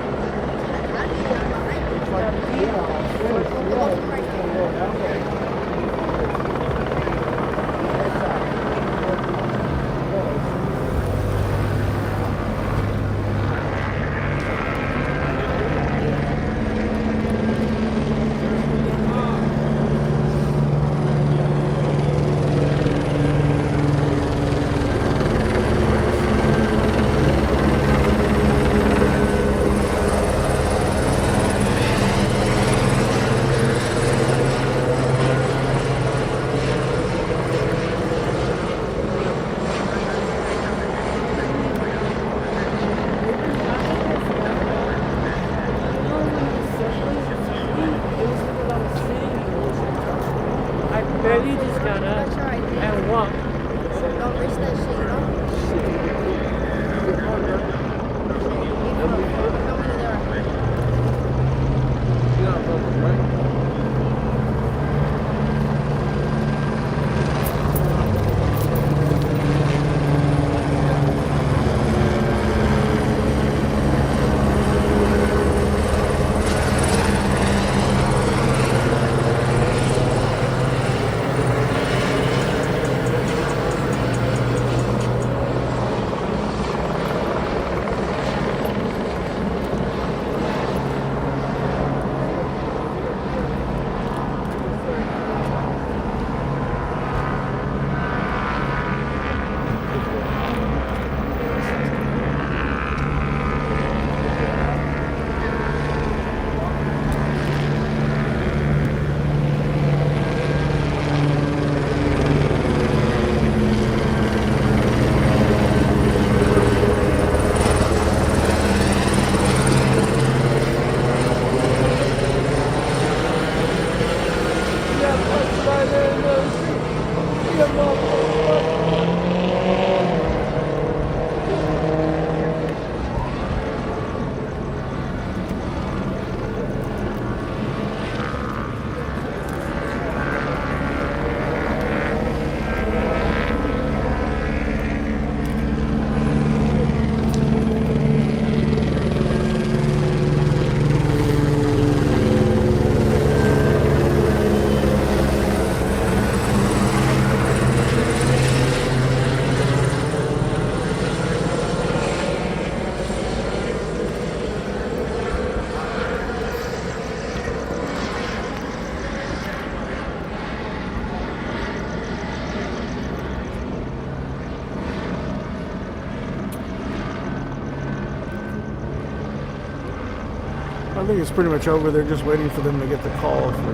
I think it's pretty much over. They're just waiting for them to get the call for.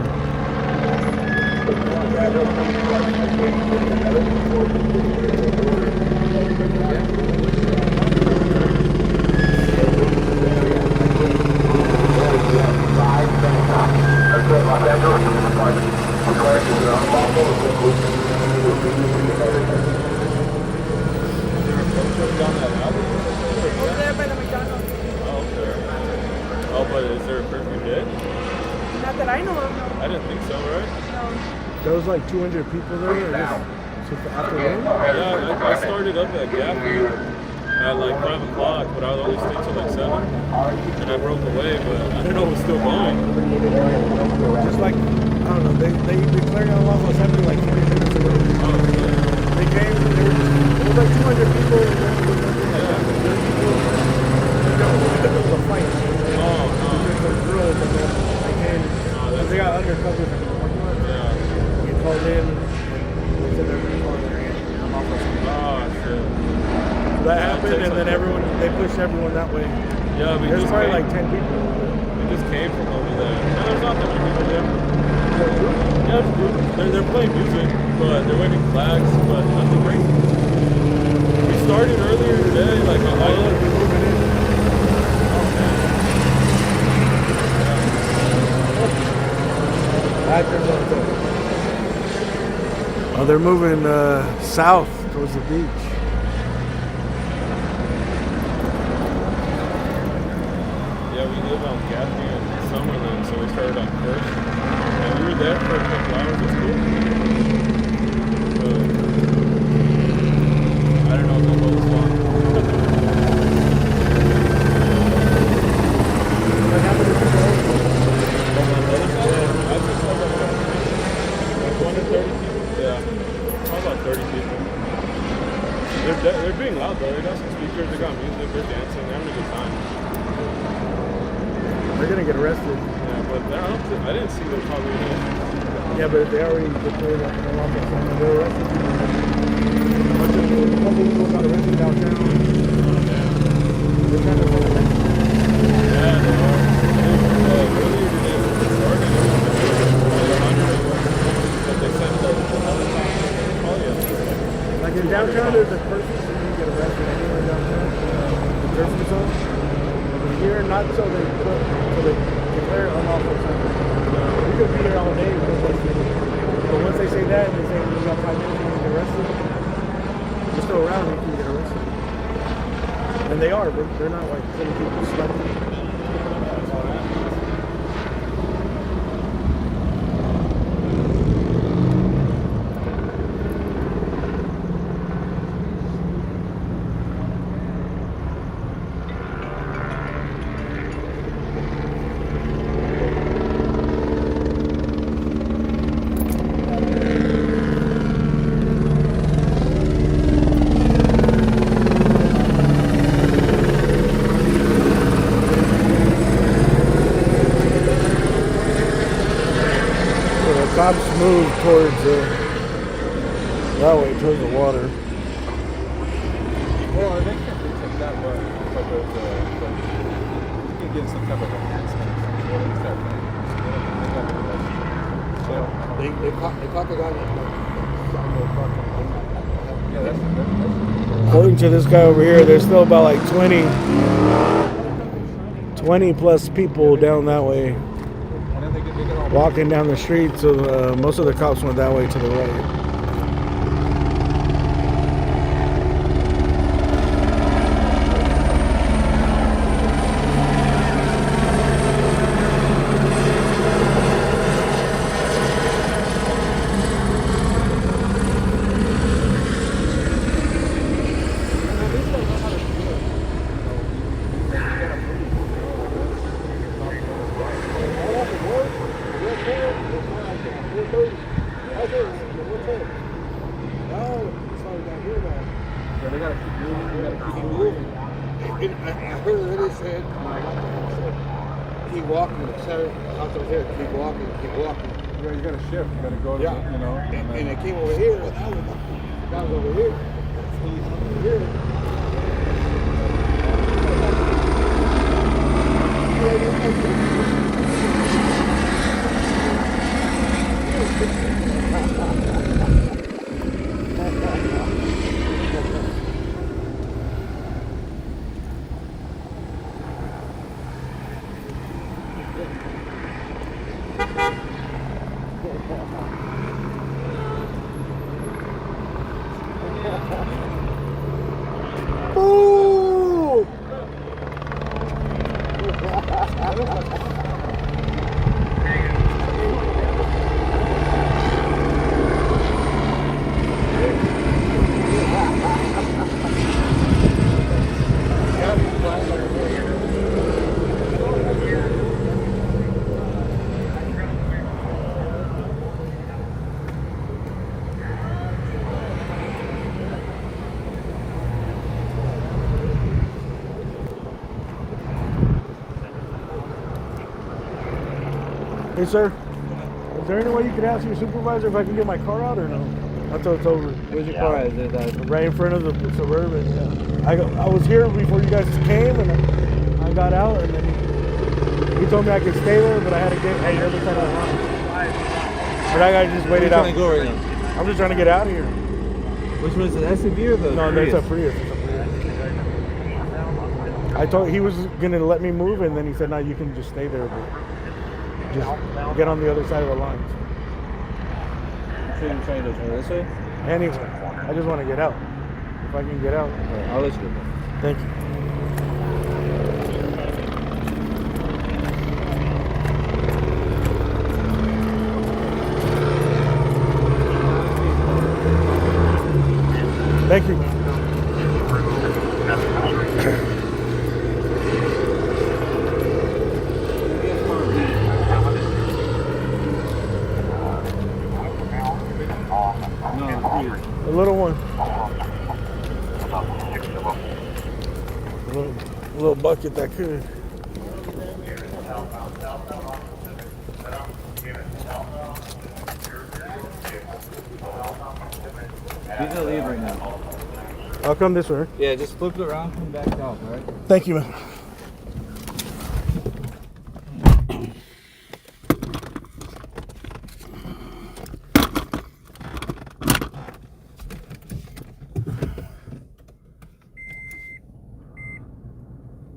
Over there by the McDonald's. Oh, okay. Oh, but is there a curfew day? Not that I know of, no. I didn't think so, right? No. There was like 200 people there. Or just since the afternoon. Yeah, I started up at Gaffney at like 5 o'clock, but I would only stay till like 7. And I broke away, but I didn't know it was still going. Just like, I don't know, they declared unlawful assembly like 40 minutes ago. Oh, they came, it was like 200 people, and then there was nothing like that. There was a fight. There's some girls, and then they came, they got undercover from the parking lot. They called in, and they said they're going to call their unlawful assembly. Oh, shit. So that happened, and then they pushed everyone that way. Yeah, there's probably like 10 people. We just came from over there. No, there's not that many people there. Yeah, it's cool. They're playing music, but they're waving flags, but nothing crazy. We started earlier today, like a light. Oh, they're moving south towards the beach. Yeah, we live on Gaffney and Summerlin, so we started on First. And we were there for a couple hours. It's cool. But I don't know if we'll go this long. What happened to the girls? On the other side? I just saw like 130 people. Yeah. How about 30 people? They're being loud though. They got some speakers, they got music, they're dancing, they're having a good time. They're gonna get arrested. Yeah, but I didn't see them probably. Yeah, but they already declared like an unlawful assembly. They were arrested. A couple people got arrested downtown. They're trying to find them. Yeah, they are. Earlier today, when they started, it was like 100 of them. But they sent another time. Oh, yeah. Like in downtown, there's a curfew, so you can get arrested anywhere downtown. The curfew zone. But here, not until they declare unlawful assembly. You could be here all day, but once they say that, and they say you got 5 minutes, you can get arrested. You're still around, you can get arrested. And they are, but they're not like putting people sleeping. Cops move towards that way, towards the water. Well, I think they took that, but there's you can get some type of enhancement or something. They caught the guy that According to this guy over here, there's still about like 20 plus people down that way. Walking down the street, so most of the cops went that way to the right. I heard that he said, keep walking, keep walking. Yeah, you gotta shift, you gotta go to, Yeah. you know. And they came over here, and that was over here. Over here. Hey, sir. Is there any way you could ask your supervisor if I can get my car out or no? Until it's over. Where's your car at? Is it Right in front of the Suburban. Yeah. I was here before you guys came, and I got out, and then he told me I could stay there, but I had to get at your other side of the line. But I gotta just wait it out. Where are you trying to go right now? I'm just trying to get out of here. Which one is it, SUV or the No, Prius? that's a Prius. I told he was gonna let me move, and then he said, "No, you can just stay there, but just get on the other side of the line." So you're trying to turn this way? Anyway, I just want to get out. If I can get out. Alright, I'll let you go. Thank you. Thank you. The little one. A little bucket that could. He's gonna leave right now. I'll come this way. Yeah, just flip it around, come back out, alright? Thank you, man.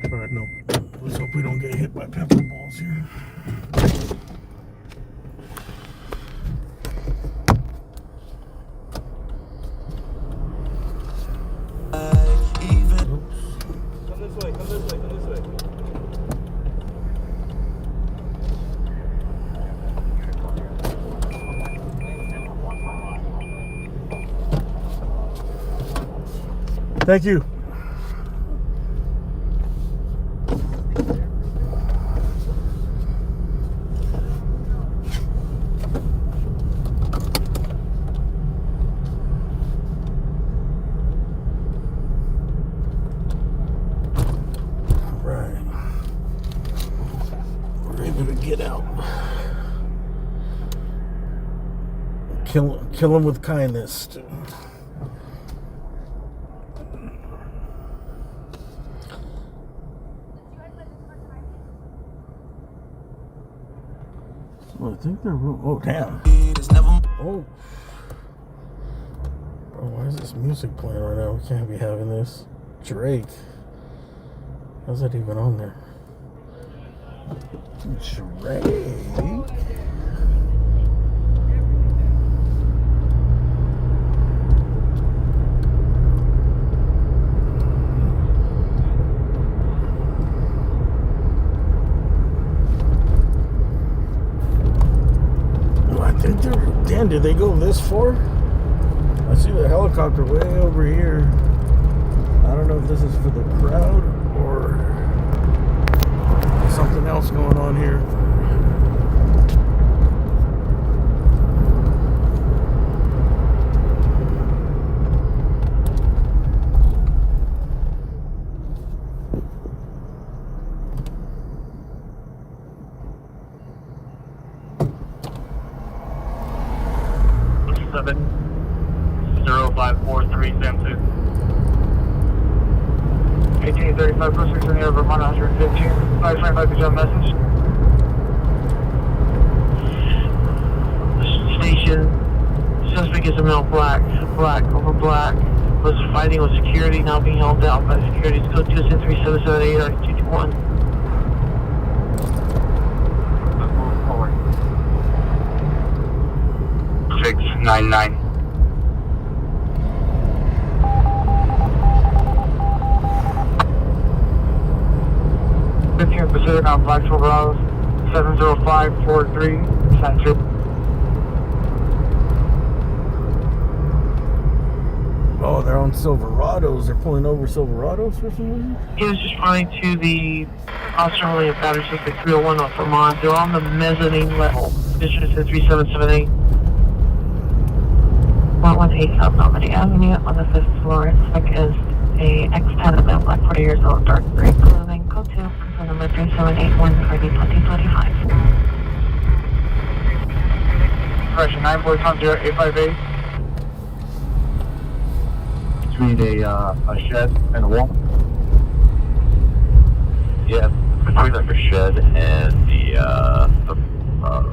Alright, no. Let's hope we don't get hit by pepper balls here. Come this way, come this way, come this way. Thank you. Right. We're able to get out. Kill him with kindness. Well, I think they're. Oh, damn. Oh. Oh, why is this music playing right now? We can't be having this. Drake. How's that even on there? Drake? Damn, did they go this far? I see the helicopter way over here. I don't know if this is for the crowd or something else going on here. Seven 0543 Samson. 1835 Prospect in over 115. 525 good job message. Station. Suspect is a male black over black. Was fighting with security, now being held down by security. Let's go 23778 or 221. Let's move forward. 699. Pacific on Black Silverados 70543 Central. Oh, they're on Silverados. They're pulling over Silverados for some reason? He was responding to the officer holding a battery suspect 301 off Vermont. They're on the mezzanine level. District said 3778. 118 South Normandy Avenue on the 5th floor. Suspect is a ex-tenant, male, black, 40 years old, dark gray clothing. Code 2, number 3781 for the 2025. Correction, 9 boys on 0858. Between a shed and a wall? Yeah, between like a shed and the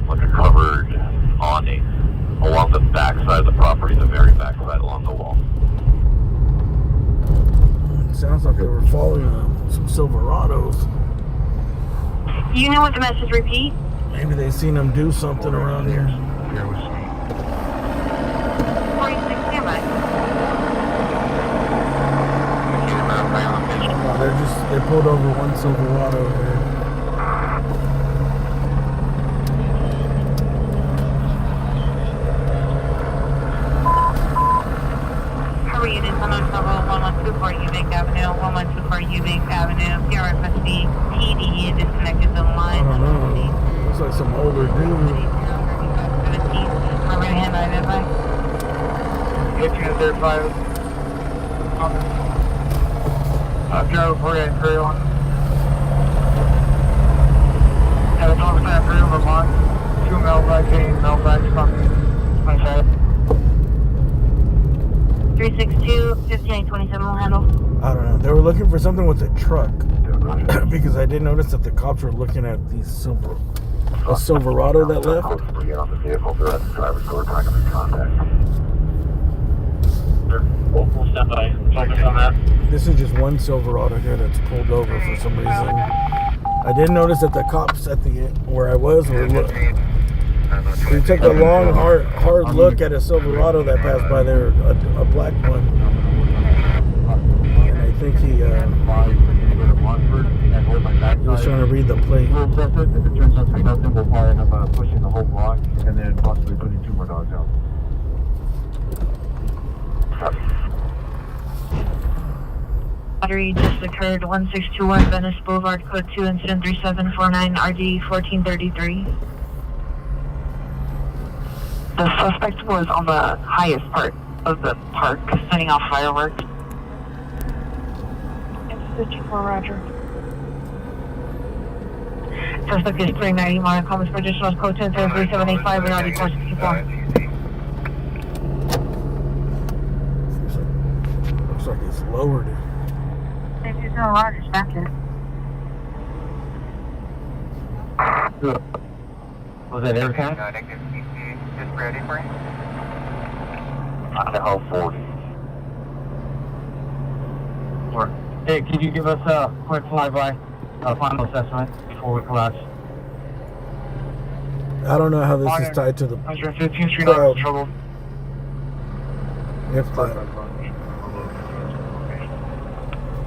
like a covered awning along the back side of the property, the very back side along the wall. It sounds like they were following some Silverados. You know what the message repeat? Maybe they seen them do something around here. Yeah, we see. 46, standby. They pulled over one Silverado here. Hurry units on Road 1124 Eubank Avenue, 1124 Eubank Avenue, PRFSB, TD, disconnected the line. I don't know. Looks like some older dude. 17, we're going to hand identify. 1835. Joe, 4831. Have a 12-3 over Vermont. 2 mailbags, 8 mailbags from 27. 362, 5827 will handle. I don't know. They were looking for something with a truck. Because I did notice that the cops were looking at these a Silverado that left. On the vehicle, they're at the driver's door trying to make contact. We'll stand by. Focus on that. This is just one Silverado here that's pulled over for some reason. I did notice that the cops at the end where I was were looking. We took a long, hard look at a Silverado that passed by there, a black one. And I think he was trying to read the plate. If it turns out to be nothing, we'll probably end up pushing the whole block and then possibly putting 2 more dogs out. Battery just occurred, 1621 Venice Boulevard, code 2, incident 3749, RD 1433. The suspect was on the highest part of the park, setting off fireworks. It's 54, roger. Suspect is 390, Modern Comments for additional code 10 3785 and RD 464. Looks like it's lowered it. Thank you so much, dispatcher. Was that aircam? Just ready for you. Idaho 40. Hey, can you give us a quick flyby, final assessment before we collapse? I don't know how this is tied to the 115th Street, crowd. trouble. If that,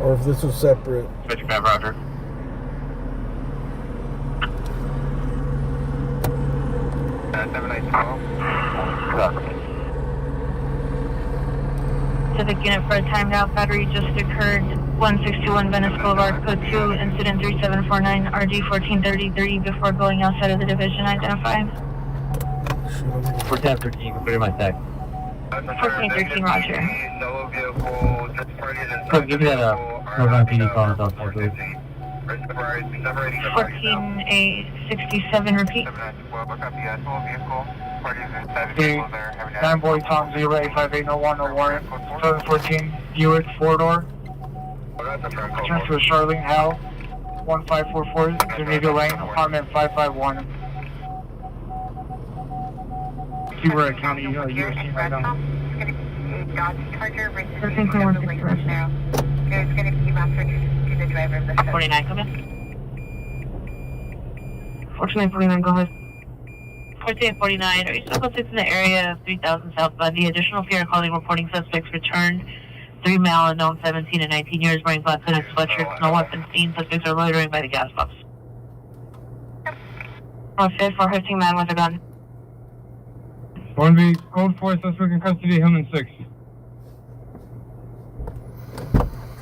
or if this was separate. 55, roger. Civic unit for a timeout. Battery just occurred. 1621 Venice Boulevard, code 2, incident 3749, RG 1433. Before going outside of the division, identify. 1413, completed my tag. 1413, roger. Quick, give me that Northern PD call and dog tag, please. 14867, repeat. The 9 boy Tom 0858 no warrant. 714 Buick 4-door. Turns to a Charlene Howe. 1544 Geneva Lane, apartment 551. See where I county USC right now. Dodge Charger versus the Lake now. There's going to be master to the driver of the 49, come in. 1449, go ahead. 1449, are you still posted in the area of 3000 South Bundy? Additional fear calling reporting suspects returned. 3 male, unknown, 17 and 19 years, wearing black hooded sweatshirts, no weapons seen. Suspects are loitering by the gas pumps. On 5th, 415 man with a gun. 1B, code 4, suspect in custody, Hillman 6.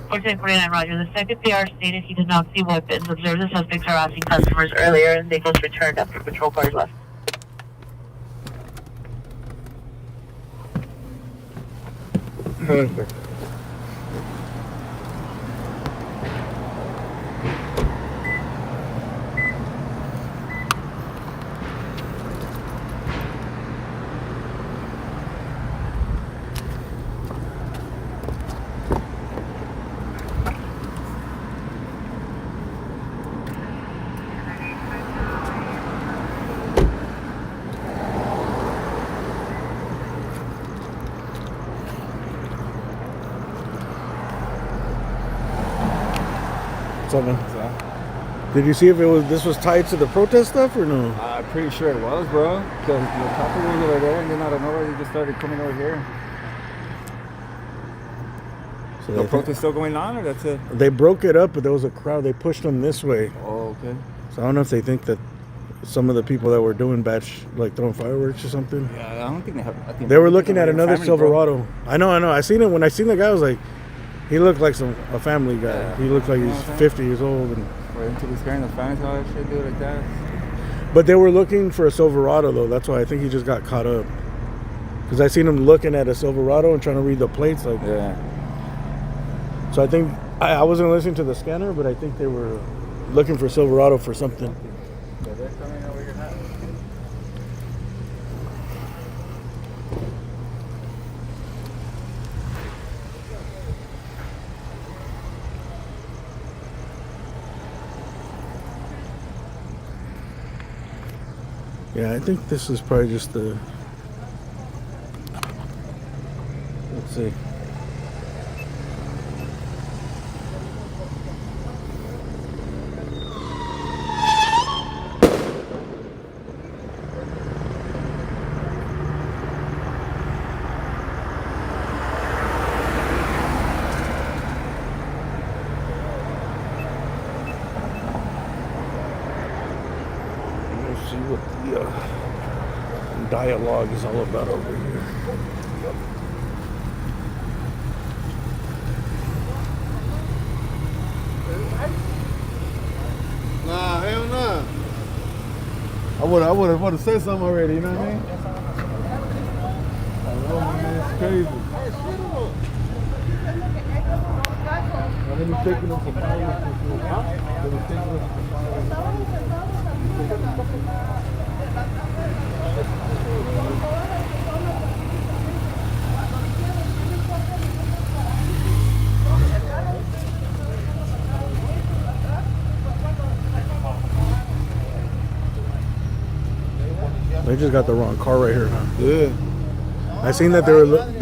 1449, roger. The second PR stated he did not see weapons. Observe the suspects harassing customers earlier and vehicles returned after patrol cars left. Perfect. What's up, man? Did you see if this was tied to the protest stuff or no? I'm pretty sure it was, bro. Because the copper was over there, and then out of nowhere, they just started coming over here. So The protest still going on, or that's it? They broke it up, but there was a crowd. They pushed them this way. Oh, okay. So I don't know if they think that some of the people that were doing like throwing fireworks or something. Yeah, I don't think they have. I think They were looking at another family, Silverado. bro. I know. I seen it when I seen the guy. I was like, he looked like a family guy. Yeah. He looked like You know he's what I'm 50 years old. And Or into the scaring the fans, all that shit, do it like that. but they were looking for a Silverado though. That's why I think he just got caught up. Because I seen him looking at a Silverado and trying to read the plates. Like, yeah. So I think I wasn't listening to the scanner, but I think they were looking for Silverado for something. So they're coming over your house. Yeah, I think this is probably just the. Let's see. Let's see what the dialogue is all about over here. Nah, hell nah. I would have said something already, you know what I mean? I know, man, it's crazy. Let me take them for They just got the wrong car right here, huh? Yeah. I seen that they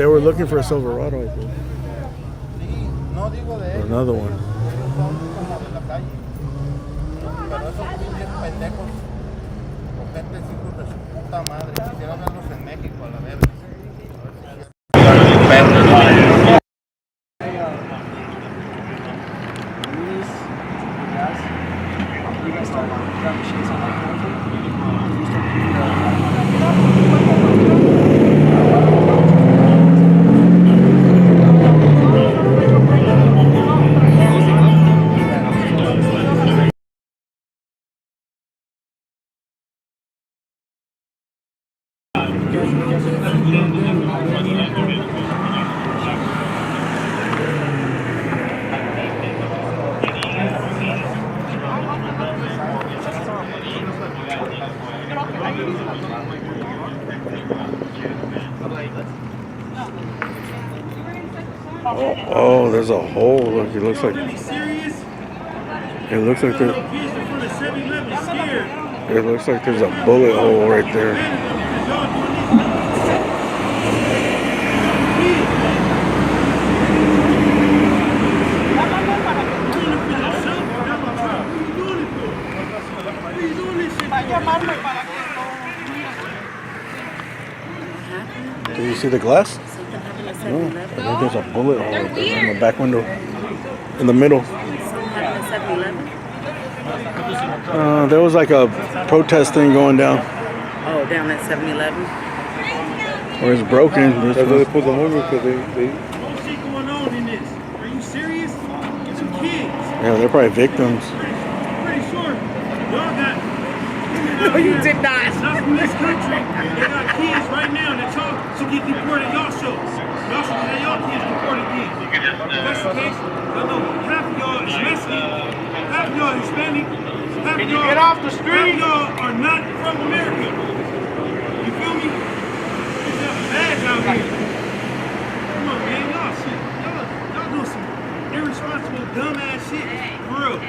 were looking for a Silverado, I think. Or another one. Oh, there's a hole. Look, it looks like there's. It looks like there's a bullet hole right there. Did you see the glass? No, I think there's a bullet hole right there in the back window. In the middle. There was like a protest thing going down. Oh, down at 7-Eleven? Or it's broken. That's why they pulled them over because they What's going on in this? Are you serious? Some kids. Yeah, they're probably victims. Pretty sure y'all got. No, you did not. Not from this country. They got kids right now that y'all should get deported. Y'all should have y'all kids deported again. If that's the case, I know half of y'all is Mexican, half of y'all Hispanic, half of y'all get off the street. Half of y'all are not from America. You feel me? There's a badge out here. Come on, man, y'all shit. Y'all do some irresponsible, dumbass shit. For real.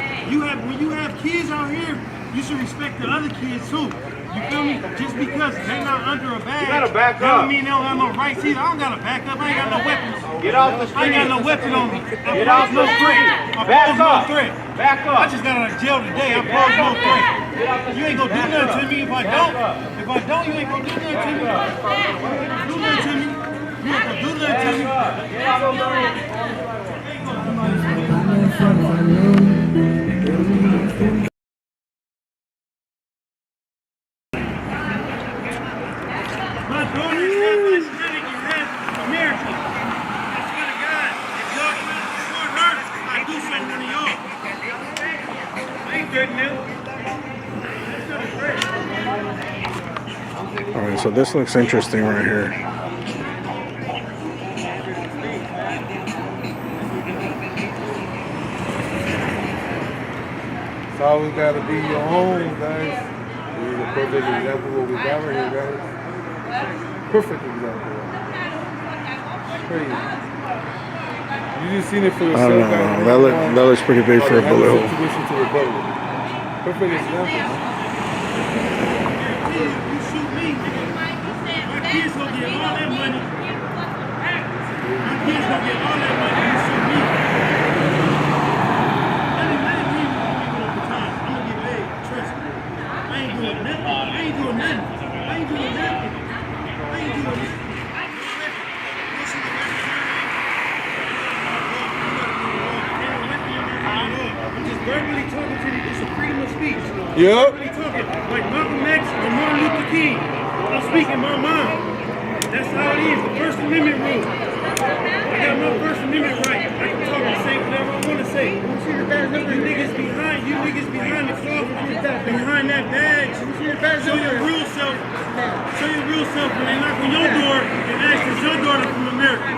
When you have kids out here, you should respect the other kids too. You feel me? Just because they're not under a badge, you gotta back up. Don't mean they don't have no rights either. I don't gotta back up. I ain't got no weapons. Get off the street. I ain't got no weapon on me. Get off no threat. Back up. No threat. Back up. I just got out of jail today. I posed no threat. You ain't gonna do nothing to me if I don't. If I don't, you ain't gonna do nothing to me. You ain't gonna do nothing to me. You ain't gonna do nothing to me. My daughter is half Hispanic and half American. I swear to God, if y'all trying to support her, I do something to y'all. I ain't threatening them. All right, so this looks interesting right here. It's always got to be your own, guys. This is a perfect example of what we got right here, guys. Perfect example. Crazy. You just seen it for I yourself, don't guys. know. That looks pretty big for a bullet hole. Situation to rebuttal. Perfect example, man. You shoot me, my kids gonna get all that money. My kids gonna get all that money. You shoot me. Let it be over time. I'm gonna get paid. Trust me. I ain't doing nothing. I ain't doing nothing. I ain't doing nothing. I ain't doing nothing. I'm just verbally talking to you. It's a freedom of speech. Yep. Verbally talking. Like Malcolm X and Martin Luther King. I'm speaking my mind. That's how it is. The First Amendment rule. I got my First Amendment right. I can talk and say whatever I want to say. You niggas behind the cloth, behind that badge. Show your real self. Show your real self when they knock on your door and ask is your daughter from America.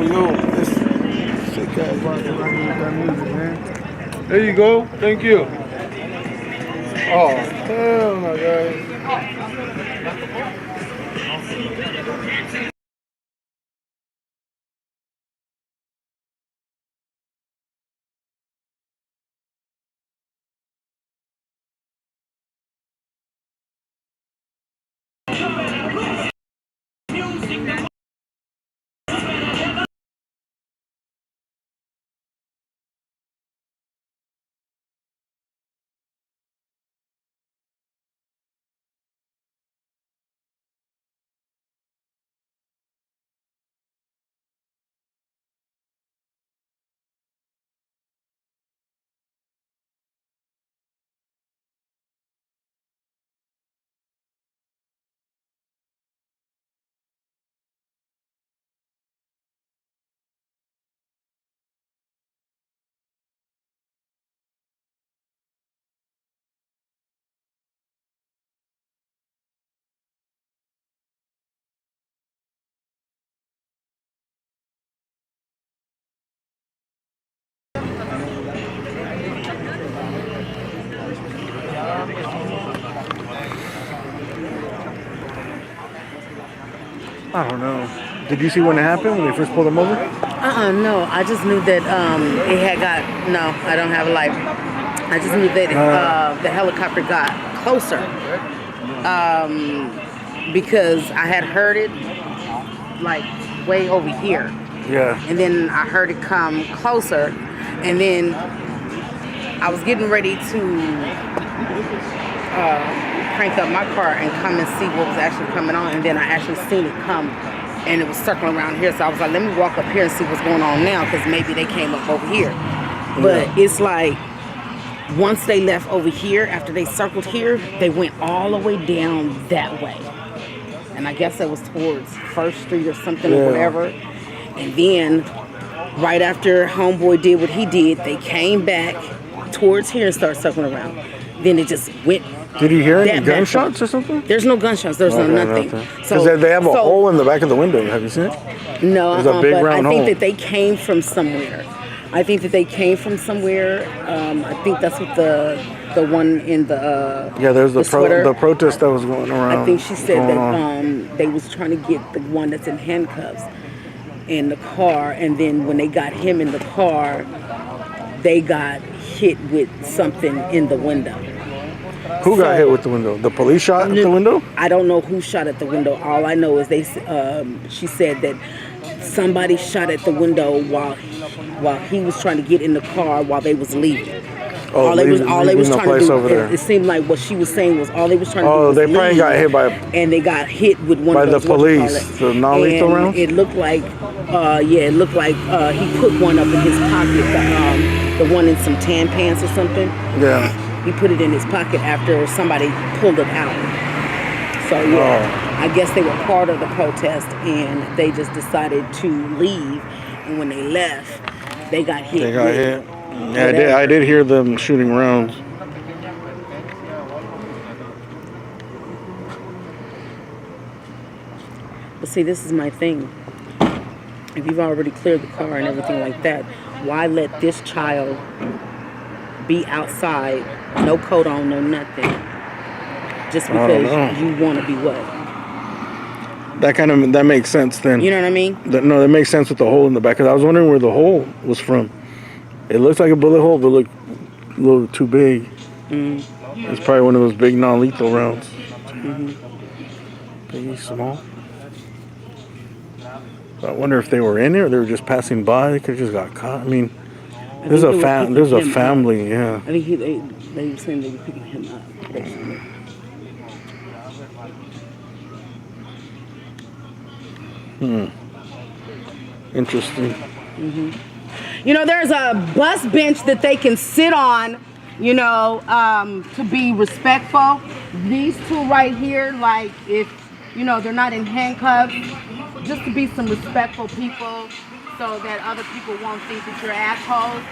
Yo. This sick ass right here with that music, man. There you go. Thank you. Oh, hell no, guys. I don't know. Did you see when it happened, when they first pulled him over? No. I just knew that it had got, no, I don't have a life. I just knew that the helicopter got closer because I had heard it like way over here. Yeah. And then I heard it come closer, and then I was getting ready to crank up my car and come and see what was actually coming on, and then I actually seen it come, and it was circling around here. So I was like, let me walk up here and see what's going on now, because maybe they came up over here. But it's like once they left over here, after they circled here, they went all the way down that way, and I guess that was towards First Street or something or whatever. And then, right after homeboy did what he did, they came back towards here and started circling around. Then it just went. Did you hear any that gunshots or something? There's no gunshots. There's no nothing. Because they have a hole in the back of the window. Have you seen it? No, there's a big but round I think hole. that they came from somewhere. I think that's what the one in the Yeah, there's the sweater. protest that was going around. I think she said that they was trying to get the one that's in handcuffs in the car, and then when they got him in the car, they got hit with something in the window. Who got hit with the window? The police shot at the window? I don't know who shot at the window. All I know is she said that somebody shot at the window while he was trying to get in the car while they was leaving. Oh, all they was trying to do. Over there. It seemed like what she was saying was all they was trying to do. Oh, was they probably got hit by. And they got hit with one by of those, the police, the non-lethal rounds. It looked like, he put one up in his pocket, the one in some tan pants or something. Yeah. He put it in his pocket after somebody pulled it out. So I guess they were part of the protest and they just decided to leave. And when they left, they got hit. They got hit. Yeah, I did hear them shooting rounds. But see, this is my thing. If you've already cleared the car and everything like that, why let this child be outside, no coat on, no nothing, just because you want to be what? That makes sense then. You know what I mean? That makes sense with the hole in the back. Because I was wondering where the hole was from. It looks like a bullet hole, but looked a little too big. Mm-hmm. It's probably one of those big non-lethal rounds. Mm-hmm. Big, small. I wonder if they were in there or they were just passing by. They could have just got caught. I mean, there's a family, yeah. I think they were saying they were picking him up, basically. Interesting. Mm-hmm. You know, there's a bus bench that they can sit on, you know, to be respectful. These two right here, like if, you know, they're not in handcuffs, just to be some respectful people so that other people won't think that you're assholes.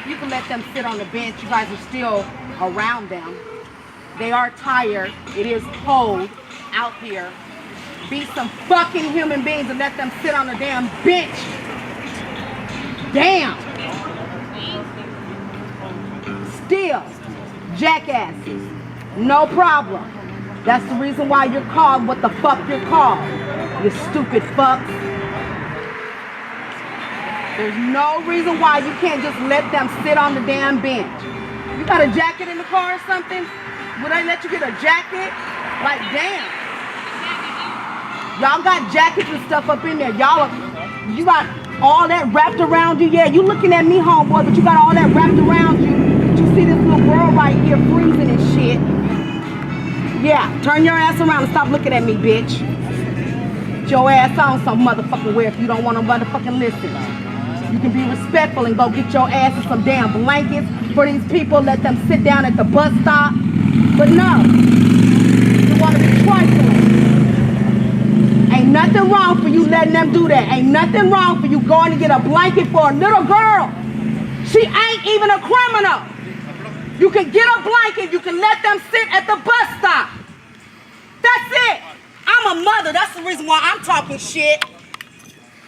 You can let them sit on the bench. You guys are still around them. They are tired. It is cold out here. Be some fucking human beings and let them sit on the damn bench. Damn. Still, jackasses. No problem. That's the reason why you're called what the fuck you're called. You stupid fucks. There's no reason why you can't just let them sit on the damn bench. You got a jacket in the car or something? Would I let you get a jacket? Like, damn. Y'all got jackets and stuff up in there. You got all that wrapped around you. Yeah, you looking at me, homeboy, but you got all that wrapped around you. But you see this little girl right here freezing and shit. Yeah, turn your ass around and stop looking at me, bitch. Get your ass on some motherfucking way if you don't want to motherfucking listen. You can be respectful and go get your ass in some damn blankets for these people. Let them sit down at the bus stop. But no, you want to be trifling. Ain't nothing wrong for you letting them do that. Ain't nothing wrong for you going to get a blanket for a little girl. She ain't even a criminal. You can get a blanket. You can let them sit at the bus stop. That's it. I'm a mother. That's the reason why I'm talking shit.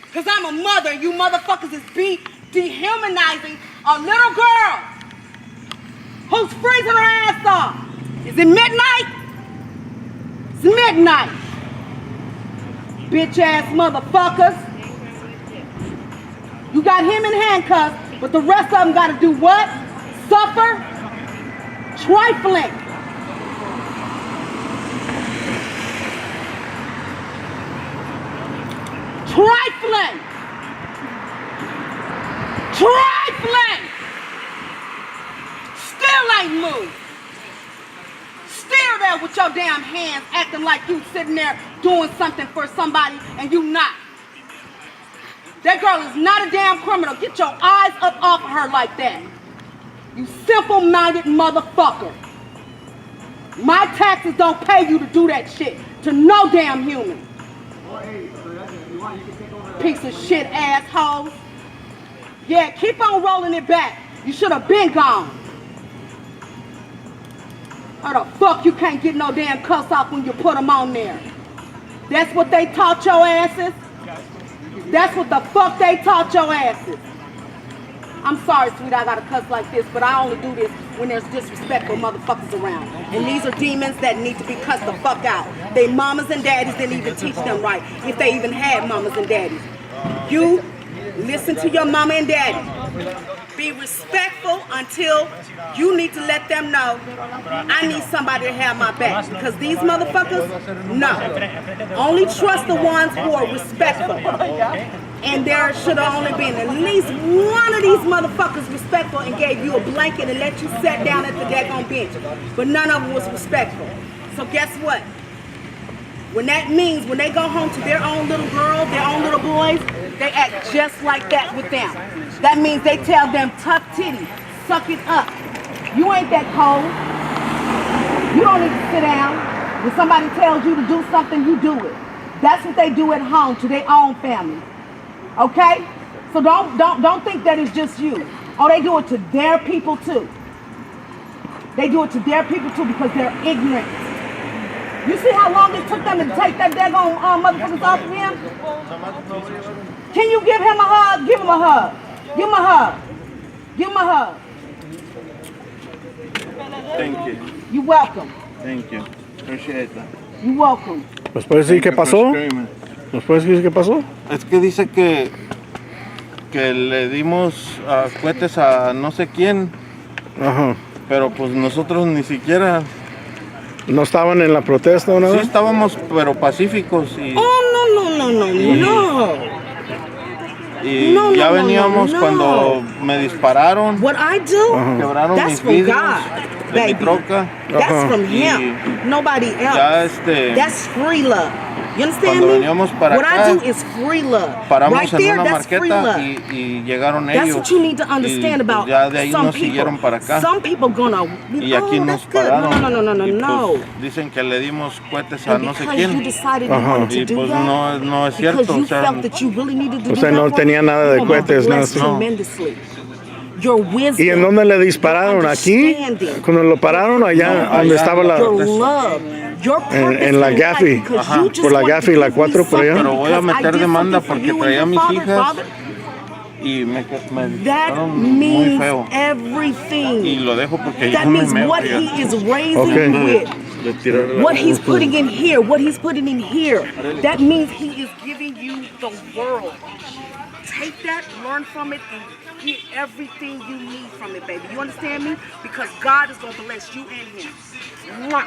Because I'm a mother. You motherfuckers is dehumanizing a little girl who's freezing her ass off. Is it midnight? It's midnight. Bitch ass motherfuckers. You got him in handcuffs, but the rest of them got to do what? Suffer? Trifling. Trifling. Trifling. Still ain't moved. Still there with your damn hands acting like you sitting there doing something for somebody and you not. That girl is not a damn criminal. Get your eyes up off of her like that. You simple-minded motherfucker. My taxes don't pay you to do that shit to no damn human. Well, hey, so you want, you can take over piece of shit assholes. Yeah, keep on rolling it back. You should have been gone. How the fuck you can't get no damn cuss off when you put them on there? That's what they taught your asses? That's what the fuck they taught your asses. I'm sorry, sweetie, I gotta cuss like this, but I only do this when there's disrespectful motherfuckers around. And these are demons that need to be cussed the fuck out. They mamas and daddies didn't even teach them right, if they even had mamas and daddies. You listen to your mama and daddy. Be respectful until you need to let them know I need somebody to have my back. Because these motherfuckers, no. Only trust the ones who are respectful. And there should have only been at least one of these motherfuckers respectful and gave you a blanket and let you sit down at the daggone bench. But none of them was respectful. So guess what? When that means when they go home to their own little girls, their own little boys, they act just like that with them. That means they tell them, tough titty, suck it up. You ain't that cold. You don't need to sit down. When somebody tells you to do something, you do it. That's what they do at home to their own family. Okay? So don't think that it's just you. Oh, they do it to their people too. They do it to their people too because they're ignorant. You see how long it took them to take that daggone motherfuckers off of him? Can you give him a hug? Give him a hug. Give him a hug. Give him a hug. Thank you. You're welcome. Thank you. Appreciate that. You're welcome. ¿Nos puedes decir qué pasó? ¿Nos puedes decir qué pasó? Es que dice que le dimos cohetes a no sé quién. Ajá. Pero pues nosotros ni siquiera. ¿No estaban en la protesta o nada? Sí estábamos, pero pacíficos y. Oh, no. Y ya veníamos cuando me dispararon. What I do, quebraron that's mis from vidrios God, de mi baby. troca. That's from Him. Nobody else. Ya That's free love. You understand cuando me? veníamos para What acá, I do is free love. Paramos right en there, una that's free marqueta love. y llegaron That's ellos. what you need to understand y pues about ya de ahí some nos siguieron people. para acá. Some people gonna. Y aquí oh, nos that's good. pararon. No. Y pues dicen que le dimos cohetes a And no sé because quién. you decided you wanted to Y do pues that, no es cierto. because you O sea, felt that you really needed to do Usted no that tenía nada de cohetes, nada. tremendously. Your wisdom, ¿Y en dónde le dispararon? ¿Aquí? Cuando lo pararon allá donde estaba la... your love, your En la Gaffy, por la Gaffy, la 4 por allá. Pero voy a meter demanda porque traía a mis hijas y me That quedaron muy means feo. everything. Y lo dejo porque That yo me means meo. what he is raising with, what he's putting in here, what he's putting in here. That means he is giving you the world. Take that, learn from it, and get everything you need from it, baby. You understand me? Because God is going to bless you and him. Mwah.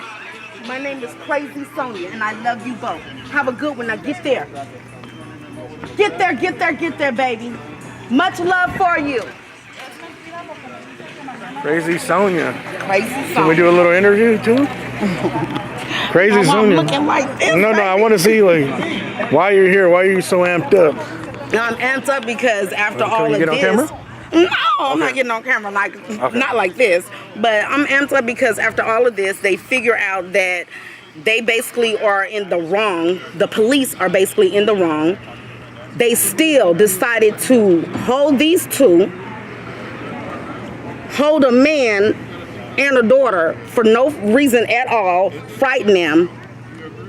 My name is Crazy Sonia, and I love you both. Have a good one. Now get there. Get there, baby. Much love for you. Crazy Sonia. Crazy Sonia. Can we do a little interview too? Crazy I'm Sonia. looking like this, No, I want to see like why you're here. Why are you so amped up? I'm amped up because after all you of get on this. camera? No, I'm not getting on camera not like this. But I'm amped up because after all of this, they figure out that they basically are in the wrong. The police are basically in the wrong. They still decided to hold these two, hold a man and a daughter for no reason at all, frighten them.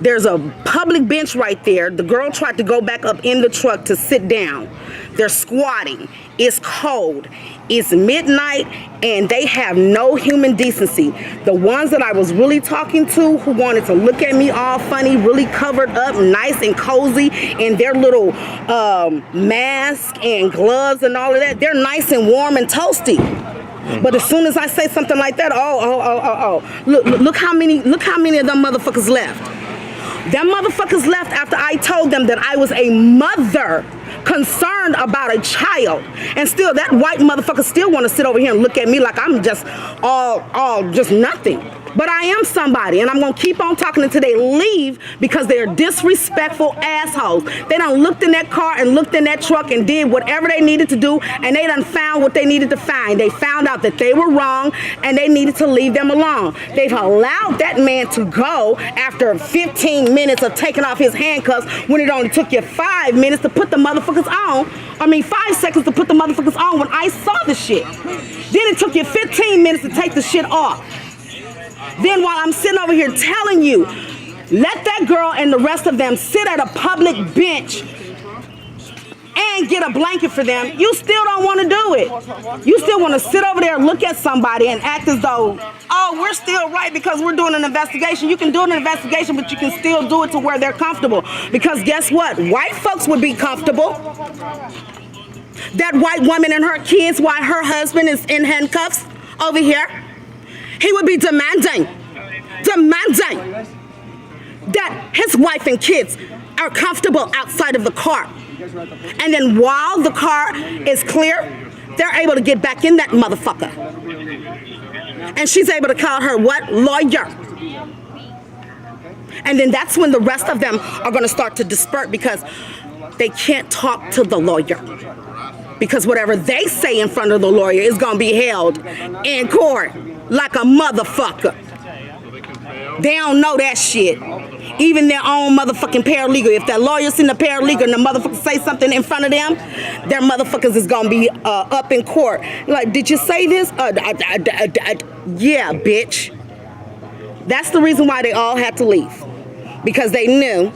There's a public bench right there. The girl tried to go back up in the truck to sit down. They're squatting. It's cold. It's midnight, and they have no human decency. The ones that I was really talking to who wanted to look at me all funny, really covered up, nice and cozy in their little mask and gloves and all of that, they're nice and warm and toasty. But as soon as I say something like that, look how many of them motherfuckers left. Them motherfuckers left after I told them that I was a mother concerned about a child. And still, that white motherfucker still want to sit over here and look at me like I'm just all just nothing. But I am somebody, and I'm gonna keep on talking until they leave because they're disrespectful assholes. They done looked in that car and looked in that truck and did whatever they needed to do, and they done found what they needed to find. They found out that they were wrong, and they needed to leave them alone. They've allowed that man to go after 15 minutes of taking off his handcuffs when it only took you 5 minutes to put the motherfuckers on. 5 seconds to put the motherfuckers on when I saw the shit. Then it took you 15 minutes to take the shit off. Then while I'm sitting over here telling you, let that girl and the rest of them sit at a public bench and get a blanket for them, you still don't want to do it. You still want to sit over there, look at somebody and act as though, oh, we're still right because we're doing an investigation. You can do an investigation, but you can still do it to where they're comfortable. Because guess what? White folks would be comfortable. That white woman and her kids, while her husband is in handcuffs over here, he would be demanding that his wife and kids are comfortable outside of the car. And then while the car is clear, they're able to get back in that motherfucker. And she's able to call her what? Lawyer. And then that's when the rest of them are going to start to disperse because they can't talk to the lawyer. Because whatever they say in front of the lawyer is going to be held in court like a motherfucker. They don't know that shit. Even their own motherfucking paralegal. If that lawyer's in the paralegal and the motherfucker say something in front of them, their motherfuckers is going to be up in court. Like, did you say this? Yeah, bitch. That's the reason why they all had to leave. Because they knew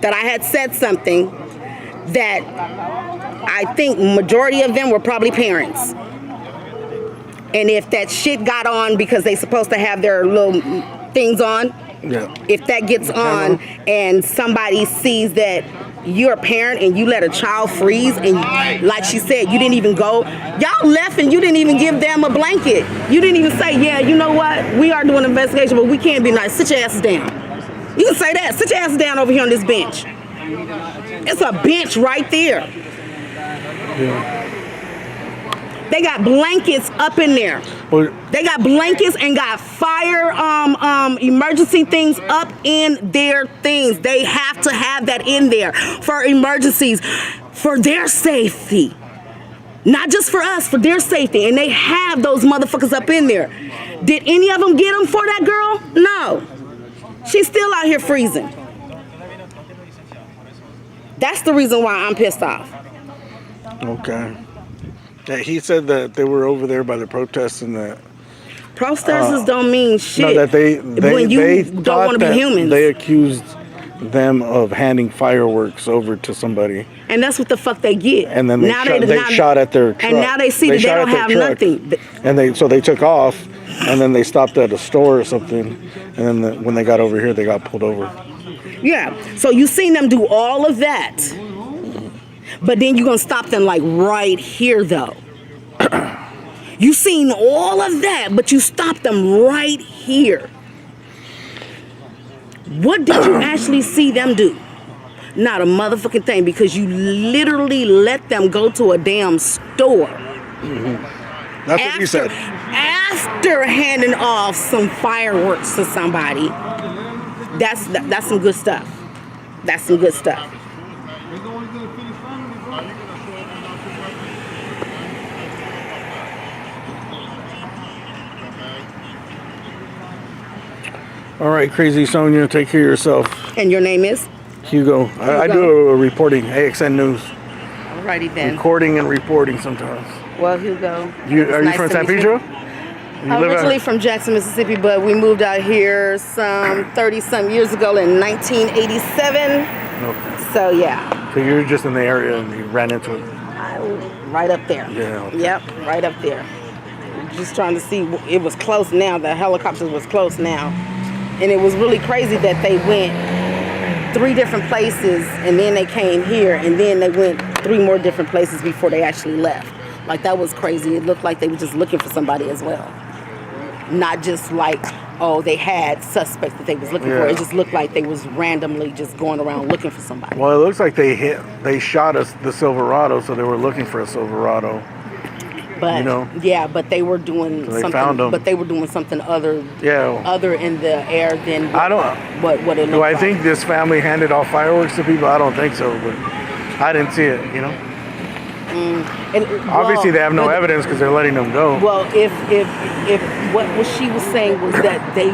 that I had said something that I think majority of them were probably parents. And if that shit got on because they supposed to have their little things on, yeah. If that gets on and somebody sees that you're a parent and you let a child freeze and like she said, you didn't even go, y'all left and you didn't even give them a blanket. You didn't even say, yeah, you know what? We are doing an investigation, but we can't be nice. Sit your asses down. You can say that. Sit your asses down over here on this bench. It's a bench right there. Yeah. They got blankets up in there. They got blankets and got fire emergency things up in their things. They have to have that in there for emergencies, for their safety. Not just for us, for their safety. And they have those motherfuckers up in there. Did any of them get them for that girl? No. She's still out here freezing. That's the reason why I'm pissed off. Okay. Yeah, he said that they were over there by the protests and that protesters don't mean shit. No, that they when you don't want to be humans. They accused them of handing fireworks over to somebody. And that's what the fuck they get. And then they shot at their truck. And now they see that they don't have nothing. And they took off, and then they stopped at a store or something. And then when they got over here, they got pulled over. Yeah. So you seen them do all of that. But then you're going to stop them like right here, though. You seen all of that, but you stopped them right here. What did you actually see them do? Not a motherfucking thing, because you literally let them go to a damn store. Mm-hmm. That's what you said. After handing off some fireworks to somebody. That's some good stuff. That's some good stuff. All right, Crazy Sonia, take care of yourself. And your name is? Hugo. I do a reporting, AXN News. Alrighty then. Recording and reporting sometimes. Well, Hugo. Are you from San Pedro? I'm originally from Jackson, Mississippi, but we moved out here some 30-some years ago in 1987. Okay. So, yeah. So you're just in the area and you ran into it? Right up there. Yeah. Okay. Yep, right up there. Just trying to see. It was close now. The helicopter was close now. And it was really crazy that they went 3 different places and then they came here and then they went 3 more different places before they actually left. Like, that was crazy. It looked like they were just looking for somebody as well. Not just like, oh, they had suspects that they was looking for. It just looked like they was randomly just going around looking for somebody. Well, it looks like they shot the Silverado, so they were looking for a Silverado. But you know. yeah, but they were doing They something. found 'em. But they were doing something other in the air than I don't. what it Do I looked think this family handed off fireworks to people? I don't think so, but I didn't see it. You know. Obviously, they have no evidence because they're letting them go. Well, if what she was saying was that they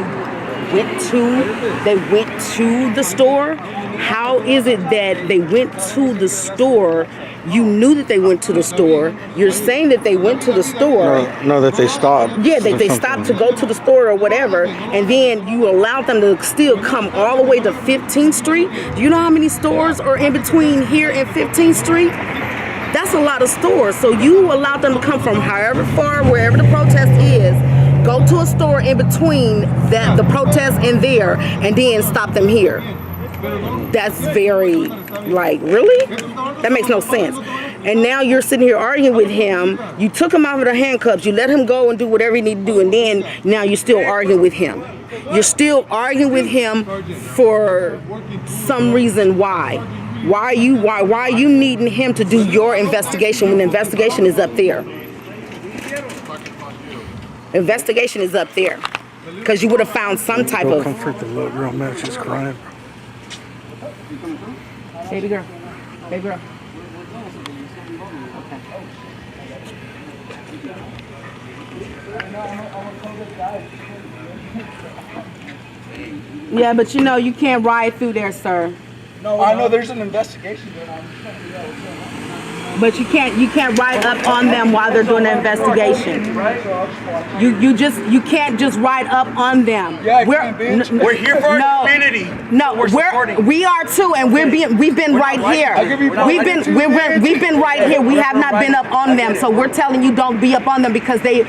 went to the store, how is it that they went to the store? You knew that they went to the store. You're saying that they went to the store. No, that they stopped. Yeah, they stopped to go to the store or whatever, and then you allowed them to still come all the way to 15th Street. Do you know how many stores are in between here and 15th Street? That's a lot of stores. So you allowed them to come from however far, wherever the protest is, go to a store in between the protest and there, and then stop them here. That's very, like, really? That makes no sense. And now you're sitting here arguing with him. You took him out of the handcuffs. You let him go and do whatever he need to do. And then now you're still arguing with him. You're still arguing with him for some reason. Why? Why are you needing him to do your investigation when the investigation is up there? Investigation is up there. Because you would have found some type of... Comfort the little girl, man. She's crying. Baby girl. Baby girl. Yeah, but you know, you can't ride through there, sir. No, I know there's an investigation going on. But you can't ride up on them while they're doing the investigation. You can't just ride up on them. Yeah, we're here for our community. No, we are too, and we've been right here. We've been right here. We have not been up on them, so we're telling you don't be up on them because they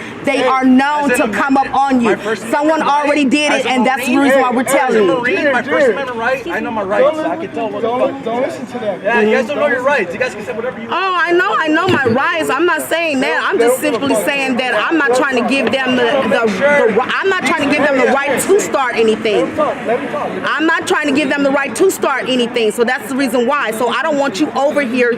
are known to come up on you. Someone already did it, and that's the reason why we're telling you. My First Amendment right. I know my rights. I can tell what the fuck. Don't listen to that. Yeah, you guys don't know your rights. You guys can say whatever you want. Oh, I know my rights. I'm not saying that. I'm just simply saying that I'm not trying to give them I'm not trying to give them the right to start anything. I'm not trying to give them the right to start anything. So that's the reason why. So I don't want you over here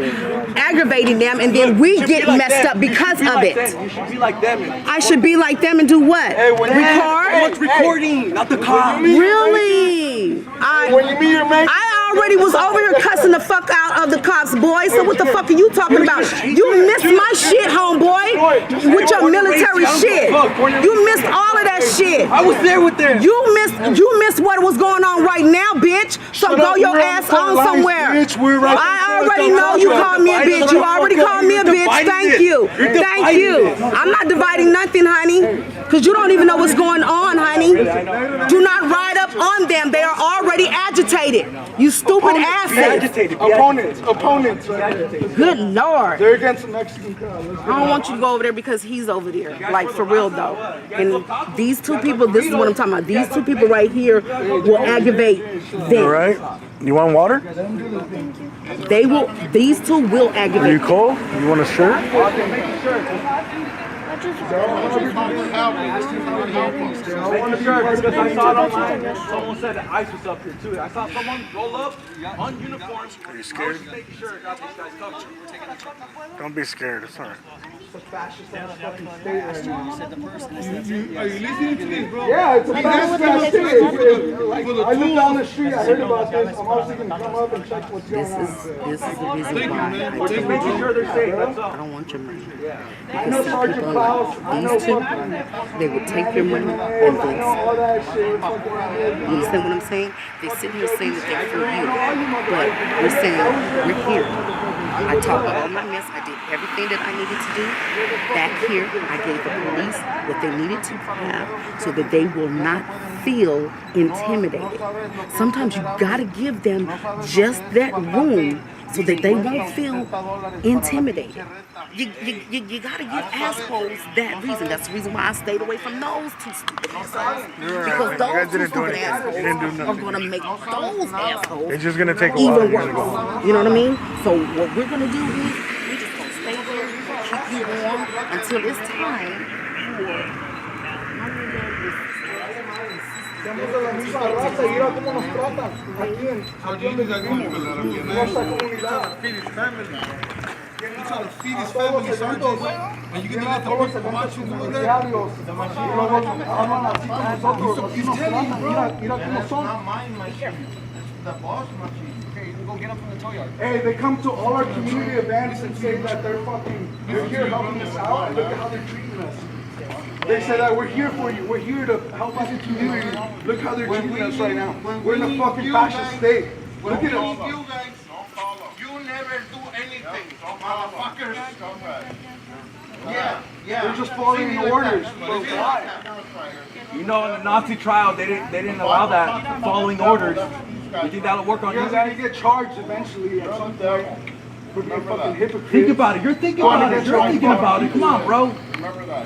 aggravating them and then we get messed up because of it. You should be like them. I should be like them and do what? Record? It's recording, not the cops. Really? I already was over here cussing the fuck out of the cops, boy. So what the fuck are you talking about? You missed my shit, homeboy, with your military shit. You missed all of that shit. I was there with them. You missed what was going on right now, bitch. So go your ass on somewhere. I already know you called me a bitch. You already called me a bitch. Thank you. Thank you. I'm not dividing nothing, honey, because you don't even know what's going on, honey. Do not ride up on them. They are already agitated. You stupid asses. Opponents. Good Lord. They're against the Mexican crowd. I don't want you to go over there because he's over there. Like, for real, though. And these two people, this is what I'm talking about. These two people right here will aggravate them. You all right? You want water? These two will aggravate. Are you cold? You want a shirt? I want to be because I saw it online. Someone said that ICE was up here too. I saw someone roll up on uniform. Are you scared? I was making sure I got these guys covered. Don't be scared. It's all right. It's a fascist ass fucking state right now. Are you listening to this, bro? Yeah, it's a fascist state. I live down the street. I heard about this. I'm obviously going to come up and check what's going on. This is the reason why We're just making sure they're safe. That's all. I don't want your money. I know Sergeant Klaus. These two, they will take your money and then you understand what I'm saying? They sit here saying that they're for you, but we're saying we're here. I talked all my mess. I did everything that I needed to do. Back here, I gave the police what they needed to have so that they will not feel intimidated. Sometimes you gotta give them just that room so that they won't feel intimidated. You gotta give assholes that reason. That's the reason why I stayed away from those two stupid assholes. Because those two stupid assholes are gonna make those assholes It's just gonna take a while. even worse. You know what I mean? So what we're gonna do is we're just gonna stay there, keep you warm until it's time for Estamos de la misma raza y mira cómo nos tratan aquí en nuestra comunidad. He's trying to feed his family, Sergeant. And you're gonna let the people watch you do that? He's telling you, bro. Not mine machine. The boss machine. Okay, you can go get them from the tow yard. Hey, they come to all our community events and say that they're here helping us out, and look at how they're treating us. They say that we're here for you. We're here to help out the community. Look how they're treating us right now. We're in a fucking fascist state. Look at us. You guys, you never do anything, motherfuckers. Yeah. They're just following orders. But why? You know, in the Nazi trial, they didn't allow that, following orders. You think that'll work on you guys? guys? You're gonna get charged eventually at some point. For being fucking hypocrites. Think about it. You're thinking about it. You're thinking about it. Come on, bro.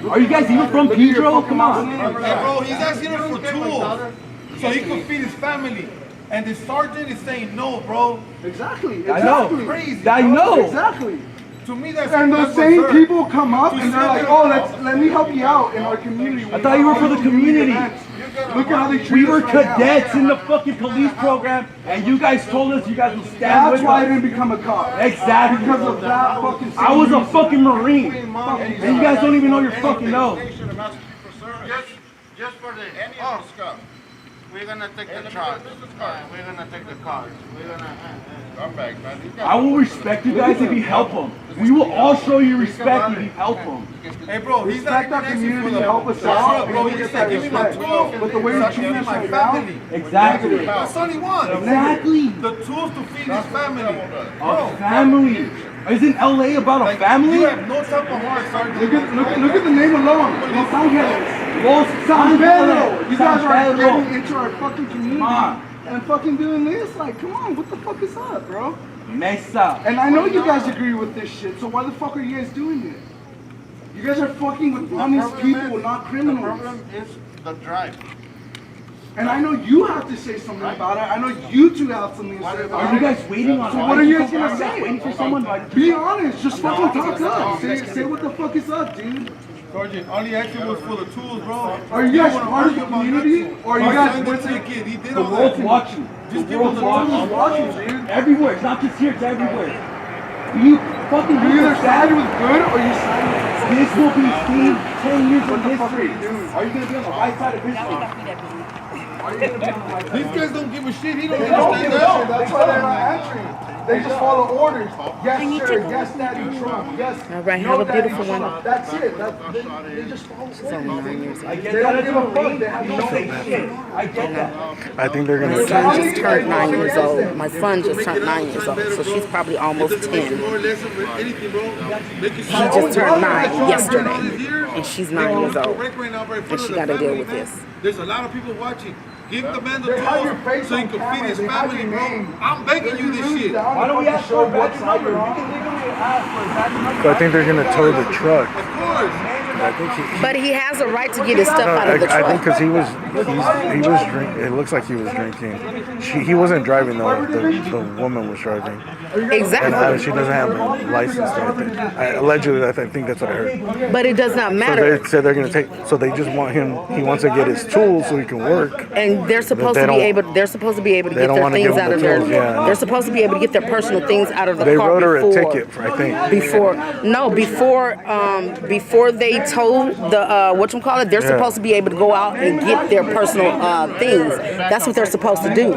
Are you guys even from Pedro? Come on. Hey, bro, he's asking us for tools so he can feed his family. And the sergeant is saying no, bro. Exactly. I know. Crazy. I know. Exactly. To me, that's and the same people come up and they're like, oh, let me help you out in our community. I thought you were for the community. Look at how they treat We were us right cadets now. in the fucking police program, and you guys told us you guys would stand That's with why I us. didn't become a cop. Exactly. Because of that fucking I was a fucking Marine. And you guys don't even know your fucking nose. Just for the any of the stuff. We're gonna take the truck. We're gonna take the cars. We're gonna come back, man. I will respect you guys if you help them. We will all show you respect if you help them. Hey, bro, he's not Respect our community to help us out. bro. And we He's get that like, give me my respect. tools. But the way you're treating us right now, Exactly. That's all he wants. Exactly. The tools to feed his family. A family. Isn't LA about a family? You have no type of heart, Sergeant. look at the name alone. Los Angeles. Los San Pedro. Angeles. You guys are San Pedro. getting into our fucking community and fucking doing this. Like, come on, what the fuck is up, bro? Mesa. And I know you guys agree with this shit, so why the fuck are you guys doing it? You guys are fucking with honest people, not criminals. The problem is the drive. And I know you have to say something about it. I know you two have something to say about it. Are you guys waiting on? So what are you guys gonna say? Waiting for someone? Like, be honest. Just fucking talk up. Say what the fuck is up, dude. Sergeant, all he asked you was for the tools, bro. Are you guys part of the community, or are you guys with the kid? He did the all world's that. watching. Just The give him world's the watching. tools. dude. Everywhere. It's not just here. It's everywhere. You fucking You either side with good or you side with bad. This will be seen 10 years What in the fuck are history. you doing? Are you gonna be on the right side of history? These guys don't give a shit. He don't They don't understand give a shit. that. That's why they're not answering. They just follow orders. Yes, sir. Yes, Daddy Trump. Yes. All right, no, have a Daddy beautiful one. Trump. That's it. They just follow orders. I get They that don't it's give a a fuck. Marine. They have You no say shit. I get that. I think they're My gonna. son just turned 9 years old. My son just turned 9 years old, so she's probably almost 10. She just turned 9 yesterday, and she's 9 years old, and she got to deal with this. There's a lot of people watching. Give the man the They have your tools face so he on can camera. feed his They have family, your bro. name. I'm begging you this shit. Why don't we ask for a badge number? You can legally ask for a badge number. So I think they're gonna tow the truck. Of course. I think he. But he has a right to get his stuff out of the I think truck. because he was drinking. It looks like he was drinking. He wasn't driving though. The woman was driving. And Exactly. she doesn't have a license. I think. Allegedly, I think that's what I heard. But it does not So matter. they said they're gonna take. So they just want him. He wants to get his tools so he can work. And they're supposed They to be don't- able. They're supposed to be able to they get don't their wanna things give them out the of their. tools, yeah. They're supposed to be able to get their personal things out of the They car wrote her before. a ticket, I think. Before they tow the whatchamacallit, they're supposed to be able to go out and get their personal things. That's what they're supposed to do.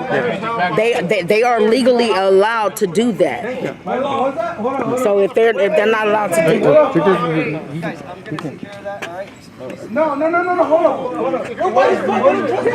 They are legally allowed to do that. So if they're not allowed to do No, hold up. Your wife fucking trust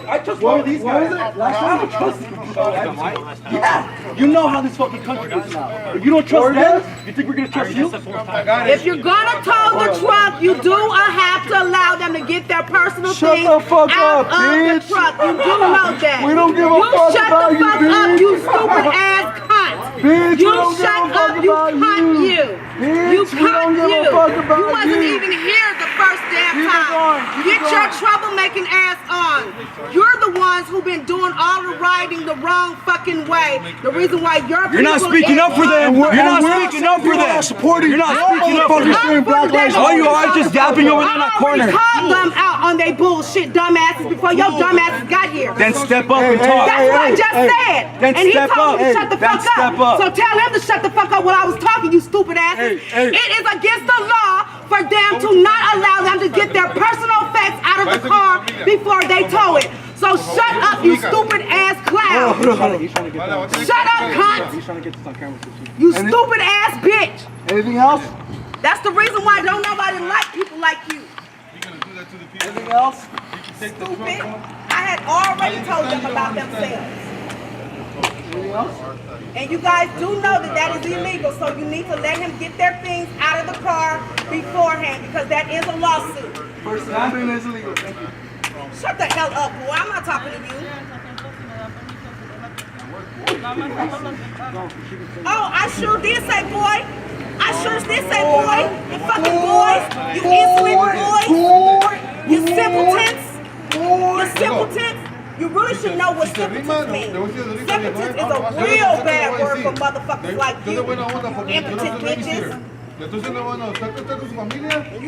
I trust one of these guys. Last time I trusted you. Yeah. You know how this fucking country is now. If you don't trust them, you think we're gonna trust you? If you're gonna tow the truck, you do have to allow them to get their personal Shut things the fuck out up, of bitch. the truck. You do know that. We don't give a fuck shut about the you, fuck bitch. up, you stupid ass cunt. Bitch, we you don't give shut a fuck up, you about cunt you. you. Bitch, You we don't cunt give a you. fuck about You wasn't you. even here the first damn damn time. Get your troublemaking ass on. You're the ones who've been doing all the riding the wrong fucking way. The reason why You're not speaking up for them. You're not speaking up for them. You're not speaking up for them. All you are just dapping over there in that corner. I called them out on they bullshit dumbasses before your dumbasses got here. Then step up and talk. That's what I just said. Then And he step told me to up. shut the Then fuck step up. up. So tell him to shut the fuck up while I was talking, you stupid asses. It is against the law for them to not allow them to get their personal effects out of the car before they tow it. So shut up, you stupid ass clown. Shut up, cunt. You stupid ass bitch. Anything else? That's the reason why don't nobody like people like you. Anything else? Stupid. I had already told them about themselves. Anything else? And you guys do know that that is illegal, so you need to let him get their things out of the car beforehand because that is a lawsuit. First time is illegal. Thank you. Shut the hell up, boy. I'm not talking to you. Oh, I sure did say boy. I sure did say boy. You fucking boys. You insolent boys. You simpletons. You simpletons. You really should know what simpletons mean. Simpletons is a real bad word for motherfuckers like you. Impotent bitches. You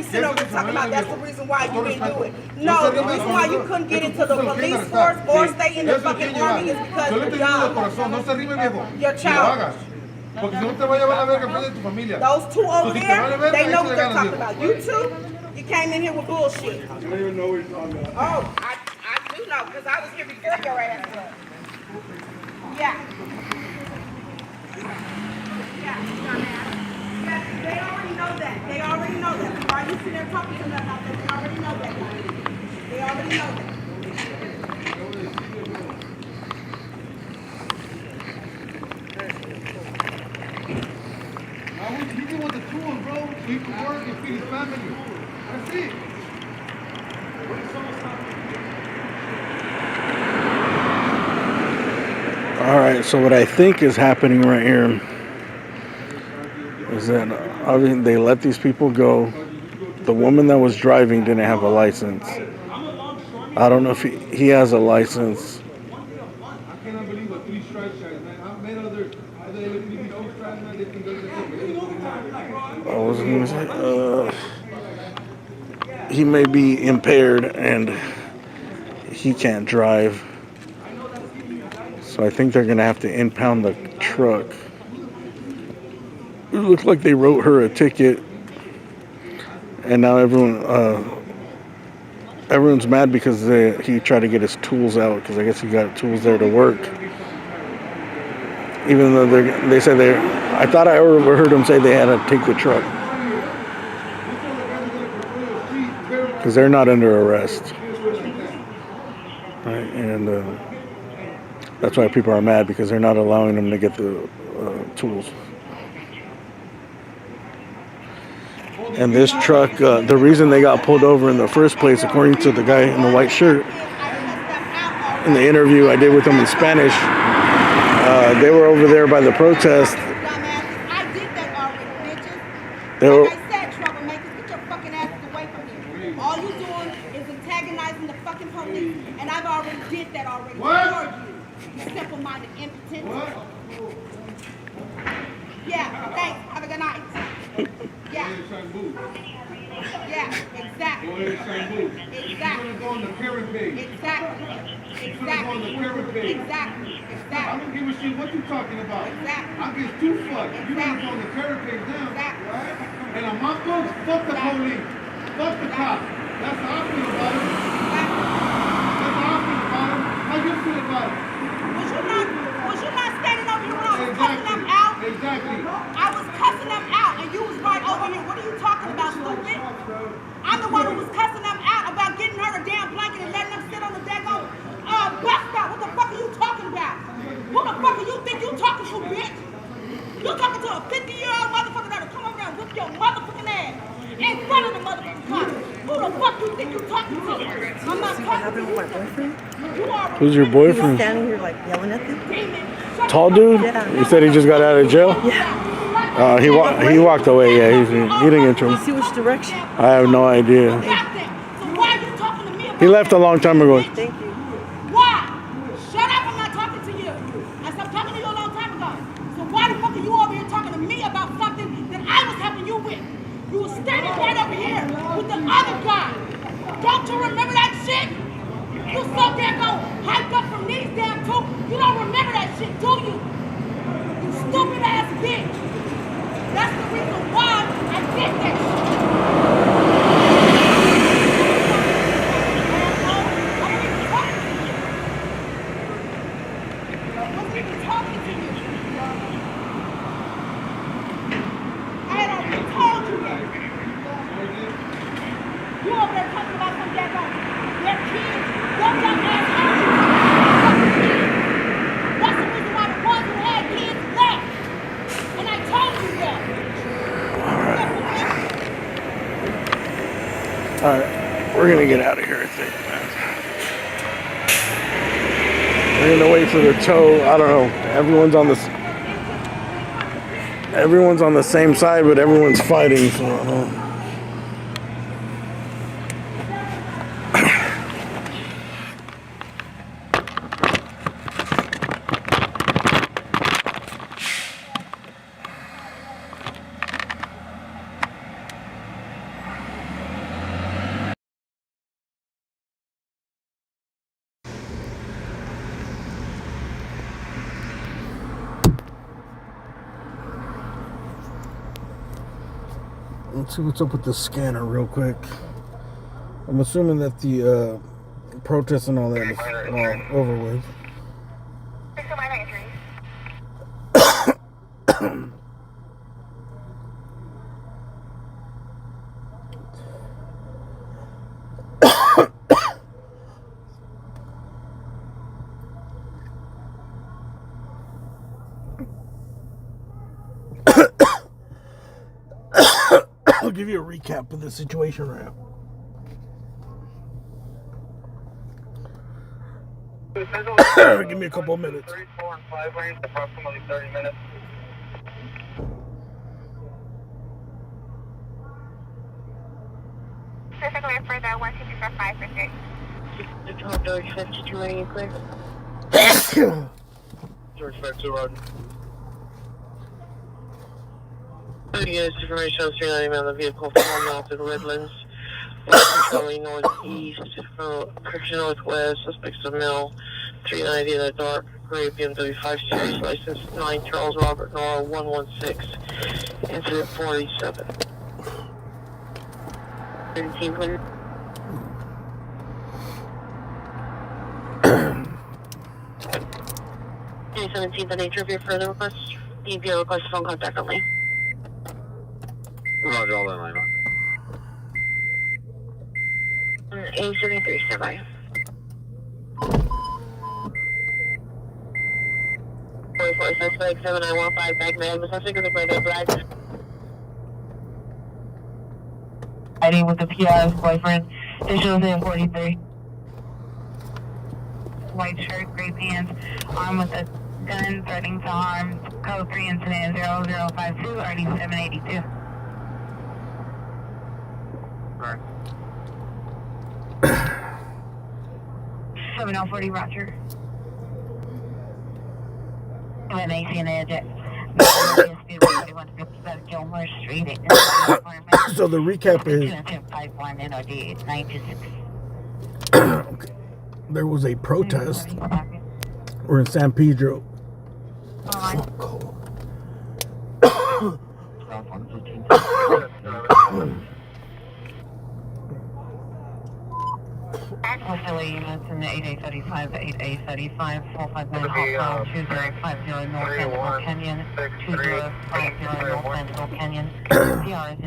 sit over talking about that's the reason why you didn't do it. No, the reason why you couldn't get into the police force or stay in the fucking army is because you're young. You're childish. Those two over there, they know what they're talking about. You two, you came in here with bullshit. I don't even know what you're talking about. Oh, I do know, because I was here before your ass was. Yeah. Yeah, dumbass. Yeah, they already know that. They already know that. Why are you sitting there talking to them about that? They already know that. They already know that. He can want the tools, bro. So he can work and feed his family. That's it. All right, so what I think is happening right here is that obviously they let these people go. The woman that was driving didn't have a license. I don't know if he has a license. I cannot believe what 3 strikes, guys, man. I've met other LAPD strikes, man. They think they're I was gonna say, he may be impaired and he can't drive. So I think they're gonna have to impound the truck. It looked like they wrote her a ticket, and now everyone's mad because he tried to get his tools out because I guess he got tools there to work. Even though they said I thought I overheard them say they had to take the truck because they're not under arrest. Right, and that's why people are mad because they're not allowing them to get the tools. And this truck, the reason they got pulled over in the first place, according to the guy in the white shirt, in the interview I did with him in Spanish, they were over there by the protest. They were. All you doing is antagonizing the fucking police, and I've already did that already. You simple-minded impotent. Yeah, thanks. Have a good night. Yeah. Yeah, exactly. Exactly. Exactly. Exactly. I don't give a shit what you talking about. Exactly. I get 2 fucks. You gotta go on the carry page now. Exactly. Right? And on my folks, fuck the police. Fuck the cops. That's how I feel about it. That's how I feel about it. How you feel about it? Was you not standing over here when I was cussing them out? Exactly. I was cussing them out, and you was right over here. What are you talking about, stupid? I'm the one who was cussing them out about getting her a damn blanket and letting them sit on the daggone bus stop. What the fuck are you talking about? Who the fuck do you think you talking to, bitch? You talking to a 50-year-old motherfucker that'll come over and whip your motherfucking ass in front of the motherfucking car. Who the fuck you think you talking to? I'm not talking to you. Who's your boyfriend? He's standing here like yelling at them. Tall dude? Yeah. He said he just got out of jail? Yeah. He walked away, yeah. He didn't get in trouble. You see which direction? I have no idea. He left a long time ago. Thank you. Why? Shut up, I'm not talking to you. I stopped talking to you a long time ago. So why the fuck are you over here talking to me about something that I was helping you with? You were standing right over here with the other guy. Don't you remember that shit? You so damn hyped up from these damn two. You don't remember that shit, do you? You stupid ass bitch. That's the reason why I did that shit. You over there talking about some daggone their kids, your dumb ass That's the reason why the ones who had kids left. And I told you that. Alright, we're gonna get out of here, I think, man. We're gonna wait for the tow. I don't know. Everyone's on the same side, but everyone's fighting, so I don't know. Let's see what's up with the scanner real quick. I'm assuming that the protest and all that is all over with. I'll give you a recap of the situation right now. Give me a couple of minutes. 3, 4, and 5 lanes, approximately 30 minutes. Perfect way for the 1245 pursuit. George 52, are you clear? George 52, road. Yes, information on 390 on the vehicle from north to the Redlands. Controlling northeast, Christian northwest, suspects of male, 390 in the dark, gray BMW 5 Series, license 9 Charles Robert Nora 116, incident 47. 17, please. 17, the nature of your further request. Need your request phone contact only. Roger, all that line up. A73, stand by. 44 suspect 7915 back man, the suspect is a brother black. Fighting with the PI's boyfriend. Visuals in 43. White shirt, gray pants, armed with a gun, threatening to harm. Code 3 incident 0052, RD 782. 7040, Roger. An AC and edge. So the recap is okay. There was a protest. We're in San Pedro. Hopefully units in the 8835, 8835, 459 Hawk 2050 North Antelope Canyon, 2050 North Antelope Canyon. PR is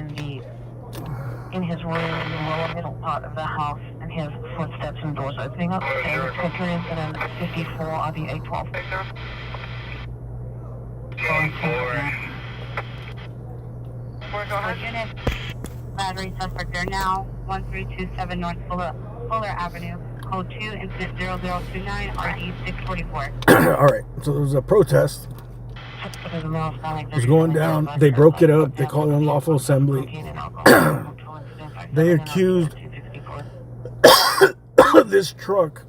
in his room in the lower middle part of the house, and his footsteps and doors opening up. And picture incident 54 RD 812. Unit battery suspect there now, 1327 North Fuller Avenue, code 2, incident 0029, RD 644. All right, so there was a protest. It was going down. They broke it up. They called it unlawful assembly. They accused this truck.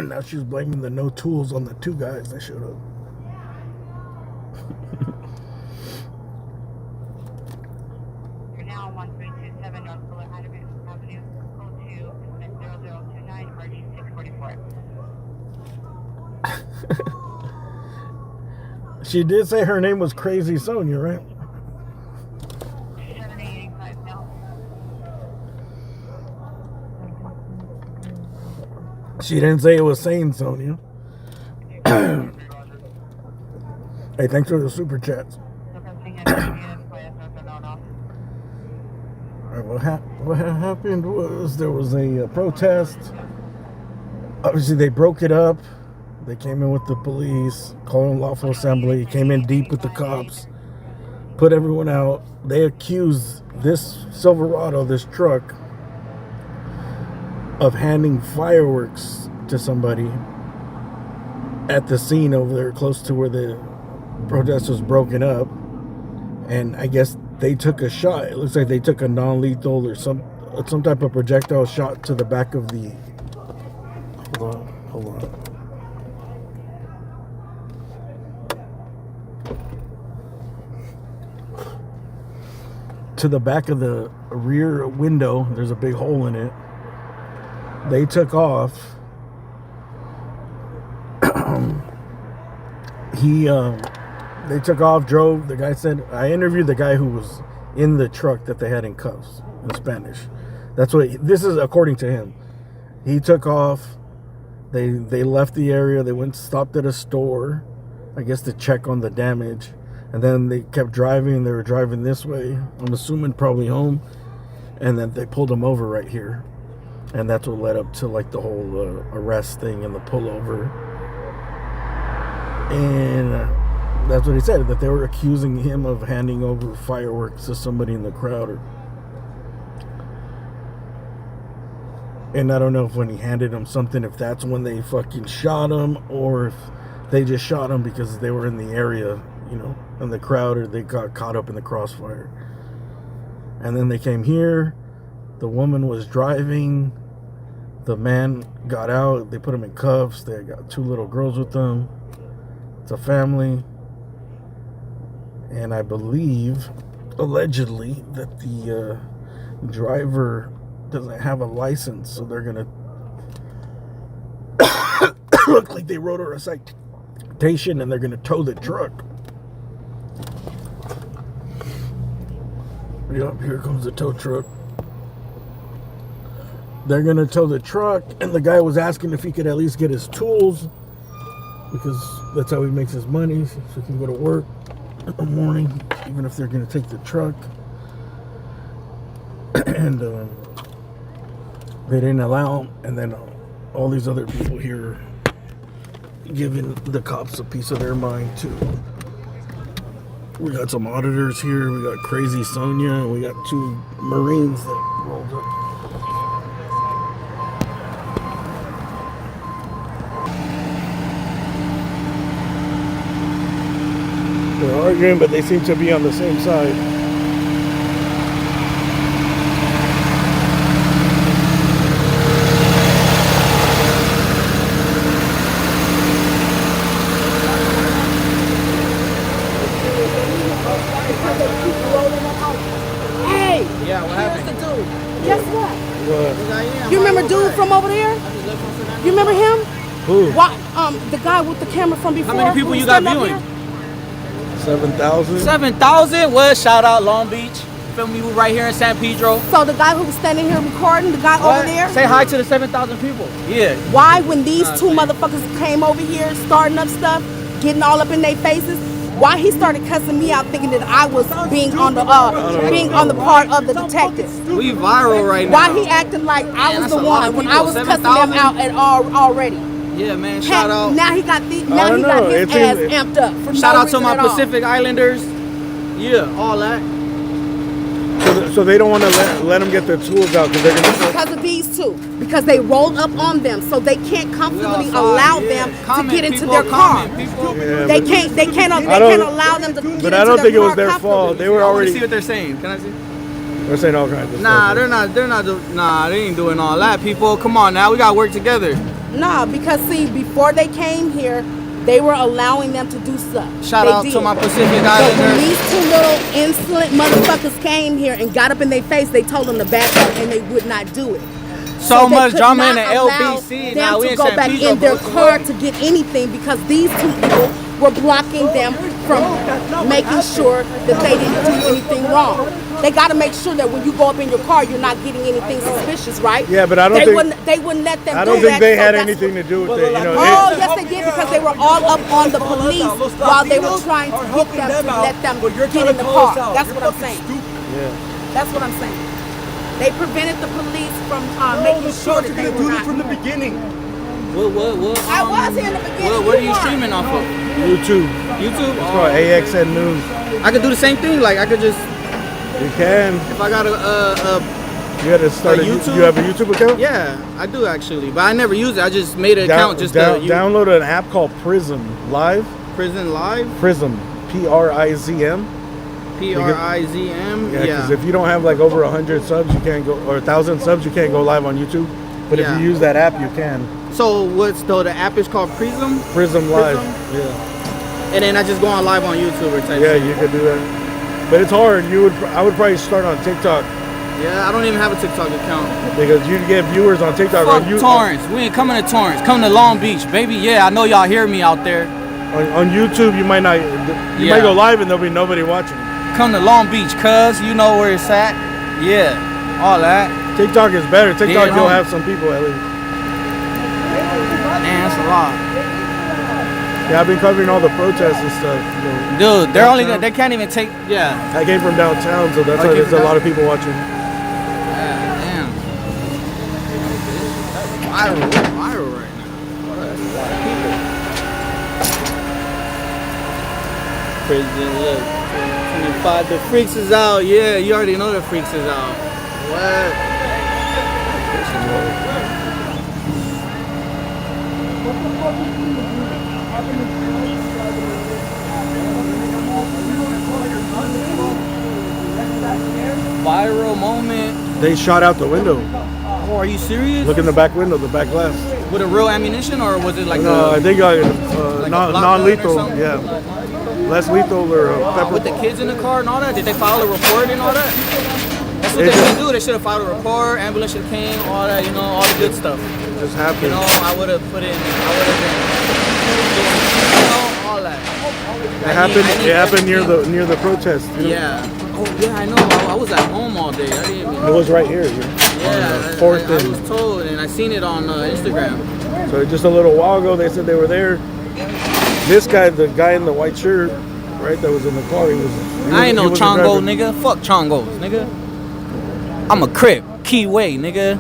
Now she's blaming the no tools on the two guys that showed up. You're now on 1327 North Fuller Avenue, code 2, 0029, emergency 644. She did say her name was Crazy Sonia, right? 7885 now. She didn't say it was Sane Sonia. Hey, thanks for the super chats. Alright, what happened was there was a protest. Obviously, they broke it up. They came in with the police, called unlawful assembly, came in deep with the cops, put everyone out. They accused this Silverado, this truck, of handing fireworks to somebody at the scene over there close to where the protest was broken up. And I guess they took a shot. It looks like they took a non-lethal or some type of projectile shot to the back of the... Hold on. To the back of the rear window. There's a big hole in it. They took off. They took off, drove. The guy said, I interviewed the guy who was in the truck that they had in cuffs in Spanish. That's what, this is according to him. He took off. They left the area. They went, stopped at a store, I guess to check on the damage. And then they kept driving. They were driving this way. I'm assuming probably home. And then they pulled him over right here. And that's what led up to like the whole arrest thing and the pullover. And that's what he said, that they were accusing him of handing over fireworks to somebody in the crowd. And I don't know if when he handed him something, if that's when they fucking shot him, or if they just shot him because they were in the area, you know, in the crowd, or they got caught up in the crossfire. And then they came here. The woman was driving. The man got out. They put him in cuffs. They got 2 little girls with them. It's a family. And I believe, allegedly, that the driver doesn't have a license. So they're going to look like they wrote her a citation and they're going to tow the truck. Yep, here comes the tow truck. They're going to tow the truck, and the guy was asking if he could at least get his tools, because that's how he makes his money, so he can go to work in the morning, even if they're going to take the truck. And they didn't allow him, and then all these other people here giving the cops a piece of their mind too. We got some auditors here. We got Crazy Sonia, and we got 2 Marines that rolled up. They're arguing, but they seem to be on the same side. Hey! Yeah, what happened? Here's the dude. Guess what? What? You remember dude from over there? You remember him? Who? What? The guy with the camera from before. How many people who you got stood up viewing? here? 7,000? 7,000? Well, shout out Long Beach. Feel me? We right here in San Pedro. So the guy who was standing here recording, the guy What? over there? Say hi to the 7,000 people. Yeah. Why, when these 2 motherfuckers came over here starting up stuff, getting all up in their faces, why he started cussing me out thinking that I was being on the part of the detective? We viral right now. Why he acting like I was the one when I was cussing them out at already? Yeah, man. Shout out. Now he got his ass amped up. For Shout no out to my reason at all. Pacific Islanders. Yeah, all that. So they don't want to let them get their tools out because they're gonna. Because of these two, because they rolled up on them, so they can't comfortably allow them to get into their car. They can't allow them to get into their car. But I don't think it was their fault. They were I want already. to see what they're saying. Can I see? They're saying all kinds of Nah, stuff. they ain't doing all that, people. Come on now, we gotta work together. Nah, because see, before they came here, they were allowing them to do stuff. Shout out to my Pacific Islanders. So when these two little insolent motherfuckers came here and got up in their face, they told them to back up and they would not do it. So they much could drama in not the allow LBC. them Now we to in go San back Pedro, in their bro. car to get anything because these two people were blocking them from making sure that they didn't do anything wrong. They got to make sure that when you go up in your car, you're not getting anything suspicious, right? Yeah, but I don't think they wouldn't let them. I don't think they had anything to do with it. You know. Oh, yes, they did because they were all up on the police while they were trying to get them to let them get in the car. That's what I'm saying. Yeah. That's what I'm saying. They prevented the police from making sure that they were not from the beginning. What? I was here in the beginning. What are you streaming off of? YouTube. YouTube? It's called AXN News. I could do the same thing. Like I could just. You can. If I got You got to start a YouTube. You have a YouTube account? Yeah, I do actually, but I never use it. I just made an account just to download an app called Prism Live. Prism Live. Prism, PRIZM. PRIZM. Yeah, because if you don't have like over 100 subs, you can't go, or 1,000 subs, you can't go live on YouTube. But if you use that app, you can. So what's the app is called Prism? Prism Live. Yeah. And then I just go on live on YouTube or type. Yeah, you could do that. But it's hard. I would probably start on TikTok. Yeah, I don't even have a TikTok account. Because you'd get viewers on TikTok. Fuck Torrance. We ain't coming to Torrance. Come to Long Beach, baby. Yeah, I know y'all hear me out there. On YouTube, you might not. You might go live and there'll be nobody watching. Come to Long Beach, cuz you know where it's at. Yeah, all that. TikTok is better. TikTok, you'll have some people at least. Man, that's a lot. Yeah, I've been covering all the protests and stuff. Dude, they're only gonna, they can't even take. Yeah. I came from downtown, so that's why there's a lot of people watching. Damn. Viral right now. That's a lot of people. Prison, look. 25. The Freaks is out. Yeah, you already know the Freaks is out. What? Viral moment. They shot out the window. Oh, are you serious? Look in the back window, the back glass. With a real ammunition, or was it like No, I think like non-lethal. Yeah, less lethal or pepper. with the kids in the car and all that? Did they file a report and all that? That's what they should do. They should have filed a report. Ambulance should have came. All that, you know, all the good stuff. Just happened. You know, I would have put in. I would have been. You know, all that. It happened near the protest. You know? Yeah. Oh yeah, I know. I was at home all day. I didn't even. It was right here. You know, Yeah, I was told, and I seen it on Instagram. So just a little while ago, they said they were there. This guy, the guy in the white shirt, right, that was in the car, he I ain't no was Chongo, nigga. Fuck Chongos, nigga. I'm a Crip, Keyway, nigga.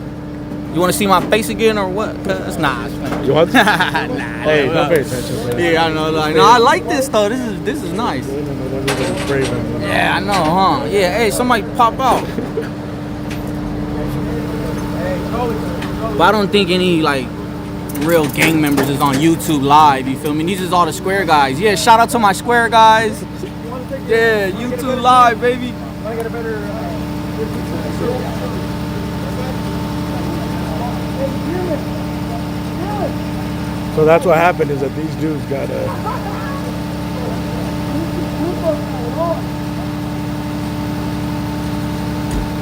You want to see my face again or what? Cause nah. You want? Nah. Hey, don't pay attention. Man. Yeah, I know. Like, no, I like this though. This is nice. Yeah, I know, huh? Yeah, hey, somebody pop out. But I don't think any like real gang members is on YouTube live. You feel me? These is all the Square guys. Yeah, shout out to my Square guys. Yeah, YouTube live, baby. So that's what happened is that these dudes got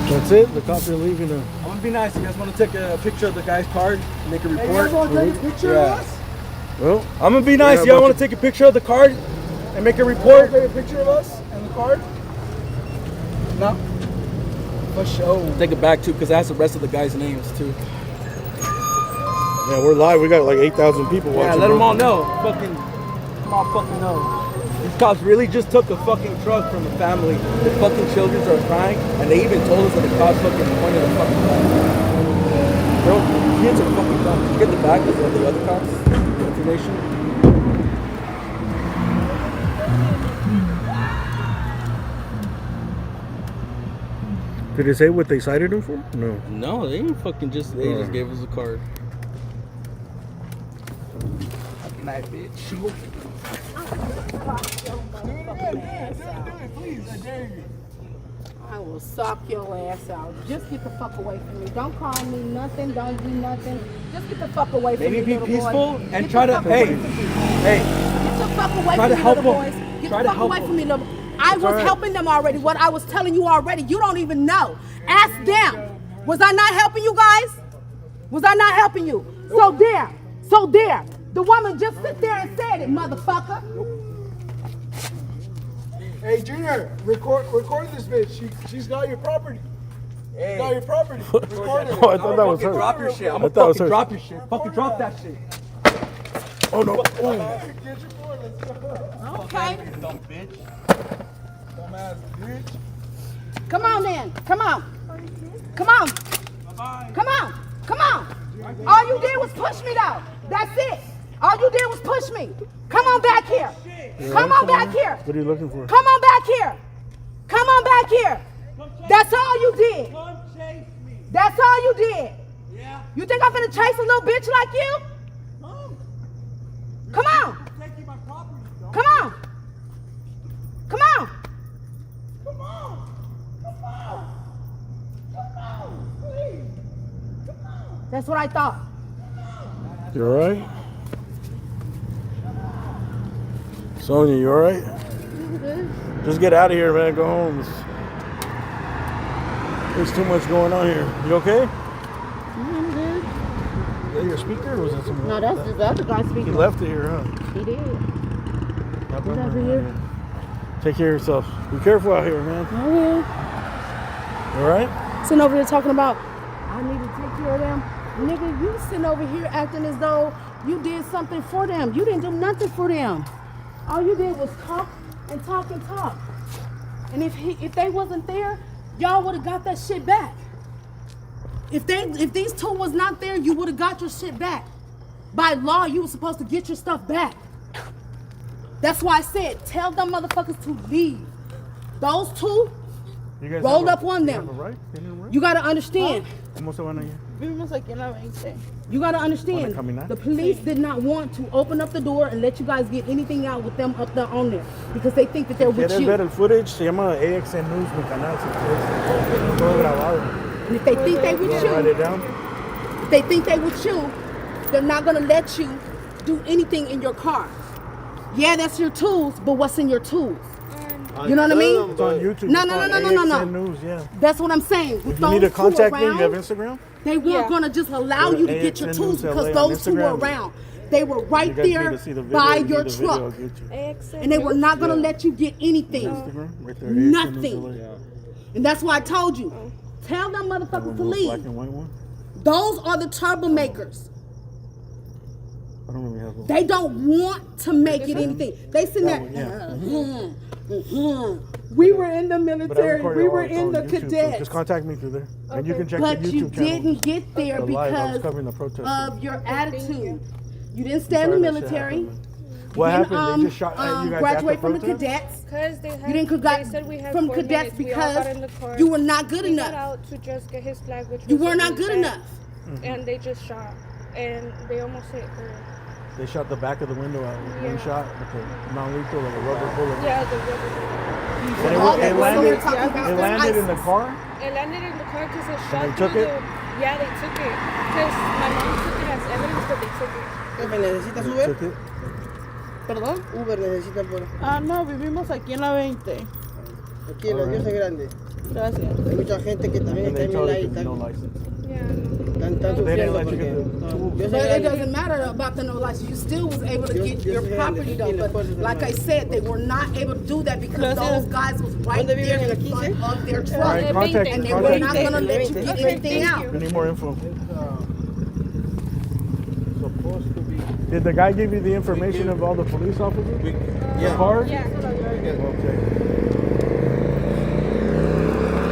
That's it? The cops are leaving I'm gonna be nice. You guys want to take a picture of the guy's card, make a report? Hey, you guys want to take a picture of us? Well, I'm gonna be nice. Y'all want to take a picture of the card and make a report? Take a picture of us and the card? No. For sure. Take it back too, because that's the rest of the guys' names too. yeah, we're live. We got like 8,000 people watching. Yeah, let them all know. Fucking know. These cops really just took a fucking truck from a family. The fucking children are crying, and they even told us that the cops fucking pointed the fucking gun. Bro, kids are fucking dumb. Did you get the back of the other cops? information? Did it say what they cited him for? No. No, they didn't fucking just. They just gave us a card. Night, bitch. Please, I dare you. I will sock your ass out. Just get the fuck away from me. Don't call me nothing. Don't do nothing. Just get the fuck away from me, Maybe be little peaceful boy. and Get try the to, fuck away hey, from me. hey. Get the fuck away Try from to me, help little them. boys. Get Try the to fuck help away them. from me, little. I was all right. helping them already. What I was telling you already. You don't even know. Ask them. Was I not helping you guys? Was I not helping you? So there. So there. The woman just sit there and said it, motherfucker. Hey, Junior, record this bitch. She's got your property. Hey. Got your property. Record it. Oh, I thought that was her. Drop your shit. I'm I gonna thought it was fucking her. drop your shit. Fucking drop that shit. Oh no. Get your phone. Let's go. Okay. Dumb bitch. Dumbass bitch. Come on then. Come on. Come on. Come on. Come on. All you did was push me though. That's it. All you did was push me. Come on back here. Come on back here. What are you looking for? Come on back here. Come on back here. That's all you did. That's all you did. You think I'm gonna chase a little bitch like you? Come on. Come on. Come on. That's what I thought. You alright? Sonia, you alright? Just get out of here, man. Go home. There's too much going on here. You okay? I'm good. Is that your speaker or was that someone? No, that's the other guy speaking. He left it here, huh? He did. I He's remember. over here. Take care of yourself. Be careful out here, man. Oh, yeah. You alright? Sitting over here talking about, I need to take care of them. Nigga, you sitting over here acting as though you did something for them. You didn't do nothing for them. All you did was talk and talk and talk. And if they wasn't there, y'all would have got that shit back. If these two was not there, you would have got your shit back. By law, you were supposed to get your stuff back. That's why I said, tell them motherfuckers to leave. Those two, You guys rolled have up on you them. have a right? Can you right? You gotta understand. ¿Cómo se van a ir? Vivimos aquí en la 20. You gotta understand, Wanna caminar? the police did not want to open up the door and let you guys get anything out with them up there on there because they think that they're with ¿Quieres you. ver el footage? Se llama AXN News, mi canal. Si quieres. Todo grabado. And if they think they with You wanna write it you, down? if they think they with you, they're not gonna let you do anything in your car. Yeah, that's your tools, but what's in your tools? You know what I mean? It's on YouTube. No, It's no, no, on no, no, no, AXN no. News, yeah. That's what I'm saying. With If you need to those two contact me, you around, have Instagram? they weren't gonna just allow you to get your AXN tools News because LA on those two were Instagram. around. They were right You guys need there to see the video. by You need your the video, truck. I'll get you. And they were not gonna Yeah. let you get anything. Instagram, right there. AXN News Nothing. LA. And that's why I told you. Tell them motherfuckers to Black leave. and white one? Those are the troublemakers. I don't really have one. They don't want to make it anything. They sitting there. That one, We were in the But I military. record We it all were on in the YouTube, so cadets. just contact me through there. And you can check But the you YouTube channel. didn't get there The live, I was because covering the protest. of your attitude. You didn't stay in the Sorry that shit military. happened, man. What You didn't, happened? They just shot at you guys graduate after from the protest? cadets. Because they had, You didn't they said we had from 4 cadets minutes. We all got in because the car. you were not good He got enough. out to just get his flag, which You was were not really good bad. enough. And they just shot, and they almost hit her. They shot the back of the window out with one Yeah. shot with a non-lethal, like a rubber bullet. Yeah, the rubber. And it landed in the car? It landed in the car because it shot they through took it? Yeah, they took it. Because my mom took it as evidence that they took it. Jefe, ¿necesitas They Uber? took it? ¿Perdón? Uber necesita por... Ah, no, vivimos aquí en la 20. Aquí en la Dios es grande. Gracias. Hay mucha gente que también And está they en told la you isla. no license. Están They didn't sufriendo let you porque... get the tools. Dios But es it grande. doesn't matter about the no license. You still was able to get your property though. But like I said, they were not able to do that because those guys was right there in front of their truck. Alright, contact- And they were not contact- gonna let you get anything out. We need more info. Did the guy give you the information of all the police officers? The cars? Yeah. Okay.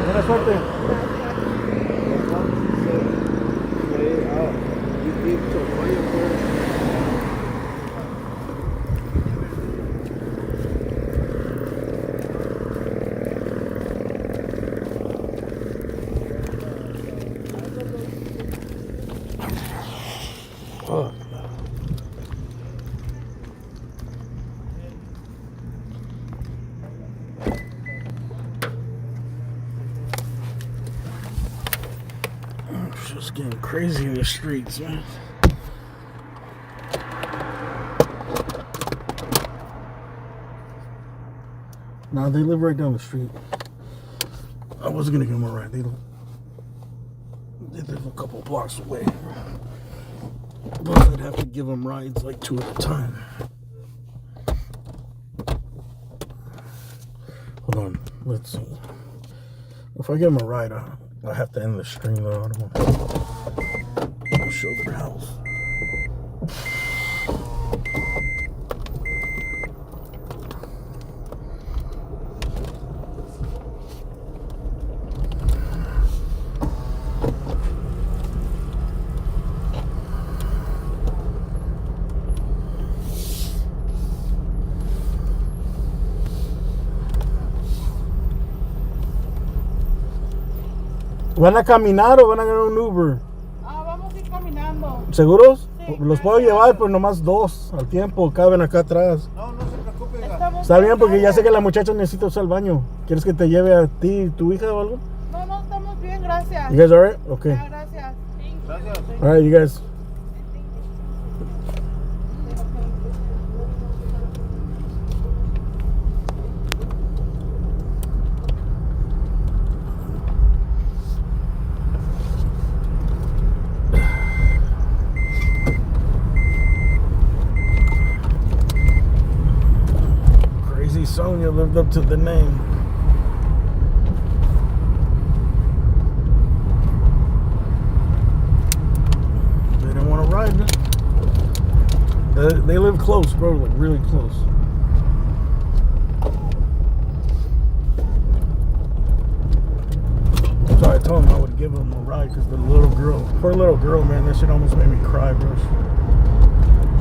Buena suerte. getting crazy in the streets, man. Nah, they live right down the street. I was gonna give them a ride. They live a couple blocks away. But I'd have to give them rides like 2 at a time. Hold on, let's see. If I give them a ride, I have to end the stream though. I don't want to show their house. ¿Van a caminar o van a agarrar un Uber? Vamos a ir caminando. ¿Seguros? Sí, los puedo llevar, pero nomás 2 al tiempo, caben acá atrás. No se preocupe. Está bien, porque ya sé que la muchacha necesita usar el baño. ¿Quieres que te lleve a ti, tu hija o algo? No, estamos bien, gracias. You guys alright? Okay. Gracias. Alright, you guys. Sonia lived up to the name. They didn't want to ride. They live close, bro, like really close. So I told him I would give him a ride because the little girl, poor little girl, man, that shit almost made me cry, bro.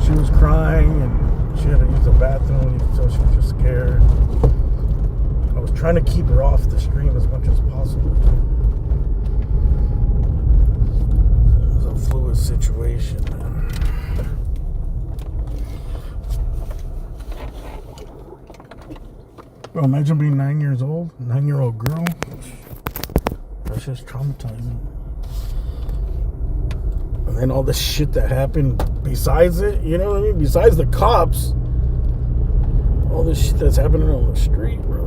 She was crying and she had to use the bathroom, so she was just scared. I was trying to keep her off the stream as much as possible. It was a fluid situation, man. Bro, imagine being 9 years old, 9-year-old girl. That's just traumatizing. And then all the shit that happened besides it, you know what I mean? Besides the cops, all this shit that's happening on the street, bro.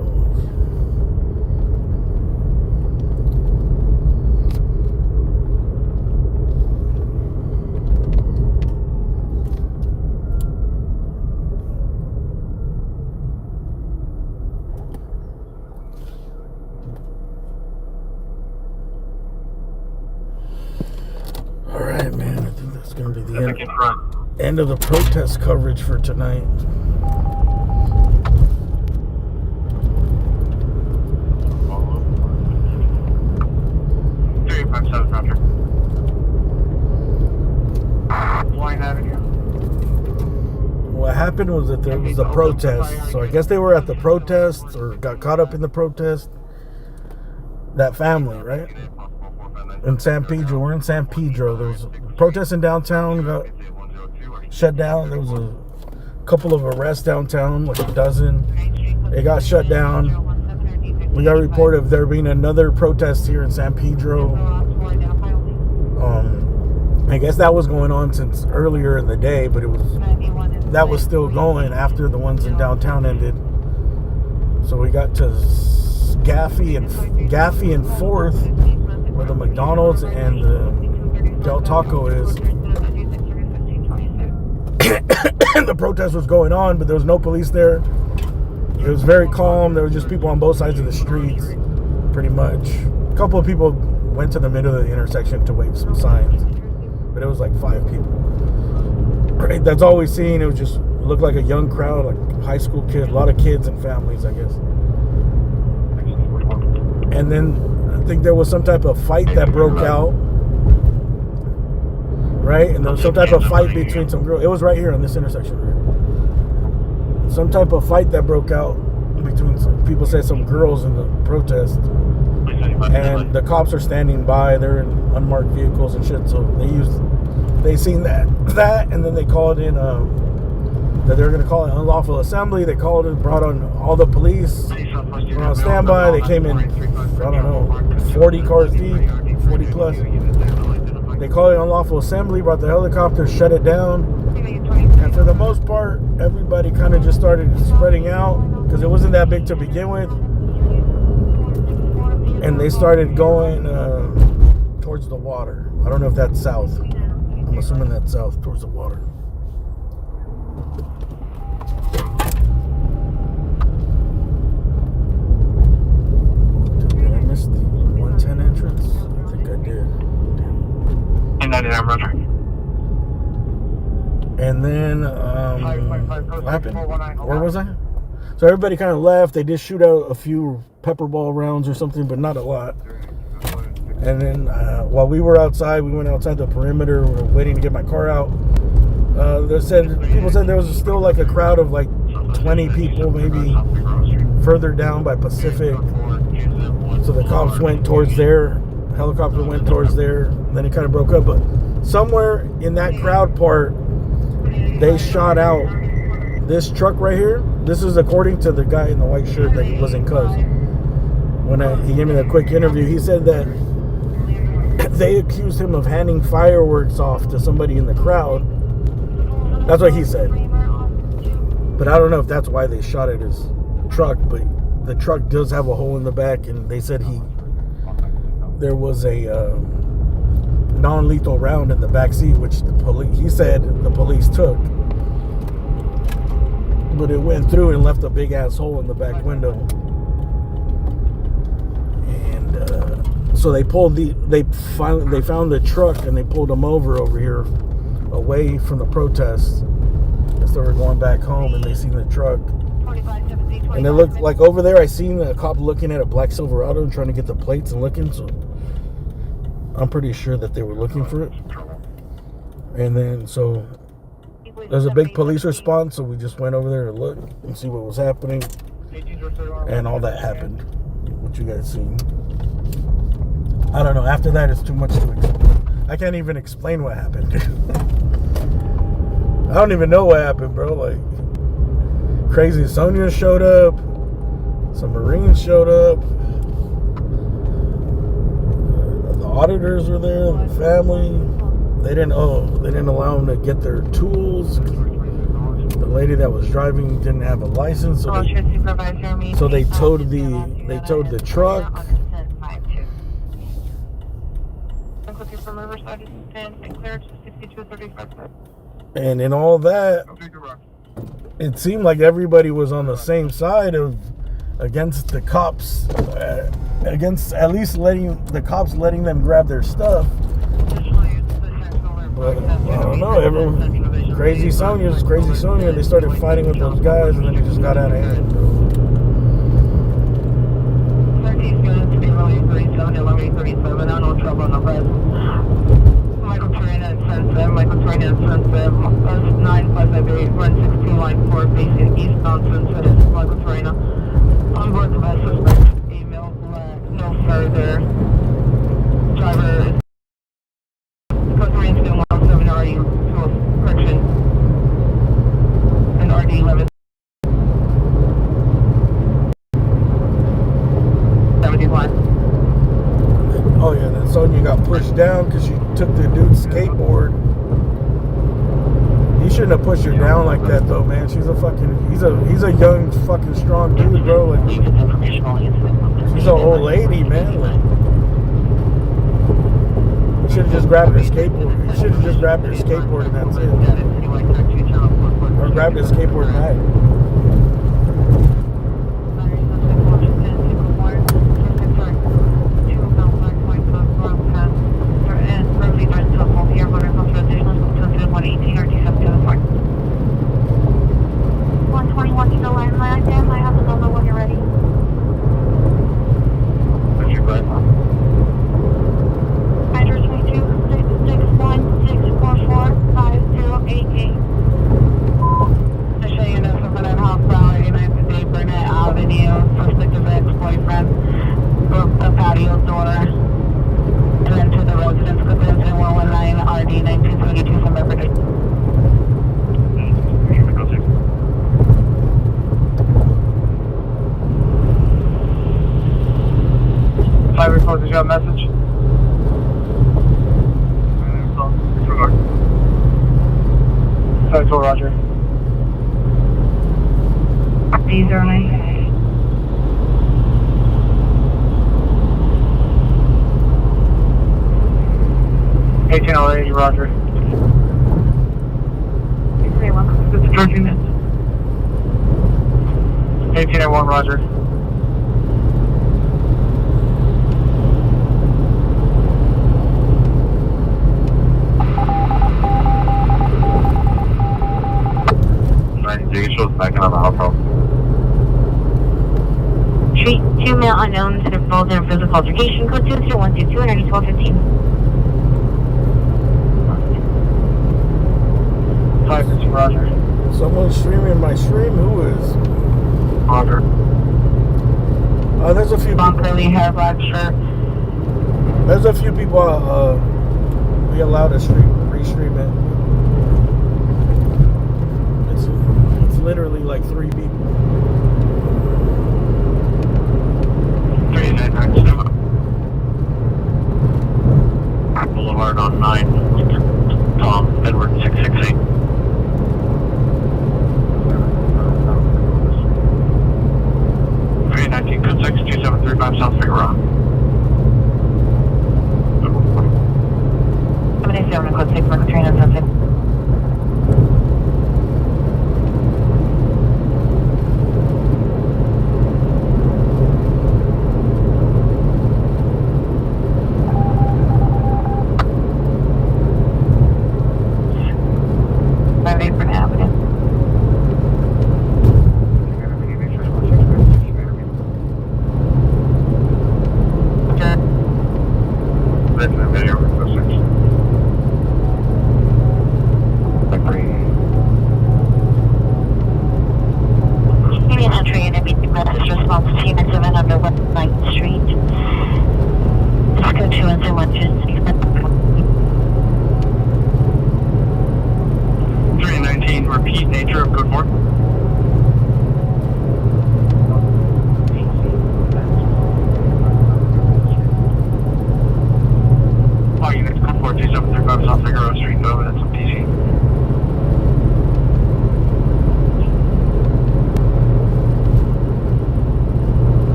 All right, man. I think that's going to be the end of the protest coverage for tonight. What happened was that there was a protest. So I guess they were at the protest or got caught up in the protest. That family, right? In San Pedro. We're in San Pedro. There was a protest in downtown, got shut down. There was a couple of arrests downtown, like a dozen. It got shut down. We got a report of there being another protest here in San Pedro. I guess that was going on since earlier in the day, but that was still going after the ones in downtown ended. So we got to Gaffey and 4th, where the McDonald's and the Del Taco is. And the protest was going on, but there was no police there. It was very calm. There were just people on both sides of the streets, pretty much. A couple of people went to the middle of the intersection to wave some signs, but it was like 5 people. Right? That's all we seen. It was just looked like a young crowd, like high school kids, a lot of kids and families, I guess. And then I think there was some type of fight that broke out. Right? And there was some type of fight between some girls. It was right here on this intersection. Right? Some type of fight that broke out between some people, said some girls in the protest. And the cops are standing by. They're in unmarked vehicles and shit. So they seen that, and then they called in that they were going to call an unlawful assembly. They called and brought on all the police. Were on standby. They came in, I don't know, 40 cars deep, 40 plus. They called it unlawful assembly, brought the helicopter, shut it down. And for the most part, everybody kind of just started spreading out because it wasn't that big to begin with. And they started going towards the water. I don't know if that's south. I'm assuming that's south, towards the water. Did I miss the 110 entrance? I think I did. 99 Roger. And then, what happened? Where was I? So everybody kind of left. They did shoot out a few pepper ball rounds or something, but not a lot. And then while we were outside, we went outside the perimeter. We were waiting to get my car out. People said there was still like a crowd of like 20 people, maybe further down by Pacific. So the cops went towards there. The helicopter went towards there. Then it kind of broke up. But somewhere in that crowd part, they shot out this truck right here. This is according to the guy in the white shirt that was in cuffs. When he gave me that quick interview, he said that they accused him of handing fireworks off to somebody in the crowd. That's what he said. But I don't know if that's why they shot at his truck. But the truck does have a hole in the back, and they said there was a non-lethal round in the back seat, which he said the police took. But it went through and left a big ass hole in the back window. And so they found the truck and they pulled them over here away from the protests. As they were going back home, and they seen the truck. And it looked like over there I seen a cop looking at a black Silverado and trying to get the plates and looking, so I'm pretty sure that they were looking for it. And then so there's a big police response, so we just went over there to look and see what was happening. And all that happened. What you guys seen. I don't know. After that, it's too much to explain. I can't even explain what happened. I don't even know what happened, bro. Like, Crazy Sonia showed up. Some Marines showed up. The auditors were there. The family. They didn't allow them to get their tools. The lady that was driving didn't have a license, so they towed the truck. And in all that, it seemed like everybody was on the same side against the cops, against at least letting them grab their stuff. But I don't know, Crazy Sonia. They started fighting with those guys, and then it just got out of hand. Michael Trainer sensitive, 9558, run 16 line 4, basic eastbound sensitive, Michael Trainer. On board the bus suspect, email, no further. Driver is customer incident 107 RD to correction. And RD 11. 71. Oh yeah, then Sonia got pushed down because she took the dude's skateboard. He shouldn't have pushed her down like that though, man. He's a young fucking strong dude, bro. Like, she's an old lady, man. Like, you should have just grabbed her skateboard. You should have just grabbed her skateboard and that's it. Or grabbed her skateboard bag. D09. 1808, roger. It's 13 minutes. 1801, roger. Backing out the hotel. Street 2 male unknowns that involved in a physical altercation. Code 20122 and 1215. 550, roger. Someone's streaming my stream. Who is? Roger. There's a few people. Curly hair, black shirt. There's a few people we allowed to restream it. It's literally like 3 people. 3997. Boulevard on 9. Tom, Edward 668. Code 6, 2735 South Figueroa. 77 code 6, Mark 3976.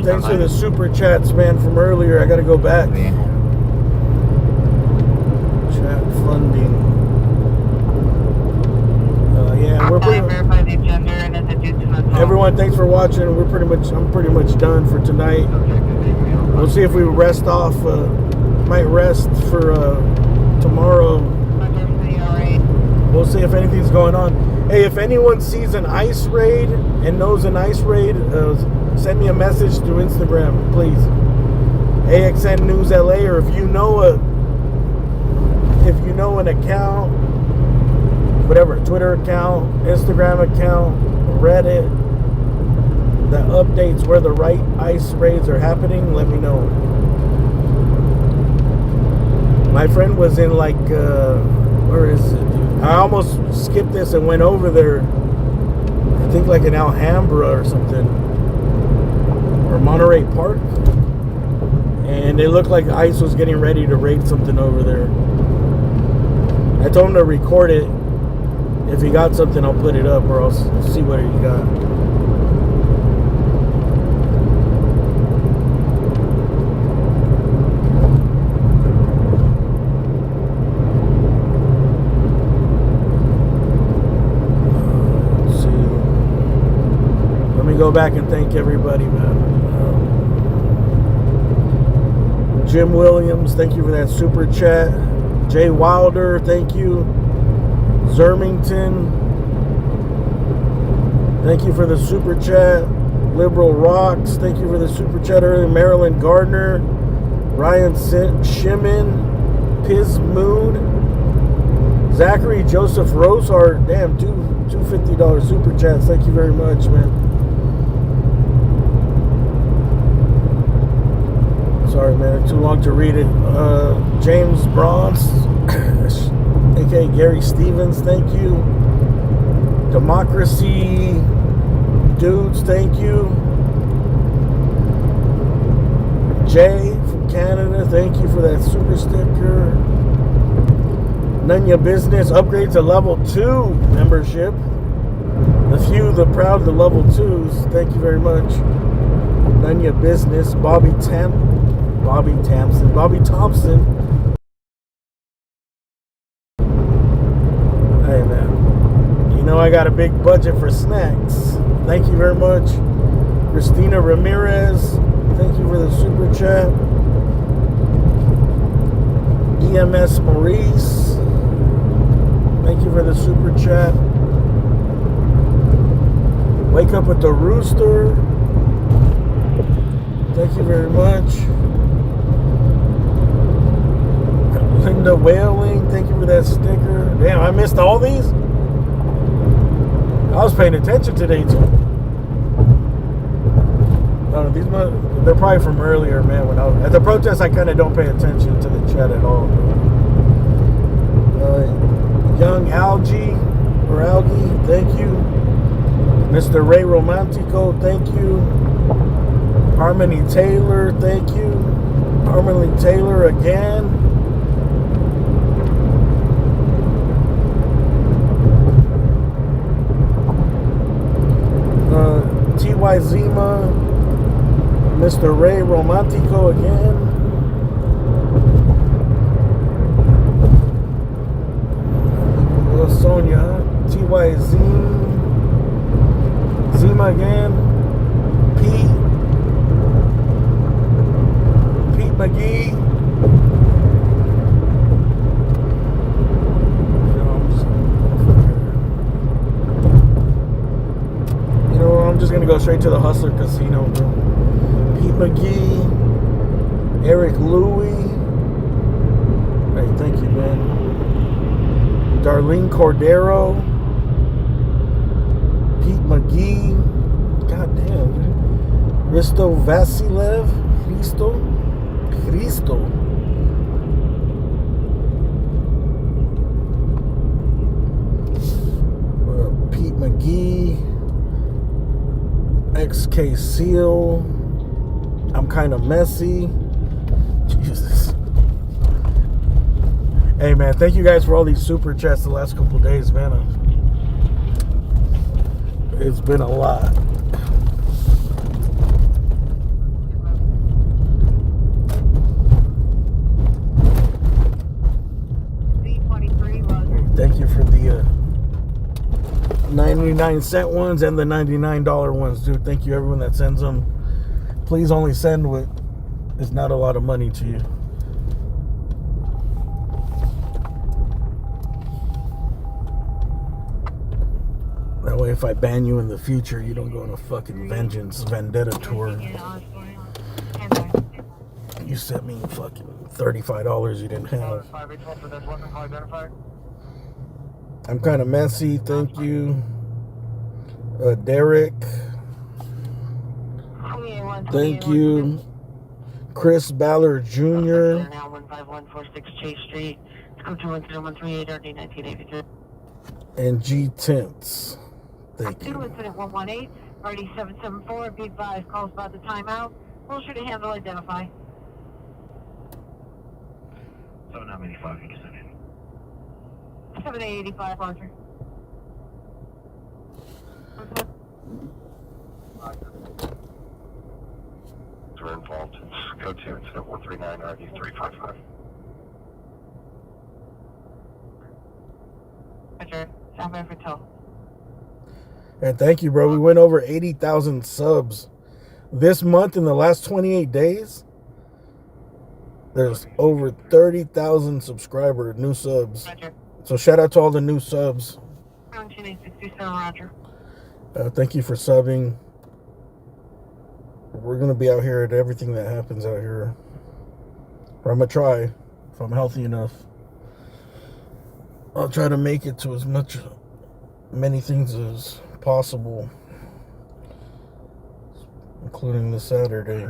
Thanks for the super chats, man, from earlier. I gotta go back. Chat funding. Yeah, we're pretty. Everyone, thanks for watching. I'm pretty much done for tonight. We'll see if we rest off. Might rest for tomorrow. We'll see if anything's going on. Hey, if anyone sees an ICE raid and knows an ICE raid, send me a message through Instagram, please. AXN News LA, or if you know an account, whatever, Twitter account, Instagram account, Reddit, that updates where the right ICE raids are happening, let me know. My friend was in like, where is it, dude? I almost skipped this and went over there. I think like in Alhambra or something, or Monterey Park, and it looked like ICE was getting ready to raid something over there. I told him to record it. If he got something, I'll put it up, or I'll see what he got. Go back and thank everybody, man. Jim Williams, thank you for that super chat. Jay Wilder, thank you. Zermington, thank you for the super chat. Liberal Rocks, thank you for the super chat earlier. Marilyn Gardner, Ryan Shimon, Piz Mood, Zachary Joseph Rosehart, damn, two $50 super chats. Thank you very much, man. Sorry, man, too long to read it. James Bronze, aka Gary Stevens, thank you. Democracy Dudes, thank you. Jay from Canada, thank you for that super sticker. None Your Business, upgrade to level 2 membership. The few, the proud, the level 2s, thank you very much. None Your Business. Bobby Thompson. Hey man, you know I got a big budget for snacks. Thank you very much. Christina Ramirez, thank you for the super chat. EMS Maurice, thank you for the super chat. Wake Up with the Rooster, thank you very much. Linda Whaling, thank you for that sticker. Damn, I missed all these? I was paying attention today too. They're probably from earlier, man. When I was at the protest, I kind of don't pay attention to the chat at all. Young Algie, thank you. Mr. Ray Romantico, thank you. Harmony Taylor, thank you. Harmony Taylor again. T.Y. Zima, Mr. Ray Romantico again. Sonia, T.Y. Zima again. Pete McGee. I'm just gonna go straight to the Hustler Casino, bro. Pete McGee, Eric Louie. Hey, thank you, man. Darlene Cordero, Pete McGee. God damn, man. Risto Vasilev, Cristo. Pete McGee. XK Seal. I'm kind of messy. Jesus. Hey man, thank you guys for all these super chats the last couple of days, man. It's been a lot. Thank you for the 99-cent ones and the $99 ones, dude. Thank you everyone that sends them. Please only send what is not a lot of money to you. That way if I ban you in the future, you don't go on a fucking vendetta tour. You sent me fucking $35 you didn't have. I'm kind of messy, thank you. Derek, thank you. Chris Ballard Jr. And G Tints, thank you. Incident 118, already 774, be advised, calls about the timeout. We'll sure to handle, identify. 7985, 7885, Roger. We're involved. Go to incident 139 RD 355. Roger. Stand by for tow. And thank you, bro. We went over 80,000 subs this month. In the last 28 days, there's over 30,000 new subs. Roger. So shout out to all the new subs. 12867, Roger. Thank you for subbing. We're gonna be out here at everything that happens out here. Or I'm gonna try, if I'm healthy enough. I'll try to make it to many things as possible, including this Saturday.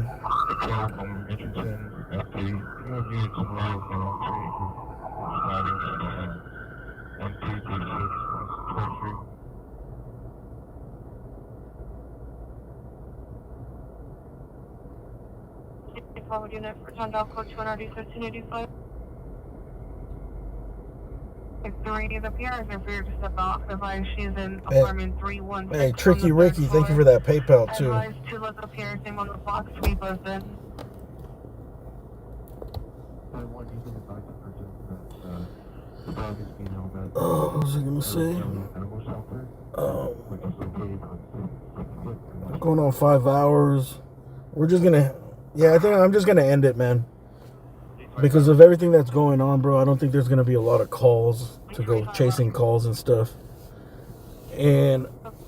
forward unit for John Dow code 2NRD 1385. 3 the PR is referred to step off. Advise she's in apartment 316. Hey, Tricky Ricky, thank you for that PayPal too. Advise to let the PR name on the box to be buzzed. What was I gonna say? Going on 5 hours. We're just gonna, yeah, I think I'm just gonna end it, man. Because of everything that's going on, bro, I don't think there's gonna be a lot of calls to go chasing calls and stuff. And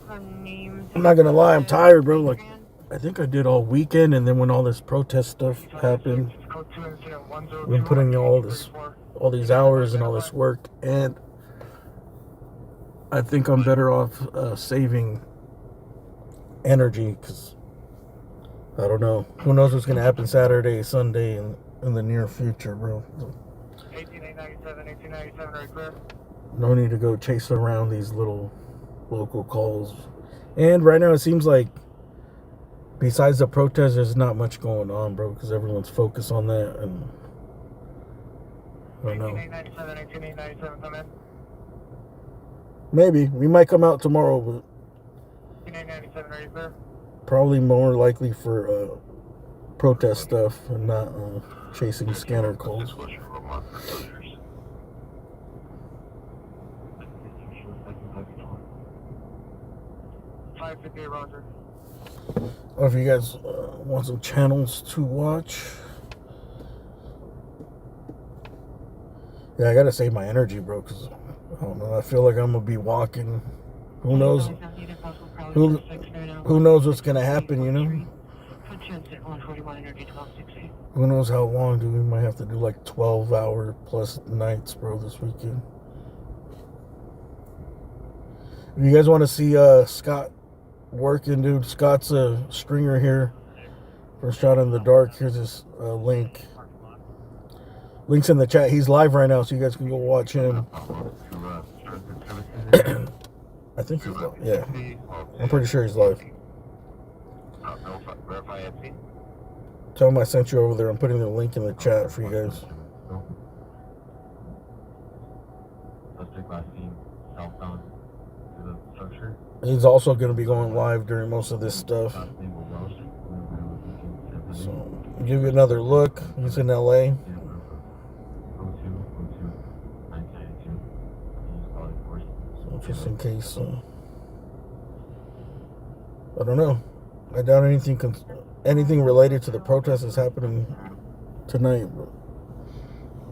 I'm not gonna lie, I'm tired, bro. Like, I think I did all weekend, and then when all this protest stuff happened, we've been putting all these hours and all this work, and I think I'm better off saving energy, because I don't know. Who knows what's gonna happen Saturday, Sunday, and in the near future, bro. 1897, right clear. No need to go chase around these little local calls. And right now it seems like besides the protest, there's not much going on, bro, because everyone's focused on that. And I don't know. 1897, come in. Maybe we might come out tomorrow, but 1897, right clear. probably more likely for protest stuff and not chasing scanner calls. 550, roger. Or if you guys want some channels to watch. Yeah, I gotta save my energy, bro, because I don't know, I feel like I'm gonna be walking. Who knows? Who knows what's gonna happen, you know? Who knows how long, dude? We might have to do like 12-hour plus nights, bro, this weekend. If you guys want to see Scott working, dude, Scott's a stringer here for Shot in the Dark. Here's his link. Link's in the chat. He's live right now, so you guys can go watch him. I think he's live. Yeah. I'm pretty sure he's live. Tell him I sent you over there. I'm putting the link in the chat for you guys. He's also going to be going live during most of this stuff. So, give you another look. He's in LA. So, just in case. I don't know. I doubt anything related to the protest is happening tonight, but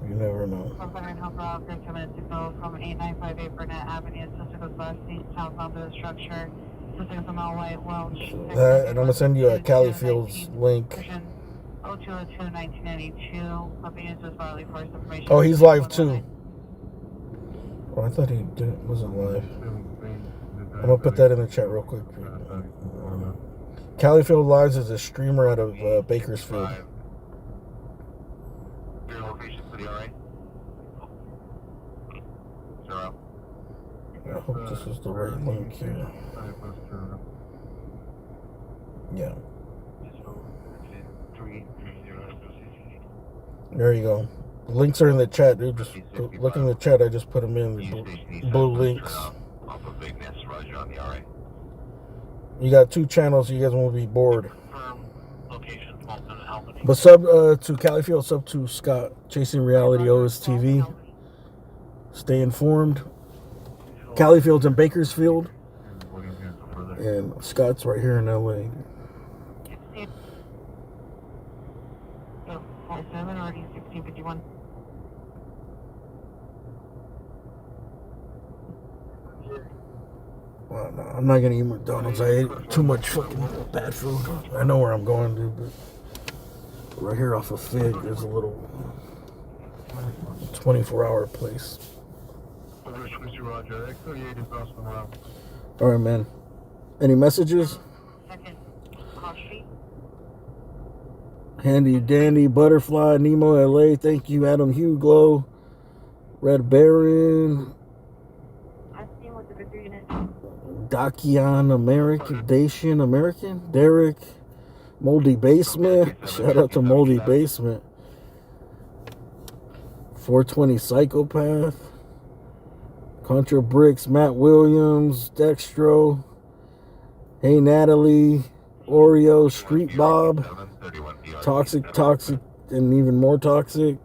you never know. From 8958 Burnett Avenue, Sister Bus, southbound to the structure, Sister White Welch. That, and I'm going to send you a Cali Fields link. 0202-1992. Oh, he's live too. Oh, I thought he wasn't live. I'm going to put that in the chat real quick. Califield Lives is a streamer out of Bakersfield. Your location for the RA? 0. I hope this is the right link here. Yeah. There you go. The links are in the chat, dude. Just look in the chat. I just put them in. The blue links. Off of Big Ness, Roger on the RA. You got 2 channels, so you guys won't be bored. Location, But sub to Califield, sub to Scott, Chasing Reality OSTV. Stay informed. Califield's in Bakersfield. And Scott's right here in LA. 47 already 1651. Well, no, I'm not gonna eat McDonald's. I ate too much fucking bad food. I know where I'm going, dude, but right here off of Fig, there's a little 24-hour place. All right, man. Any messages? Handy Dandy, Butterfly, Nemo LA, thank you, Adam Huglow, Red Baron, Dacian American, Derek, Moldy Basement. Shout out to Moldy Basement. 420 Psychopath. Contra Bricks, Matt Williams, Dextro. Hey Natalie, Oreo, Street Bob, Toxic, and even more Toxic.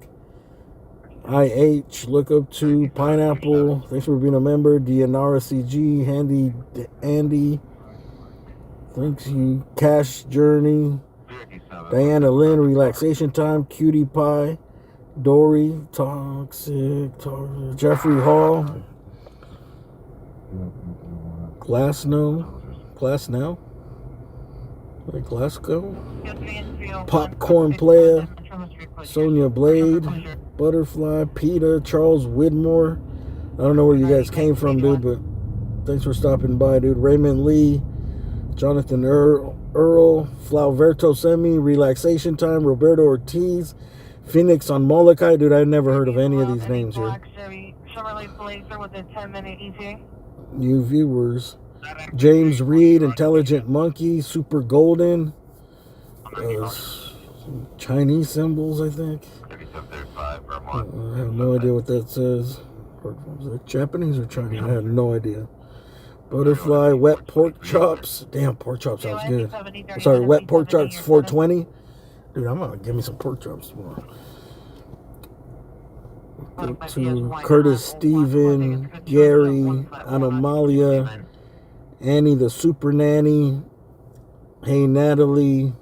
IH, Look Up To, Pineapple, thanks for being a member. Dianara CG, Handy Andy, thanks you. Cash Journey, Diana Lynn, Relaxation Time, Cutie Pie, Dory, Toxic, Jeffrey Hall, Glass Now, like Glasgow, Popcorn Player, Sonia Blade, Butterfly, PETA, Charles Widmore. I don't know where you guys came from, dude, but thanks for stopping by, dude. Raymond Lee, Jonathan Earl, Flauverto Semi, Relaxation Time, Roberto Ortiz, Phoenix on Molokai. Dude, I never heard of any of these names here. New viewers. James Reed, Intelligent Monkey, Super Golden, Chinese symbols, I think. I have no idea what that says. Was it Japanese or Chinese? I have no idea. Butterfly, Wet Pork Chops. Damn, pork chops sounds good. Sorry, Wet Pork Chops 420. Dude, I'm gonna give me some pork chops tomorrow. Go to Curtis Steven, Gary, Anomalia, Annie the Super Nanny, Hey Natalie,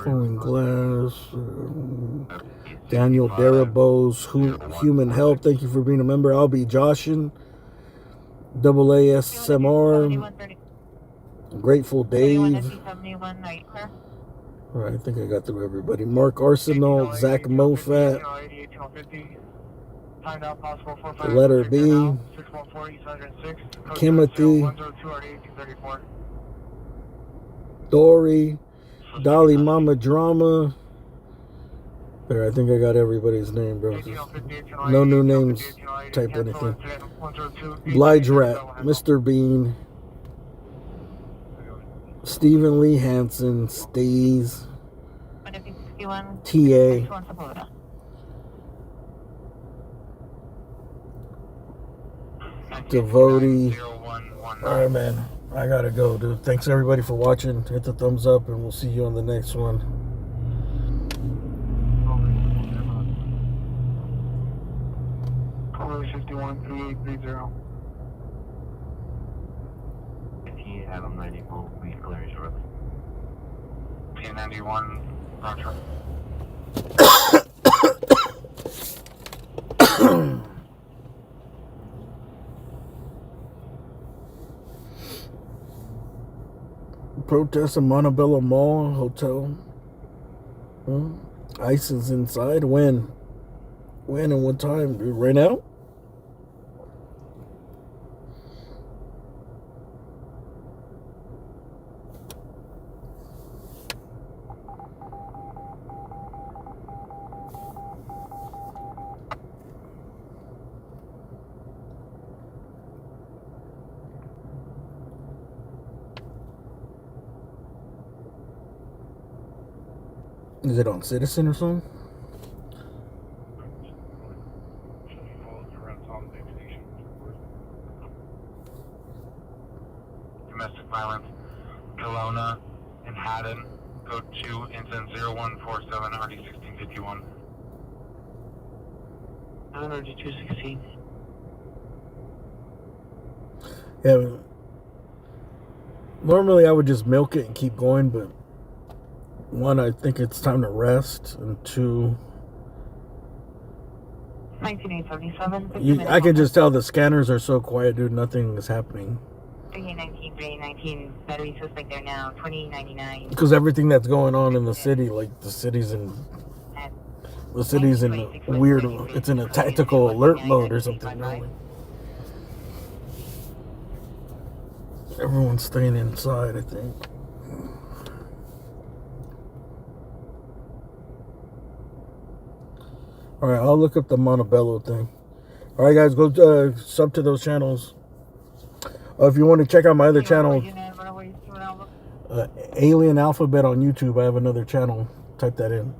Flowing Glass, Daniel Darabos, Human Help, thank you for being a member. I'll be Joshin, Double ASMR, Grateful Dave. Alright, I think I got through everybody. Mark Arsenal, Zach Mofat, the letter B, Timothy, Dory, Dolly Mama Drama. There, I think I got everybody's name, bro. No new names, type anything. Blige Rat, Mr. Bean, Stephen Lee Hansen, Stays, TA, Devotee. Alright, man. I gotta go, dude. Thanks everybody for watching. Hit the thumbs up and we'll see you on the next one. Code 513830. If you have them ready, we'll be clear shortly. P91, Roger. Protest in Montebello Mall Hotel. ICE is inside. When? When and what time? Dude, right now? Is it on Citizen or something? Domestic violence, Kelowna and Haddon, code 2, incident 0147, RD 1651. RD 216. Yeah. Normally I would just milk it and keep going, but one, I think it's time to rest, and two, 19877. I can just tell the scanners are so quiet, dude. Nothing is happening. 319 battery suspect there now. 2099. Because everything that's going on in the city, like the city's in weird. It's in a tactical alert mode or something. Really. Everyone's staying inside, I think. Alright, I'll look up the Montebello thing. Alright, guys, go sub to those channels. If you want to check out my other channel, Alien Alphabet on YouTube. I have another channel. Type that in.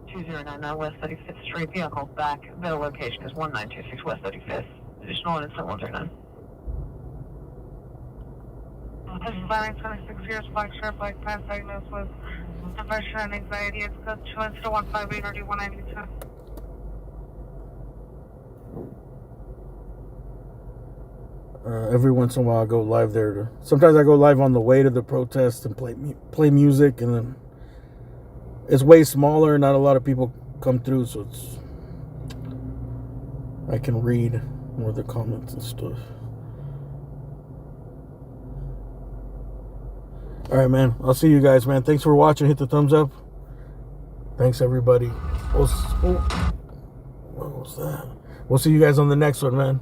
2099 West 35th Street. Vehicle back. Their location is 1926 West 35th. Additional units at 139. This is Larry, 26 years, black shirt, black pants, diagnosed with depression and anxiety. It's code 2 instead of 158 or 192. Every once in a while I go live there. Sometimes I go live on the way to the protest and play music, and then it's way smaller. Not a lot of people come through, so I can read more of the comments and stuff. All right, man. I'll see you guys, man. Thanks for watching. Hit the thumbs up. Thanks, everybody. What was that? We'll see you guys on the next one, man.